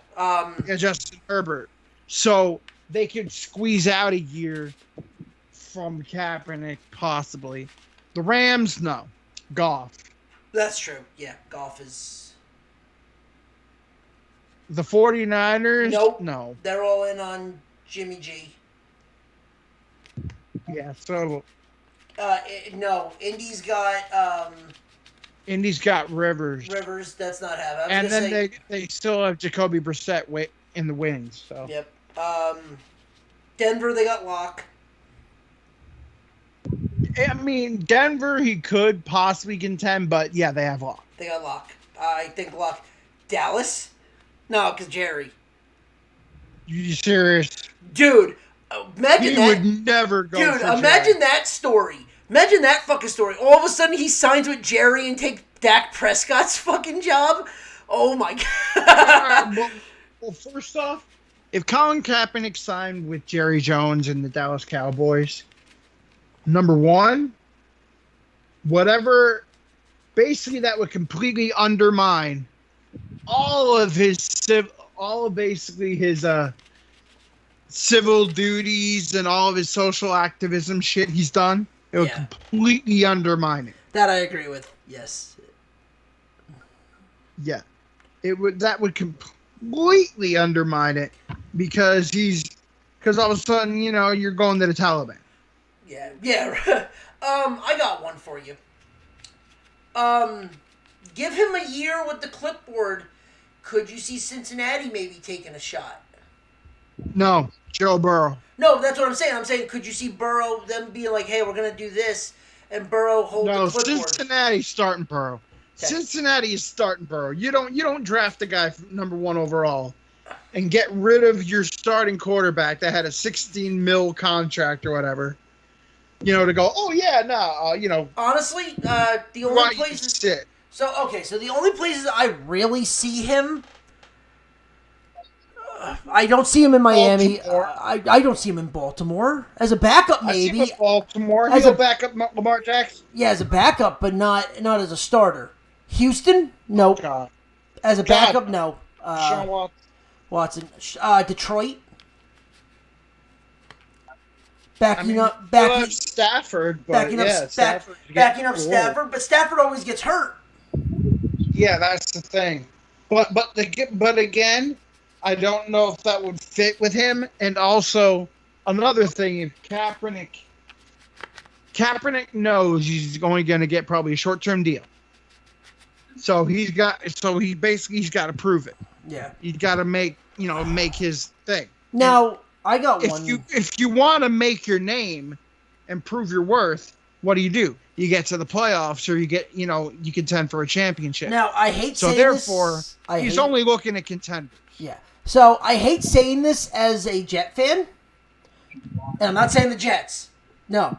Justin Herbert. So they could squeeze out a year from Kaepernick, possibly. The Rams, no. Goff. That's true. Yeah, Goff is... The 49ers? Nope. No. They're all in on Jimmy G. Yeah, so... no. Indy's got Rivers. Rivers, that's not happening. And then they still have Jacoby Brissett in the winnings. So Yep. Denver, they got Locke. I mean, Denver, he could possibly contend, but yeah, they have Locke. They got Locke. I think Locke. Dallas? No, because Jerry. You serious? Dude, imagine He that. would never go. Dude, for imagine Jerry. that story. Imagine that fucking story. All of a sudden, he signs with Jerry and takes Dak Prescott's fucking job. Oh my god. Well, first off, if Colin Kaepernick signed with Jerry Jones and the Dallas Cowboys, number one, whatever, basically that would completely undermine all of basically his civil duties and all of his social activism shit he's done. It would completely undermine it. That I agree with. Yes. Yeah, that would completely undermine it because all of a sudden, you're going to the Taliban. Yeah. I got one for you. Give him a year with the clipboard. Could you see Cincinnati maybe taking a shot? No, Joe Burrow. No, that's what I'm saying. I'm saying, could you see Burrow, them being like, hey, we're going to do this, and Burrow hold the clipboard? No, Cincinnati's starting Burrow. Okay. Cincinnati is starting Burrow. You don't draft a guy number 1 overall and get rid of your starting quarterback that had a $16 million contract or whatever. To go, oh yeah, no, honestly, the only places. So the only places I really see him, I don't see him in Miami. I don't see him in Baltimore as a backup. Maybe I see him in Baltimore. He's a backup, Lamar Jackson. Yeah, as a backup, but not as a starter. Houston, nope. God. As a backup, no. Sean Watson. Detroit. Backing up Stafford, but backing up Stafford, but Stafford always gets hurt. Yeah, that's the thing. But again, I don't know if that would fit with him. And also another thing, if Kaepernick knows he's only going to get probably a short-term deal. So he's got to prove it. Yeah, he's got to make his thing. Now. I got one. If you want to make your name and prove your worth, what do? You get to the playoffs, or you contend for a championship. Now I hate saying this. So therefore, he's only looking at contenders. Yeah. So I hate saying this as a Jet fan, and I'm not saying the Jets. No,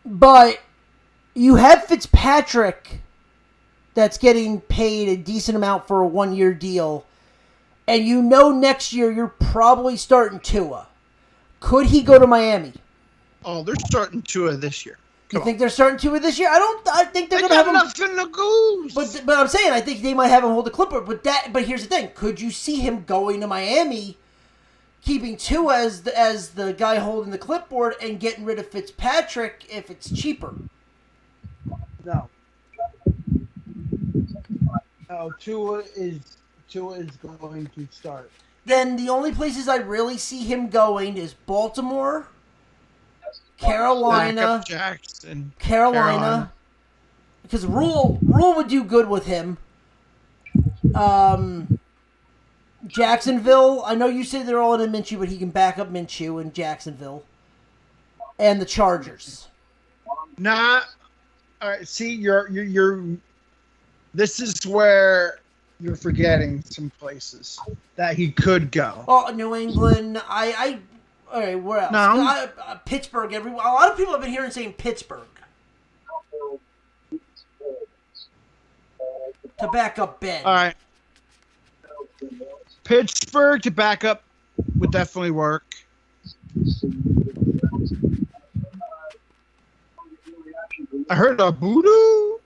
but you have Fitzpatrick that's getting paid a decent amount for a 1-year deal, and next year you're probably starting Tua. Could he go to Miami? Oh, they're starting Tua this year. You think they're starting Tua this year? I think they're going to have him. Nothing to lose. But I'm saying I think they might have him hold the clipboard. But here's the thing: could you see him going to Miami, keeping Tua as the guy holding the clipboard, and getting rid of Fitzpatrick if it's cheaper? No. No, Tua is going to start. Then the only places I really see him going is Baltimore, Carolina, Jackson, Carolina, because Rule would do good with him. Jacksonville. I know you say they're all in Minshew, but he can back up Minshew in Jacksonville, and the Chargers. Nah. All right. See, you're. This is where you're forgetting some places that he could go. Oh, New England. All right, where else? No. Pittsburgh. A lot of people have been hearing saying Pittsburgh to back up Ben. All right. Pittsburgh to back up would definitely work. I heard a voodoo.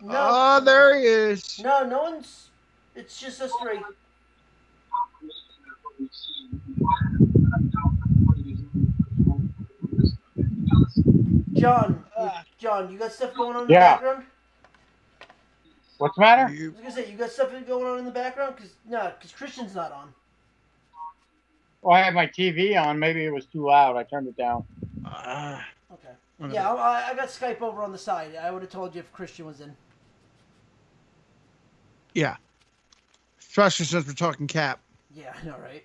No. Oh, there he is. No one's. It's just us three. John, you got stuff going on in the background? What's the matter? I was gonna say, you got stuff going on in the background? Because Christian's not on. Well, I had my TV on. Maybe it was too loud. I turned it down. Okay. Yeah, I got Skype over on the side. I would have told you if Christian was in. Yeah. Especially since we're talking Cap. Yeah, I know, right?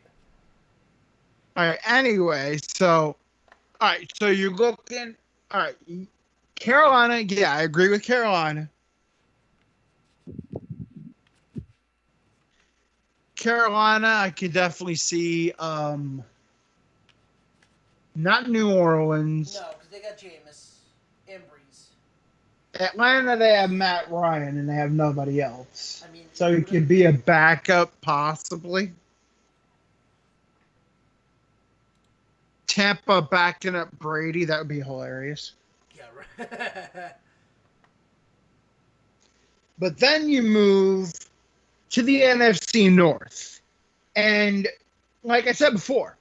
All right. Anyway, so all right. So you're looking. All right. Carolina. Yeah, I agree with Carolina. Carolina, I could definitely see. Not New Orleans. No, because they got Jameis and Breeze. Atlanta, they have Matt Ryan and they have nobody else. I mean, So he could be a backup, possibly. Tampa backing up Brady, that would be hilarious. yeah, right. But then you move to the NFC North. And like I said before,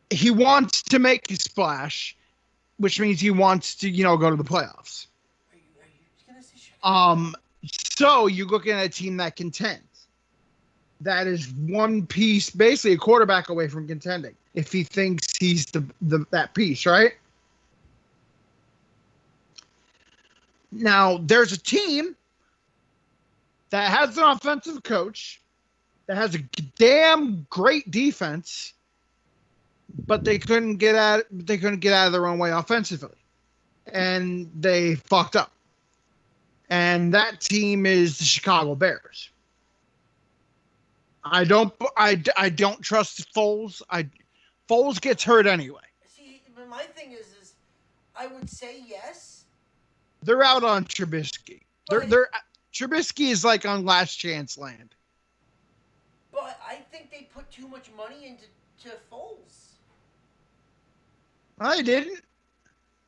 he wants to make a splash, which means he wants to, go to the playoffs. Are you gonna say Chicago? So you're looking at a team that contends. That is one piece, basically a quarterback away from contending. If he thinks he's that piece, right? Now there's a team that has an offensive coach that has a damn great defense, but they couldn't get out. They couldn't get out of their own way offensively, and they fucked up. And that team is the Chicago Bears. I don't trust Foles. Foles gets hurt anyway. See, but my thing is I would say yes. They're out on Trubisky. But, They're Trubisky is like on last chance land. But I think they put too much money into Foles. I didn't.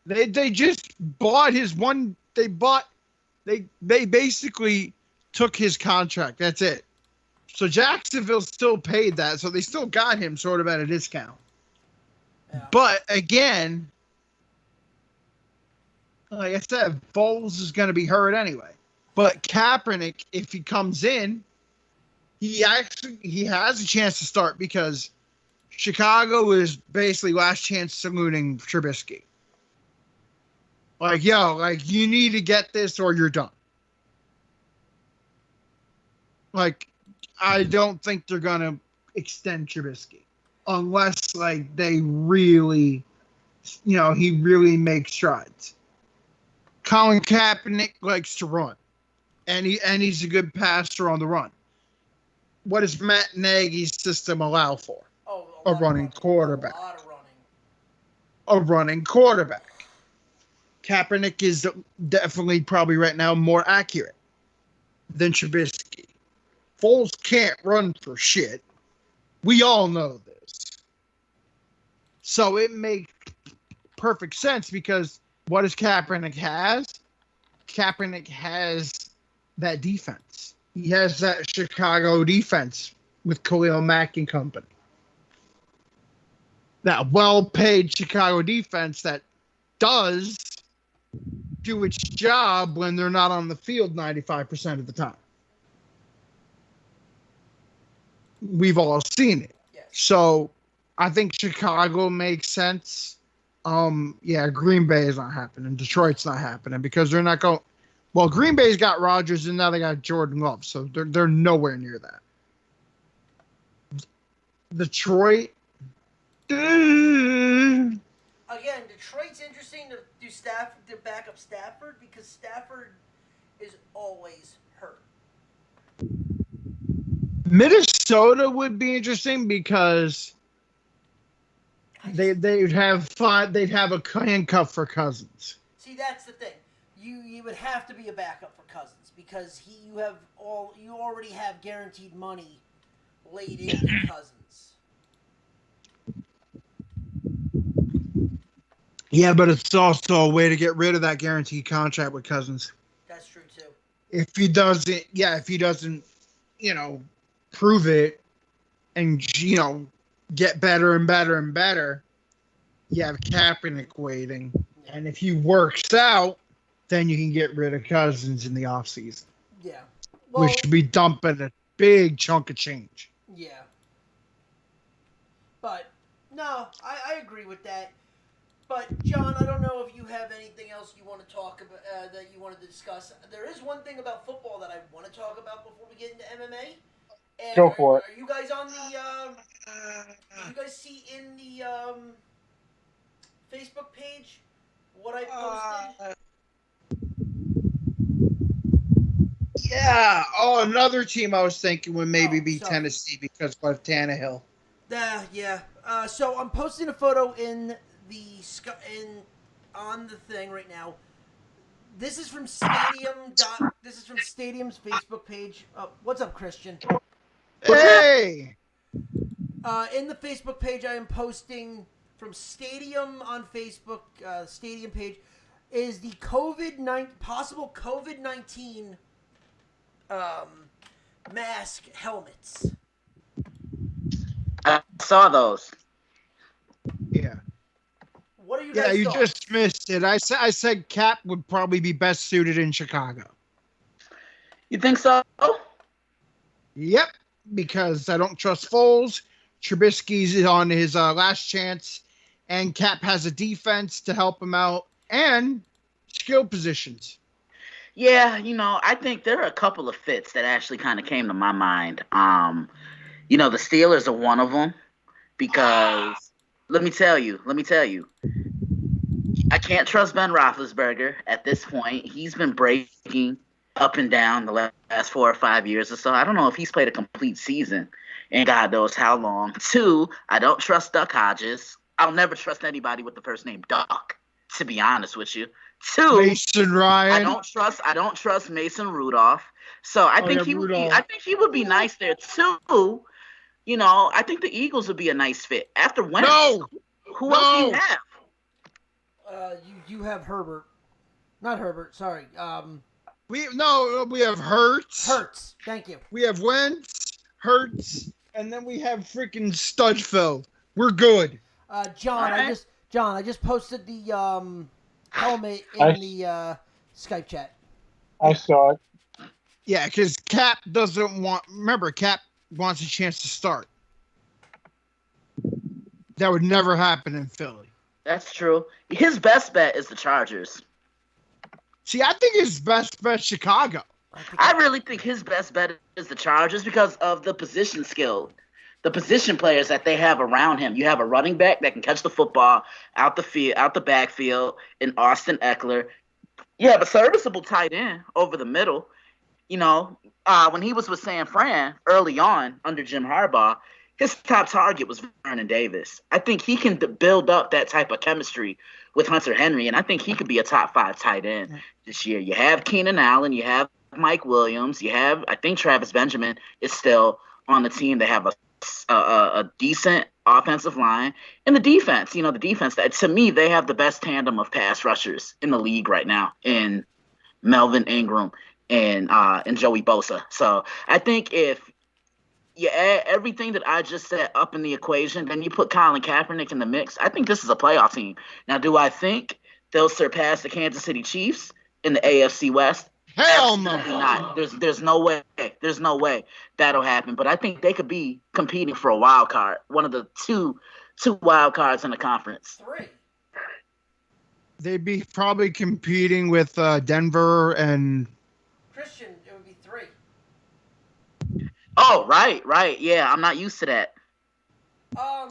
They just bought his one. They basically took his contract. That's it. So Jacksonville still paid that, so they still got him sort of at a discount. Yeah. But again, like I said, Foles is going to be hurt anyway. But Kaepernick, if he comes in, he has a chance to start because Chicago is basically last chance saluting Trubisky. Like, you need to get this or you're done. Like, I don't think they're going to extend Trubisky unless, they really, he really makes strides. Colin Kaepernick likes to run, and he's a good passer on the run. What does Matt Nagy's system allow for? Oh, a running quarterback. A lot of running. A running quarterback. Kaepernick is definitely probably right now more accurate than Trubisky. Foles can't run for shit. We all know this. So it makes perfect sense because what does Kaepernick has? Kaepernick has that defense. He has that Chicago defense with Khalil Mack and company. That well-paid Chicago defense that does do its job when they're not on the field 95% of the time. We've all seen it. Yes. So I think Chicago makes sense. Green Bay is not happening. Detroit's not happening because they're not going. Well, Green Bay's got Rodgers and now they got Jordan Love, so they're nowhere near that. Detroit. Again, Detroit's interesting to back up Stafford because Stafford is always hurt. Minnesota would be interesting because they'd have a handcuff for Cousins. See, that's the thing. You would have to be a backup for Cousins because you already have guaranteed money laid into Cousins. Yeah, but it's also a way to get rid of that guaranteed contract with Cousins. That's true too. If he doesn't, prove it and get better and better and better, you have Kaepernick waiting. Yeah. And if he works out, then you can get rid of Cousins in the offseason. Yeah. Which should be dumping a big chunk of change. Yeah. But, no, I agree with that. But, John, I don't know if you have anything else you want to talk about that you wanted to discuss. There is one thing about football that I want to talk about before we get into MMA. And Go for it. Are you guys on the? Do you guys see in the Facebook page what I posted? Yeah. Oh, another team I was thinking would maybe Oh, be sorry. Tennessee because of Tannehill. Yeah. So I'm posting a photo in on the thing right now. This is from This is from Stadium's Facebook page. What's up, Christian? Hey. In the Facebook page, I am posting from Stadium on Facebook. Stadium page is the possible COVID-19 mask helmets. I saw those. Yeah. What are you Yeah, guys' you thoughts? just missed it. I said Cap would probably be best suited in Chicago. You think so? Yep, because I don't trust Foles. Trubisky's on his last chance, and Cap has a defense to help him out and skill positions. Yeah, I think there are a couple of fits that actually kind of came to my mind. The Steelers are one of them because let me tell you, I can't trust Ben Roethlisberger at this point. He's been breaking up and down the last 4 or 5 years or so. I don't know if he's played a complete season and God knows how long. 2, I don't trust Duck Hodges. I'll never trust anybody with the first name Duck, to be honest with you. 2, Mason Ryan. I don't trust Mason Rudolph. So I think he would be nice there too. I think the Eagles would be a nice fit. After Wentz, who else do you have? You have Herbert, not Herbert. Sorry. We have Hurts. Hurts. Thank you. We have Wentz, Hurts, and then we have freaking Studfeld. We're good. John, Right. I just posted the helmet in the Skype chat. I saw it. Yeah, because Cap doesn't want. Remember, Cap wants a chance to start. That would never happen in Philly. That's true. His best bet is the Chargers. See, I think his best bet Chicago. I really think his best bet is the Chargers because of the position skill, the position players that they have around him. You have a running back that can catch the football out the backfield in Austin Eckler. You have a serviceable tight end over the middle. When he was with San Fran early on under Jim Harbaugh, his top target was Vernon Davis. I think he can build up that type of chemistry with Hunter Henry, and I think he could be a top 5 tight end this year. You have Keenan Allen, you have Mike Williams, I think Travis Benjamin is still on the team. They have a decent offensive line, and the defense. The defense that to me they have the best tandem of pass rushers in the league right now in Melvin Ingram and Joey Bosa. So I think if you add everything that I just said up in the equation, then you put Colin Kaepernick in the mix. I think this is a playoff team. Now, do I think they'll surpass the Kansas City Chiefs in the AFC West? Hell no. Absolutely not. There's no way. There's no way that'll happen. But I think they could be competing for a wild card, one of the two wild cards in the conference. 3. They'd be probably competing with Denver and Christian, it would be 3. Oh, right. Yeah, I'm not used to that. I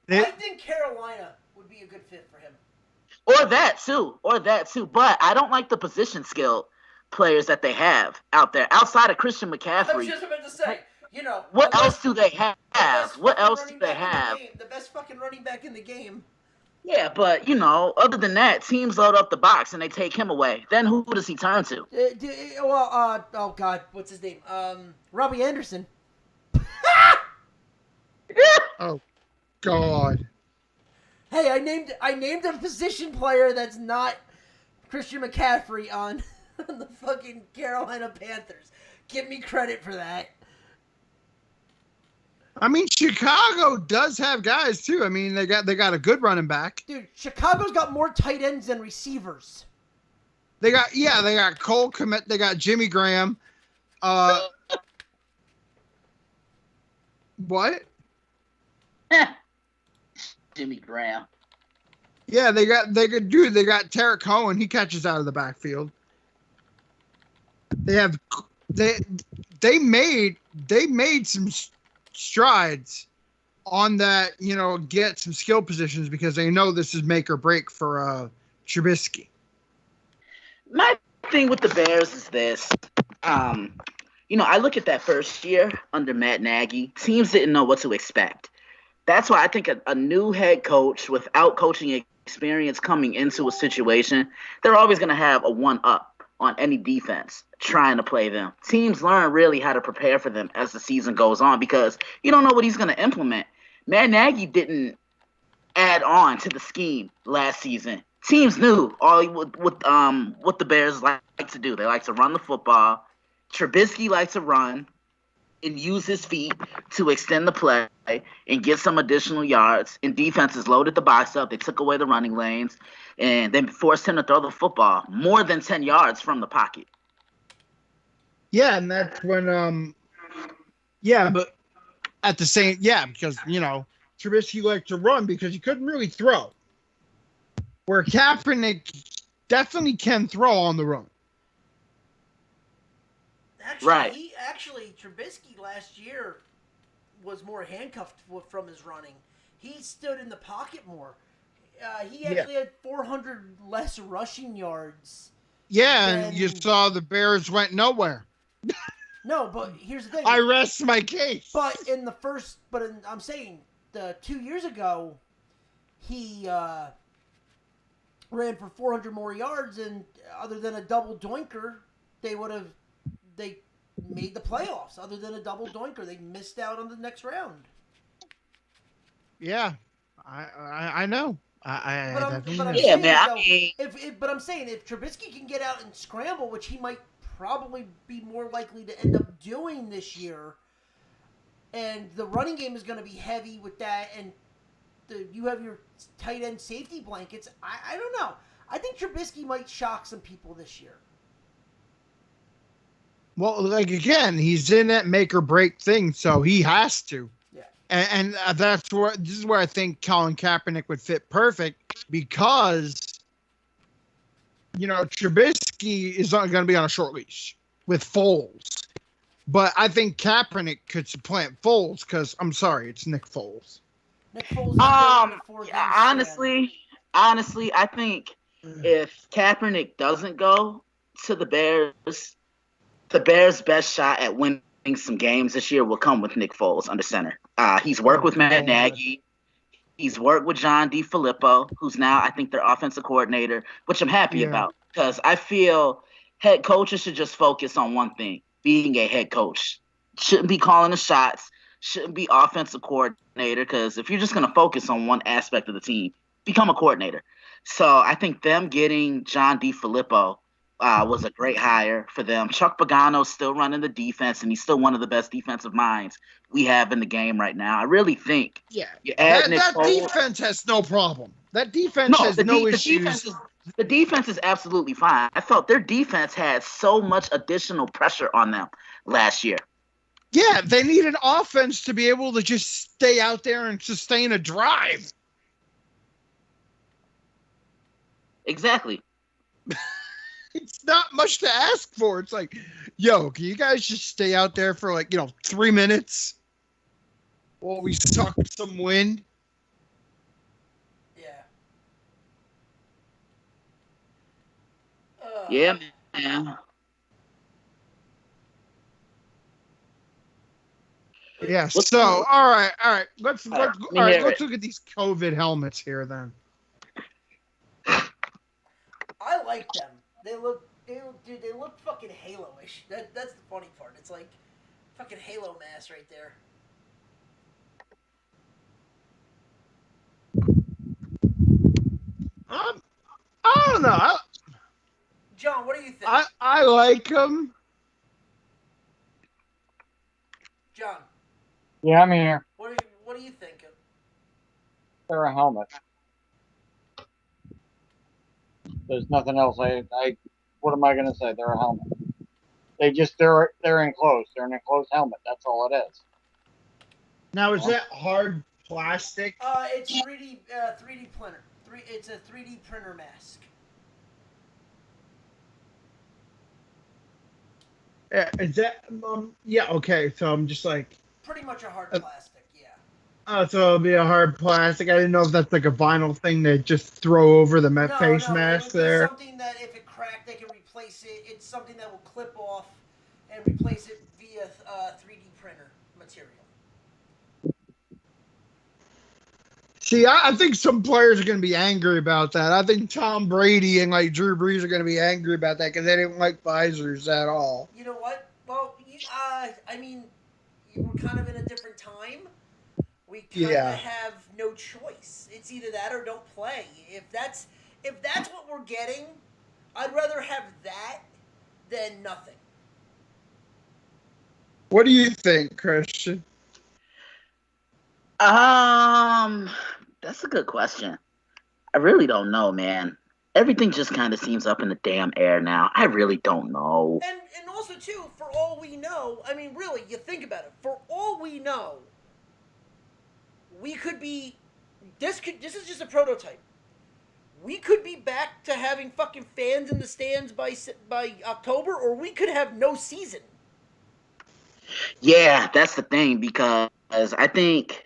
think Carolina would be a good fit for him. Or that too. But I don't like the position skill players that they have out there outside of Christian McCaffrey. I was just about to say, What else do they have? What else do they have? The best fucking running back in the game. Yeah, but other than that, teams load up the box and they take him away. Then who does he turn to? Oh God, what's his name? Robbie Anderson. oh God. Hey, I named a position player that's not Christian McCaffrey on the fucking Carolina Panthers. Give me credit for that. I mean, Chicago does have guys too. I mean, they got a good running back. Dude, Chicago's got more tight ends than receivers. They got Cole Kmet. They got Jimmy Graham. What? Jimmy Graham. Yeah, they got Tarek Cohen. He catches out of the backfield. they made some strides on that, get some skill positions because they know this is make or break for Trubisky. My thing with the Bears is this. I look at that first year under Matt Nagy. Teams didn't know what to expect. That's why I think a new head coach without coaching experience coming into a situation, they're always going to have a one-up on any defense trying to play them. Teams learn really how to prepare for them as the season goes on because you don't know what he's going to implement. Matt Nagy didn't add on to the scheme last season. Teams knew what the Bears like to do. They like to run the football. Trubisky likes to run and use his feet to extend the play and get some additional yards. And defenses loaded the box up. They took away the running lanes, and they forced him to throw the football more than 10 yards from the pocket. Yeah, and that's when but at the same because Trubisky liked to run because he couldn't really throw. Where Kaepernick definitely can throw on the run. Actually, Trubisky last year was more handcuffed from his running. He stood in the pocket more. He actually had 400 less rushing yards. Yeah, and you saw the Bears went nowhere. No, but here's the thing. I rest my case. But I'm saying 2 years ago, he ran for 400 more yards, and other than a double doinker, they made the playoffs. Other than a double doinker, they missed out on the next round. Yeah, I know. But I'm saying if Trubisky can get out and scramble, which he might probably be more likely to end up doing this year, and the running game is going to be heavy with that, and you have your tight end safety blankets. I don't know. I think Trubisky might shock some people this year. Well, again, he's in that make or break thing, so he has to. Yeah. And this is where I think Colin Kaepernick would fit perfect because, Trubisky is not going to be on a short leash with Foles. But I think Kaepernick could supplant Foles because, I'm sorry, it's Nick Foles. Nick Foles honestly, I think if Kaepernick doesn't go to the Bears best shot at winning some games this year will come with Nick Foles under center. He's worked with Matt Nagy. He's worked with John DeFilippo, who's now, I think, their offensive coordinator, which I'm happy about because I feel head coaches should just focus on one thing, being a head coach. Shouldn't be calling the shots, shouldn't be offensive coordinator because if you're just going to focus on one aspect of the team, become a coordinator. So I think them getting John DeFilippo was a great hire for them. Chuck Pagano's still running the defense, and he's still one of the best defensive minds we have in the game right now. I really think that defense has no problem. That defense has no issues. The defense is absolutely fine. I felt their defense had so much additional pressure on them last year. Yeah, they need an offense to be able to just stay out there and sustain a drive. Exactly. It's not much to ask for. It's like, can you guys just stay out there for 3 minutes while we suck some wind? Yeah, man. Yeah. So, all right. Let's look at these COVID helmets here then. I like them. They look fucking Halo-ish. That's the funny part. It's like fucking Halo mask right there. I don't know. John, what do you think? I like them. John. Yeah, I'm here. What do you think? They're a helmet. There's nothing else. What am I going to say? They're a helmet. They're enclosed. They're an enclosed helmet. That's all it is. Now, is that hard plastic? It's 3D printer. It's a 3D printer mask. Is that yeah, okay, so I'm just like Pretty much a hard uh, plastic, yeah. so it'll be a hard plastic. I didn't know if that's like a vinyl thing they just throw over the No, face no, it mask would be there. something that if it cracked, they can replace it. It's something that will clip off and replace it via 3D printer material. See, I think some players are going to be angry about that. I think Tom Brady and like Drew Brees are going to be angry about that because they didn't like visors at all. You know what? Well, I mean, we're kind of in a different time. We kind of Yeah. have no choice. It's either that or don't play. If that's what we're getting, I'd rather have that than nothing. What do you think, Christian? Um, that's a good question. I really don't know, man. Everything just kind of seems up in the damn air now. I really don't know. And also too, for all we know, I mean, really, you think about it. For all we know, we could be. This is just a prototype. We could be back to having fucking fans in the stands by October, or we could have no season. Yeah, that's the thing because I think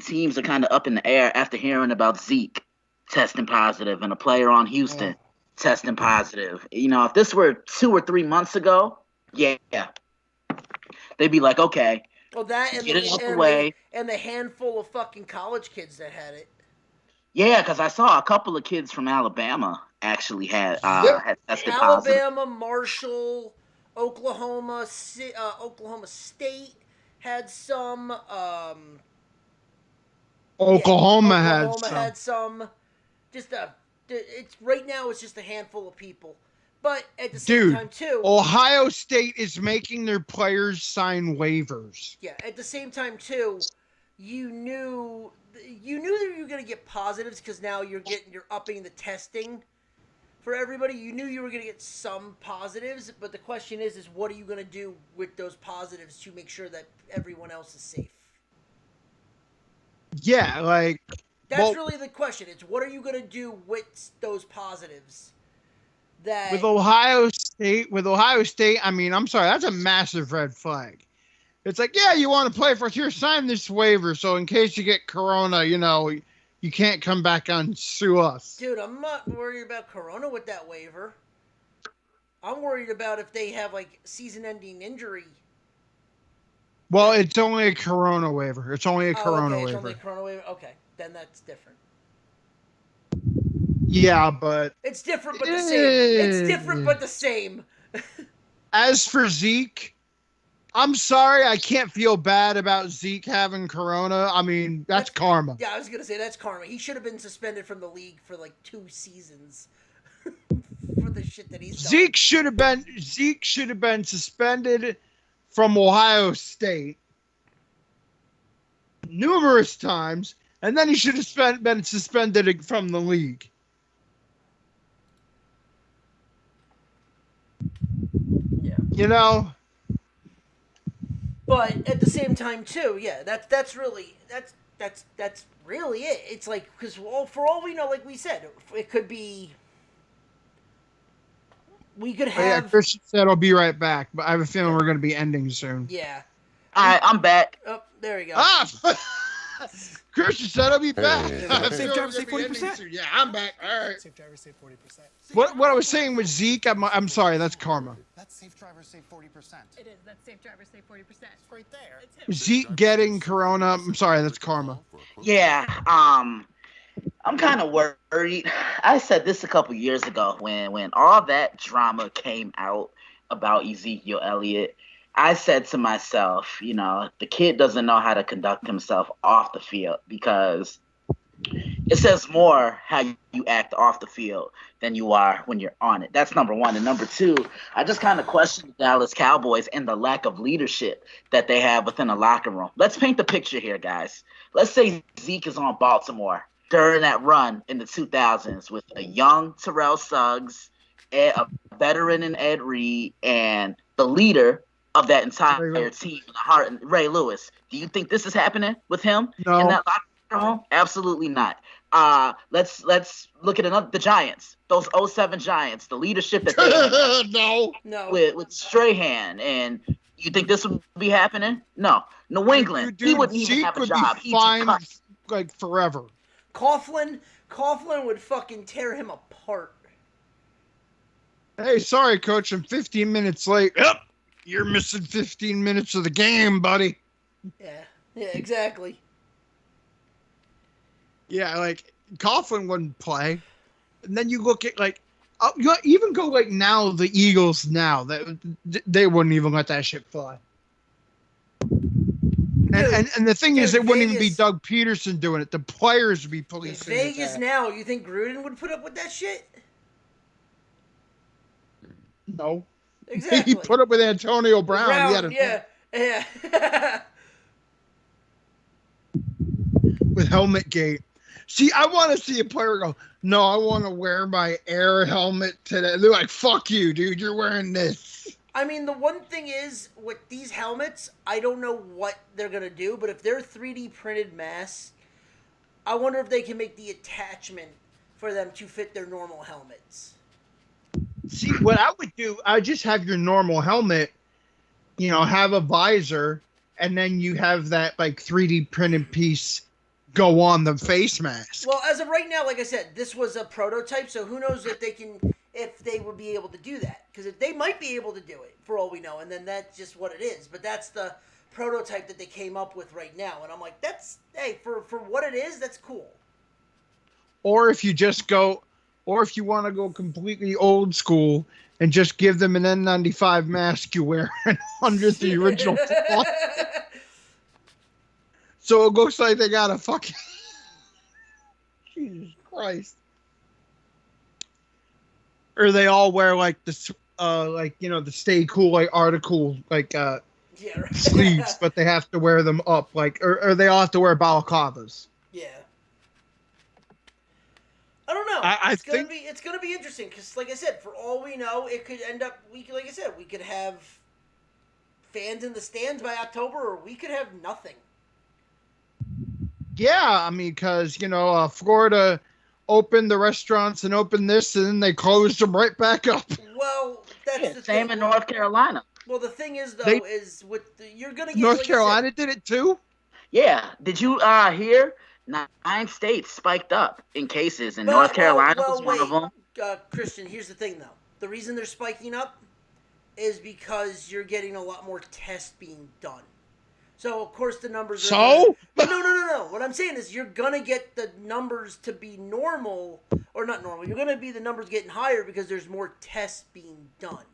teams are kind of up in the air after hearing about Zeke testing positive and a player on Houston Oh. testing positive. You know, if this were 2 or 3 months ago, yeah, they'd be like, okay, Well, that and get it out the and the way. and the handful of fucking college kids that had it. Yeah, because I saw a couple of kids from Alabama actually Yep. had tested positive. Alabama, Marshall, Oklahoma State had some. Yeah, Oklahoma had Oklahoma some. had some. Just it's right now. It's just a handful of people, but at the same Dude, time too. Ohio State is making their players sign waivers. Yeah, at the same time too, you knew that you were gonna get positives because now you're upping the testing for everybody. You knew you were gonna get some positives, but the question is what are you gonna do with those positives to make sure that everyone else is safe? Yeah, like That's well, really the question. It's what are you gonna do with those positives? That with Ohio State, I mean, I'm sorry, that's a massive red flag. It's like, yeah, you want to play for us, here, sign this waiver, so in case you get corona, you can't come back and sue us. dude, I'm not worried about Corona with that waiver. I'm worried about if they have like season-ending injury. Well, it's only a corona waiver. It's only a Oh, corona okay, it's waiver. only a Corona waiver. Okay, then that's different. Yeah, but It's different but the same. It's different but the same. as for Zeke, I'm sorry, I can't feel bad about Zeke having corona. I mean, that's karma. Yeah, I was gonna say that's karma. He should have been suspended from the league for like 2 seasons for the shit that he's done. Zeke should have been suspended from Ohio State numerous times, and then he should have been suspended from the league. Yeah. You know? But at the same time, too, yeah, that's really it. It's like because for all we know, like we said, it could be. We could Oh, yeah, have. Christian said I'll be right back, but I have a feeling we're going to be ending soon. Yeah. All right, I'm back. Oh, there you go. Ah! Christian said I'll be back. Hey. I Safe feel driver, we're say gonna be 40%. ending soon. Yeah, I'm back. All right. Safe driver save 40%. What I was saying with Zeke, I'm sorry, that's karma. That's safe driver save 40%. It is. That's safe driver save 40%. It's right there. It's him. Zeke getting corona, I'm sorry, that's karma. Yeah, I'm kind of worried. I said this a couple years ago when all that drama came out about Ezekiel Elliott. I said to myself, the kid doesn't know how to conduct himself off the field because it says more how you act off the field than you are when you're on it. That's number one. And number two, I just kind of question the Dallas Cowboys and the lack of leadership that they have within the locker room. Let's paint the picture here, guys. Let's say Zeke is on Baltimore during that run in the 2000s with a young Terrell Suggs, a veteran in Ed Reed, and the leader of that entire team, Ray Lewis. Do you think this is happening with him? No. In that locker? home? Absolutely not. Let's look at the Giants. Those '07 Giants, the leadership that they had No. No. with Strahan, and you think this would be happening? No. New England, he Dude, wouldn't even Zeke have a would be job. He'd be fine cut. like forever. Coughlin would fucking tear him apart. Hey, sorry, coach, I'm 15 minutes late. Yep, you're missing 15 minutes of the game, buddy. Yeah, exactly. Yeah, like Coughlin wouldn't play. And then you look at like, you even go like now the Eagles now that they wouldn't even let that shit fly. And the thing is, dude, it wouldn't even be Vegas- Doug Peterson doing it. The players would be policing his Vegas ass. now, you think Gruden would put up with that shit? No. Exactly. He put up with Antonio Brown. yeah. With helmet gate. See, I want to see a player go, no, I want to wear my air helmet today. They're like, fuck you, dude. You're wearing this. I mean, the one thing is, with these helmets, I don't know what they're going to do, but if they're 3D printed masks, I wonder if they can make the attachment for them to fit their normal helmets. See, what I would do, I just have your normal helmet, have a visor, and then you have that like 3D printed piece go on the face mask. Well, as of right now, like I said, this was a prototype, so who knows if they would be able to do that. Because they might be able to do it, for all we know, and then that's just what it is. But that's the prototype that they came up with right now. And I'm like, for what it is, that's cool. Or if you want to go completely old school and just give them an N95 mask you wear under the original font. So it looks like they got a fucking... Jesus Christ. Or they all wear like the the Stay Cool like article Yeah, right. sleeves, but they have to wear them up or they all have to wear balaclavas. Yeah. I don't know. It's gonna be interesting because, like I said, for all we know, it could end up. We could have fans in the stands by October, or we could have nothing. Yeah, I mean, because Florida opened the restaurants and opened this, and then they closed them right back up. Well, that's the same thing. in North Carolina. Well, the thing is, though, you're gonna get North Carolina did it too. Yeah. Did you hear? 9 states spiked up in cases, and North Carolina was one of them. Christian, here's the thing, though. The reason they're spiking up is because you're getting a lot more tests being done. So, of course, the numbers are... No. What I'm saying is you're going to get the numbers to be normal, or not normal. You're going to be the numbers getting higher because there's more tests being done.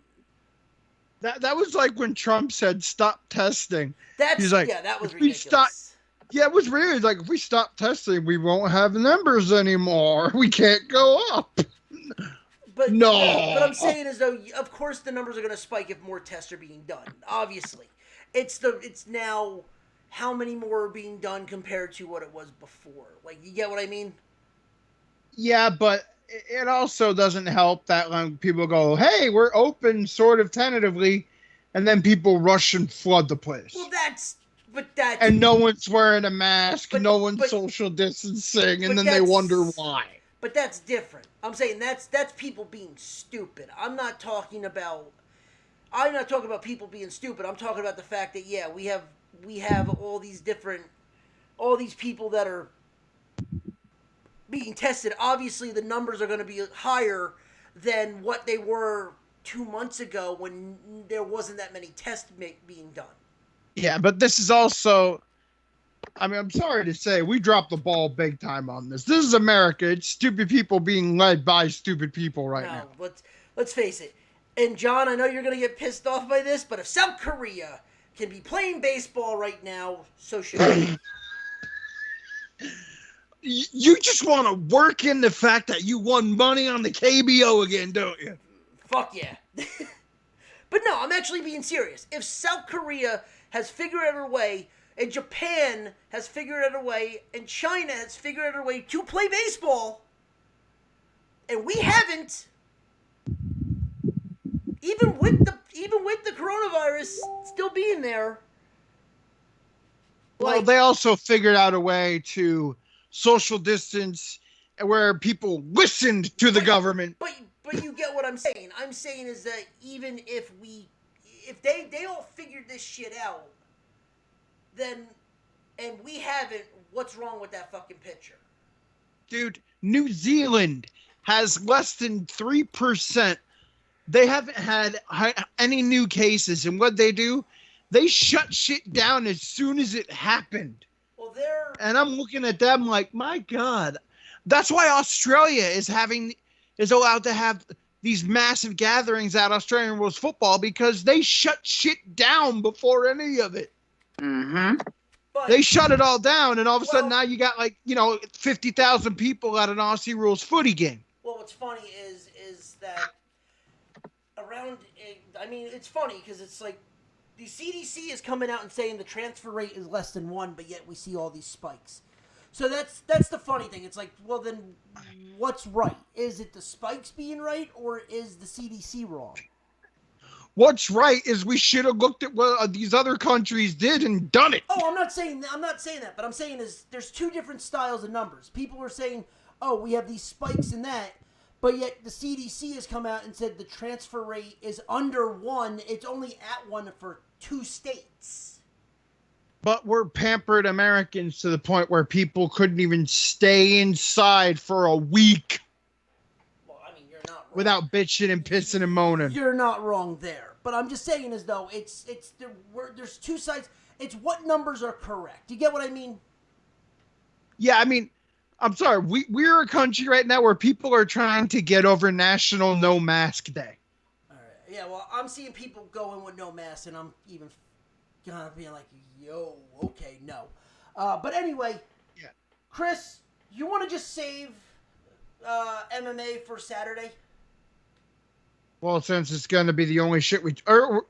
That was like when Trump said, stop testing. He's like, that was ridiculous. Yeah, it was really like, if we stop testing, we won't have numbers anymore. We can't go up. But no. What I'm saying is, though, of course the numbers are going to spike if more tests are being done. Obviously. It's now how many more are being done compared to what it was before. Like, you get what I mean? Yeah, but it also doesn't help that people go, hey, we're open sort of tentatively, and then people rush and flood the place. Well, and no one's wearing a mask, no one's social distancing, and then they wonder why. But that's different. I'm saying that's people being stupid. I'm not talking about people being stupid. I'm talking about the fact that we have all these people that are being tested. Obviously, the numbers are going to be higher than what they were 2 months ago when there wasn't that many tests being done. Yeah, but this is also, I mean, I'm sorry to say, we dropped the ball big time on this. This is America. It's stupid people being led by stupid people now. Let's face it. And John, I know you're going to get pissed off by this, but if South Korea can be playing baseball right now, so should we. You just want to work in the fact that you won money on the KBO again, don't you? Fuck yeah. But no, I'm actually being serious. If South Korea has figured out a way, and Japan has figured out a way, and China has figured out a way to play baseball, and we haven't, even with the coronavirus still being there. Well, they also figured out a way to social distance, where people listened to the government. But you get what I'm saying. I'm saying is that even if they all figured this shit out, then and we haven't, what's wrong with that fucking picture? Dude, New Zealand has less than 3%. They haven't had any new cases, and what they do, they shut shit down as soon as it happened. Well, and I'm looking at them like, my God. That's why Australia is allowed to have these massive gatherings at Australian rules football, because they shut shit down before any of it. Mm-hmm. They shut it all down, and all of a sudden now you got 50,000 people at an Aussie rules footy game. Well, what's funny is that around, I mean, it's funny because it's like the CDC is coming out and saying the transfer rate is less than 1, but yet we see all these spikes. So that's the funny thing. It's like, well, then what's right? Is it the spikes being right, or is the CDC wrong? What's right is we should have looked at what these other countries did and done it. Oh, I'm not saying that, but I'm saying is there's two different styles of numbers. People are saying, oh, we have these spikes in that, but yet the CDC has come out and said the transfer rate is under 1. It's only at 1 for 2 states. But we're pampered Americans to the point where people couldn't even stay inside for a week. Well, I mean, you're not wrong. Without bitching and pissing and moaning. You're not wrong there. But I'm just saying as though there's two sides. It's what numbers are correct. Do you get what I mean? Yeah, I mean, I'm sorry. We're a country right now where people are trying to get over National No Mask Day. All right. Yeah, well, I'm seeing people go in with no mask, and I'm even kind of being like, yo, okay, no. But anyway, yeah. Chris, you want to just save MMA for Saturday? Well, since it's going to be the only shit since it's going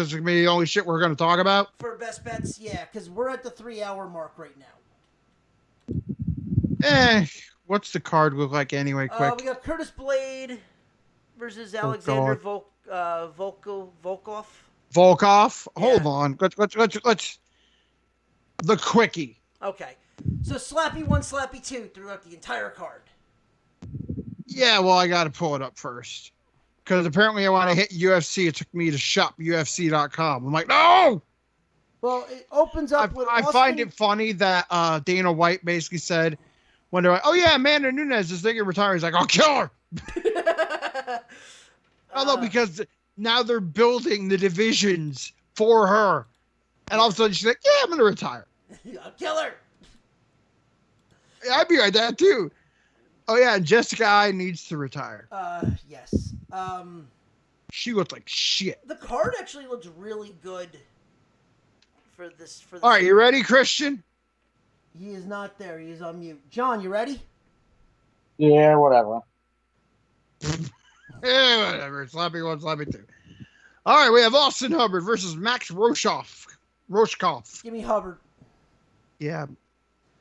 to be the only shit we're going to talk about. For best bets, yeah, because we're at the 3-hour mark right now. What's the card look like anyway, quick? We got Curtis Blade versus Alexander Volkov. Volkov? Yeah. Hold on. Let's the quickie. Okay. So Slappy 1, Slappy 2 throughout the entire card. Yeah, well, I got to pull it up first. Because apparently I want to hit UFC. It took me to shopufc.com. I'm like, no! Well, it opens up with I find it funny that Dana White basically said, when they're like, oh yeah, Amanda Nunes is thinking of retiring. He's like, I'll kill her. Although, because now they're building the divisions for her. And all of a sudden she's like, yeah, I'm going to retire. I'll kill her. Yeah, I'd be like that too. Oh yeah, and Jessica I needs to retire. Yes. She looked like shit. The card actually looks really good for this. All right, you ready, Christian? He is not there. He is on mute. John, you ready? Yeah, whatever. Yeah, whatever. Slappy 1, Slappy 2. All right, we have Austin Hubbard versus Max Roshkoff. Give me Hubbard. Yeah,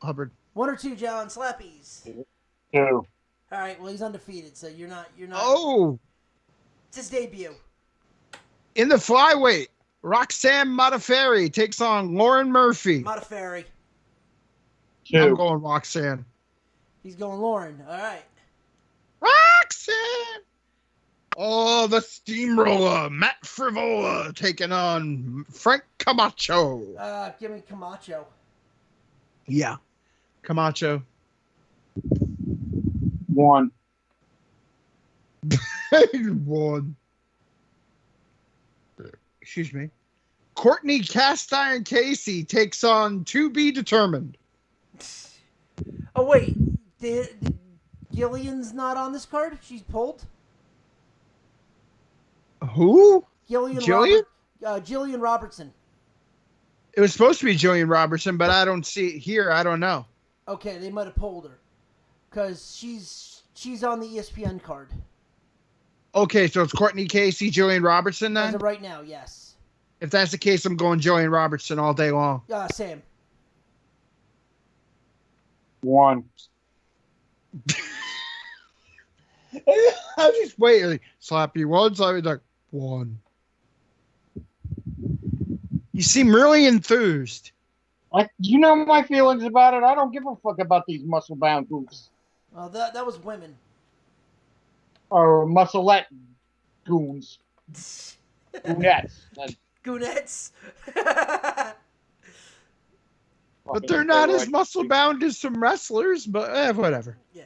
Hubbard. 1 or 2, John. Slappies. 2. All right. Well, he's undefeated, so you're not. Oh. It's his debut. In the flyweight, Roxanne Modafferi takes on Lauren Murphy. Modafferi. 2. I'm going Roxanne. He's going Lauren. All right. Roxanne. Oh, the steamroller, Matt Frivola taking on Frank Camacho. Give me Camacho. Yeah, Camacho. 1. 1. Excuse me. Courtney Cast Iron Casey takes on To Be Determined. Oh wait, did Gillian's not on this card? She's pulled. Who? Jillian Robertson. It was supposed to be Jillian Robertson, but I don't see it here. I don't know. Okay, they might have pulled her because she's on the ESPN card. Okay, so it's Courtney Casey, Jillian Robertson then? As of right now, yes. If that's the case, I'm going Jillian Robertson all day long. Sam. 1. I just wait. Slappy 1, Slappy like 1. You seem really enthused. Like, you know my feelings about it. I don't give a fuck about these muscle-bound goofs Well, that was women. or muscleette goons, goonettes. Goonettes. But they're not as muscle bound as some wrestlers, but whatever. Yeah.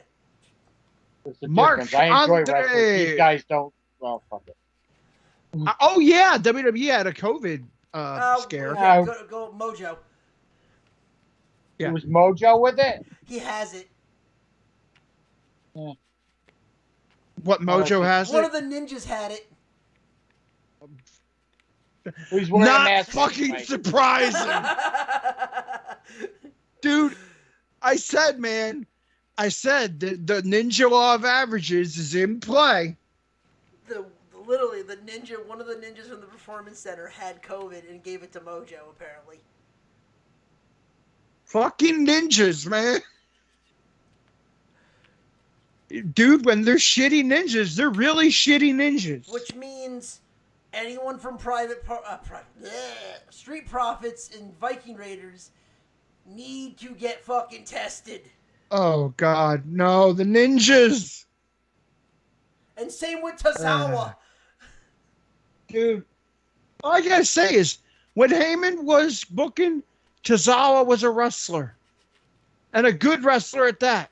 There's a Mark difference. I enjoy wrestling. Andre. These guys don't. Well, fuck it. Oh yeah, WWE had a COVID scare. Yeah, go Mojo. Yeah. It was Mojo with it. He has it. Yeah. What Mojo has? One of the ninjas had it. He's wearing a Not mask fucking anyway. surprising, dude. I said the ninja law of averages is in play. Literally, one of the ninjas from the Performance Center had COVID and gave it to Mojo, apparently. Fucking ninjas, man. Dude, when they're shitty ninjas, they're really shitty ninjas. Which means anyone from Street Profits and Viking Raiders need to get fucking tested. Oh, God. No, the ninjas. And same with Tozawa. Dude, all I gotta say is, when Heyman was booking, Tozawa was a wrestler. And a good wrestler at that.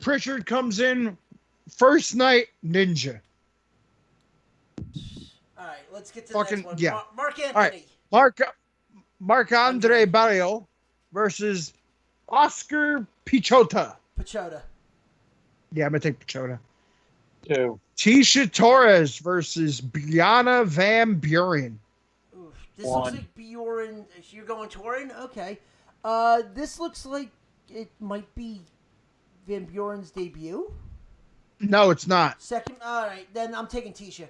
Pritchard comes in, first night, ninja. All right, let's get to the next one. Yeah. Mark Anthony. All right. Mark Andre Barrio versus Oscar Pichota. Pichota. Yeah, I'm going to take Pichota. 2. Tisha Torres versus Brianna Van Buren. Oof. This 1. looks like Bjorn. You're going Torin? Okay. This looks like it might be Van Buren's debut. No, it's not. Second. All right, then I'm taking Tisha.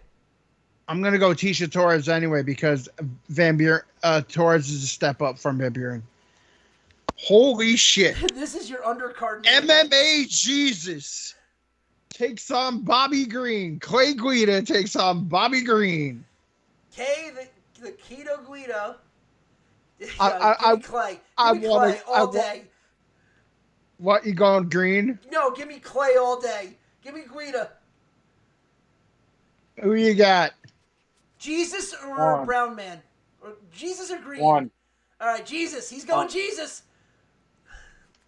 I'm going to go Tisha Torres anyway because Van Buren, Torres is a step up from Van Buren. Holy shit. This is your undercard. MMA Jesus takes on Bobby Green. Clay Guida takes on Bobby Green. The Keto Guido. Give me Clay. Give me Clay all day. What, you going Green? No, give me Clay all day. Give me Guida. Who you got? Jesus or Brown Man? Or Jesus or Green? 1. All right, Jesus. He's going Jesus.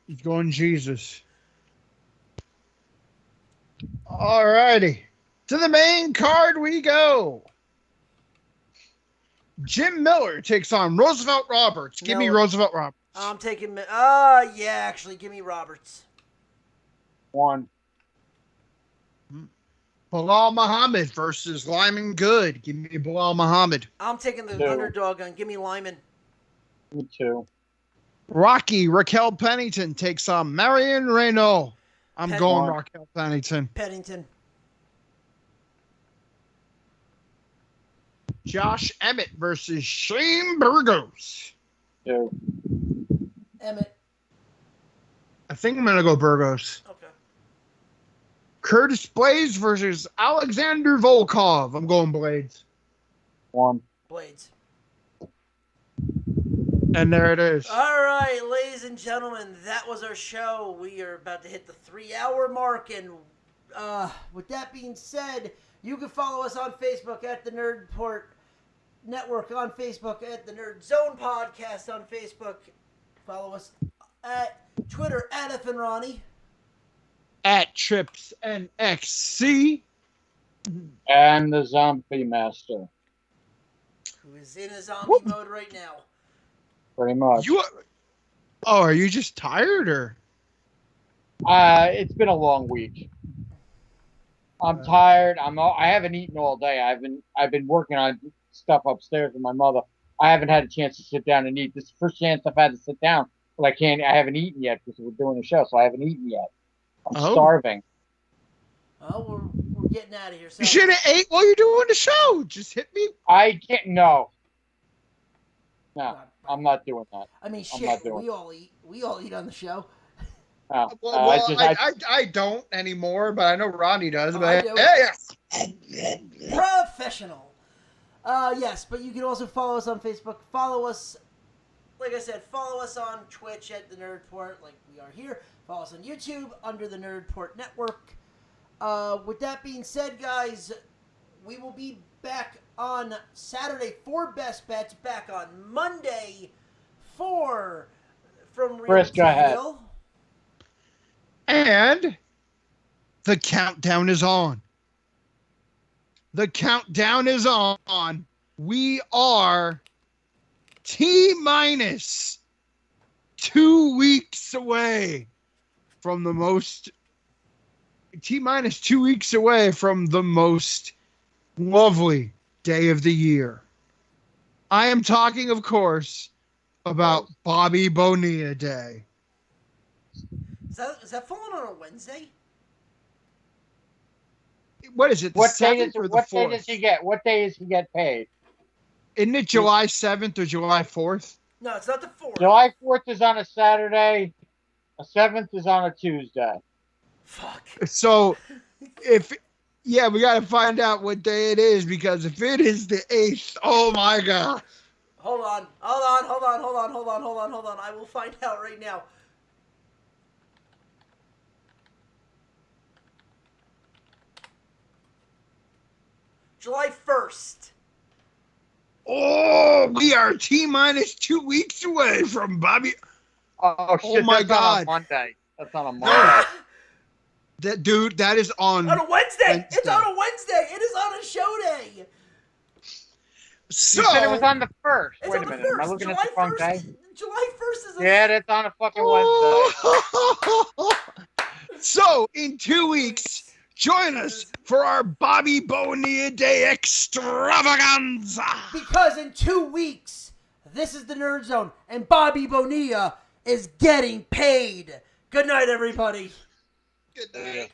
He's going Jesus. All righty. To the main card we go. Jim Miller takes on Roosevelt Roberts. Give me Roosevelt Roberts. I'm taking... actually, give me Roberts. 1. Bilal Muhammad versus Lyman Good. Give me Bilal Muhammad. I'm taking the 2. underdog and give me Lyman. 2. Raquel Pennington takes on Marion Renault. I'm going Raquel Pennington. Pennington. Josh Emmett versus Shane Burgos. 2. Emmett. I think I'm going to go Burgos. Okay. Curtis Blades versus Alexander Volkov. I'm going Blades. 1. Blades. And there it is. All right, ladies and gentlemen, that was our show. We are about to hit the 3-hour mark, and with that being said, you can follow us on Facebook at the Nerdport Network on Facebook, at the Nerd Zone Podcast on Facebook. Follow us at Twitter at F and Ronnie. At Trips NXC. And the Zombie Master. Who is in a zombie mode right now. Pretty much. Are you just tired or? It's been a long week. I'm tired. I haven't eaten all day. I've been working on stuff upstairs with my mother. I haven't had a chance to sit down and eat. This is the first chance I've had to sit down, but I haven't eaten yet because we're doing the show, so I haven't eaten yet. I'm starving. Oh, we're getting out of here. So. You should have ate while you're doing the show. Just hit me. I can't. No, I'm not doing that. I mean, shit. We all eat. We all eat on the show. No, I don't anymore, but I know Ronnie does. But Professional. Yes, but you can also follow us on Facebook. Follow us like I said, follow us on Twitch at the Nerdport, like we are here. Follow us on YouTube under the Nerdport Network. With that being said, guys, we will be back on Saturday for Best Bets, back on Monday for From Real Chris, to go ahead. Real. And the countdown is on. The countdown is on. We are T-minus 2 weeks away from the most T-minus 2 weeks away from the most lovely day of the year. I am talking, of course, about Bobby Bonilla Day. Is that falling on a Wednesday? What is it? The What day 7th does or the what day 4th? does he get? What day does he get paid? Isn't it July 7th or July 4th? No, it's not the 4th. July 4th is on a Saturday. The 7th is on a Tuesday. Fuck. So, we got to find out what day it is, because if it is the 8th, oh my God. Hold on. I will find out right now. July 1st. Oh, we are T-minus 2 weeks away from Bobby. Oh shit! my that's God. on a Monday. That's on a Monday. That is on On a Wednesday. Wednesday. It's on a Wednesday. It is on a show day. So, You said it was on the 1st. It's Wait on a the minute. Am I 1st. looking July at the wrong 1st. day? July 1st is a... Yeah, that's on a fucking Wednesday. So, in 2 weeks, join us for our Bobby Bonilla Day extravaganza. Because in 2 weeks, this is the Nerd Zone, and Bobby Bonilla is getting paid. Good night, everybody. Good night.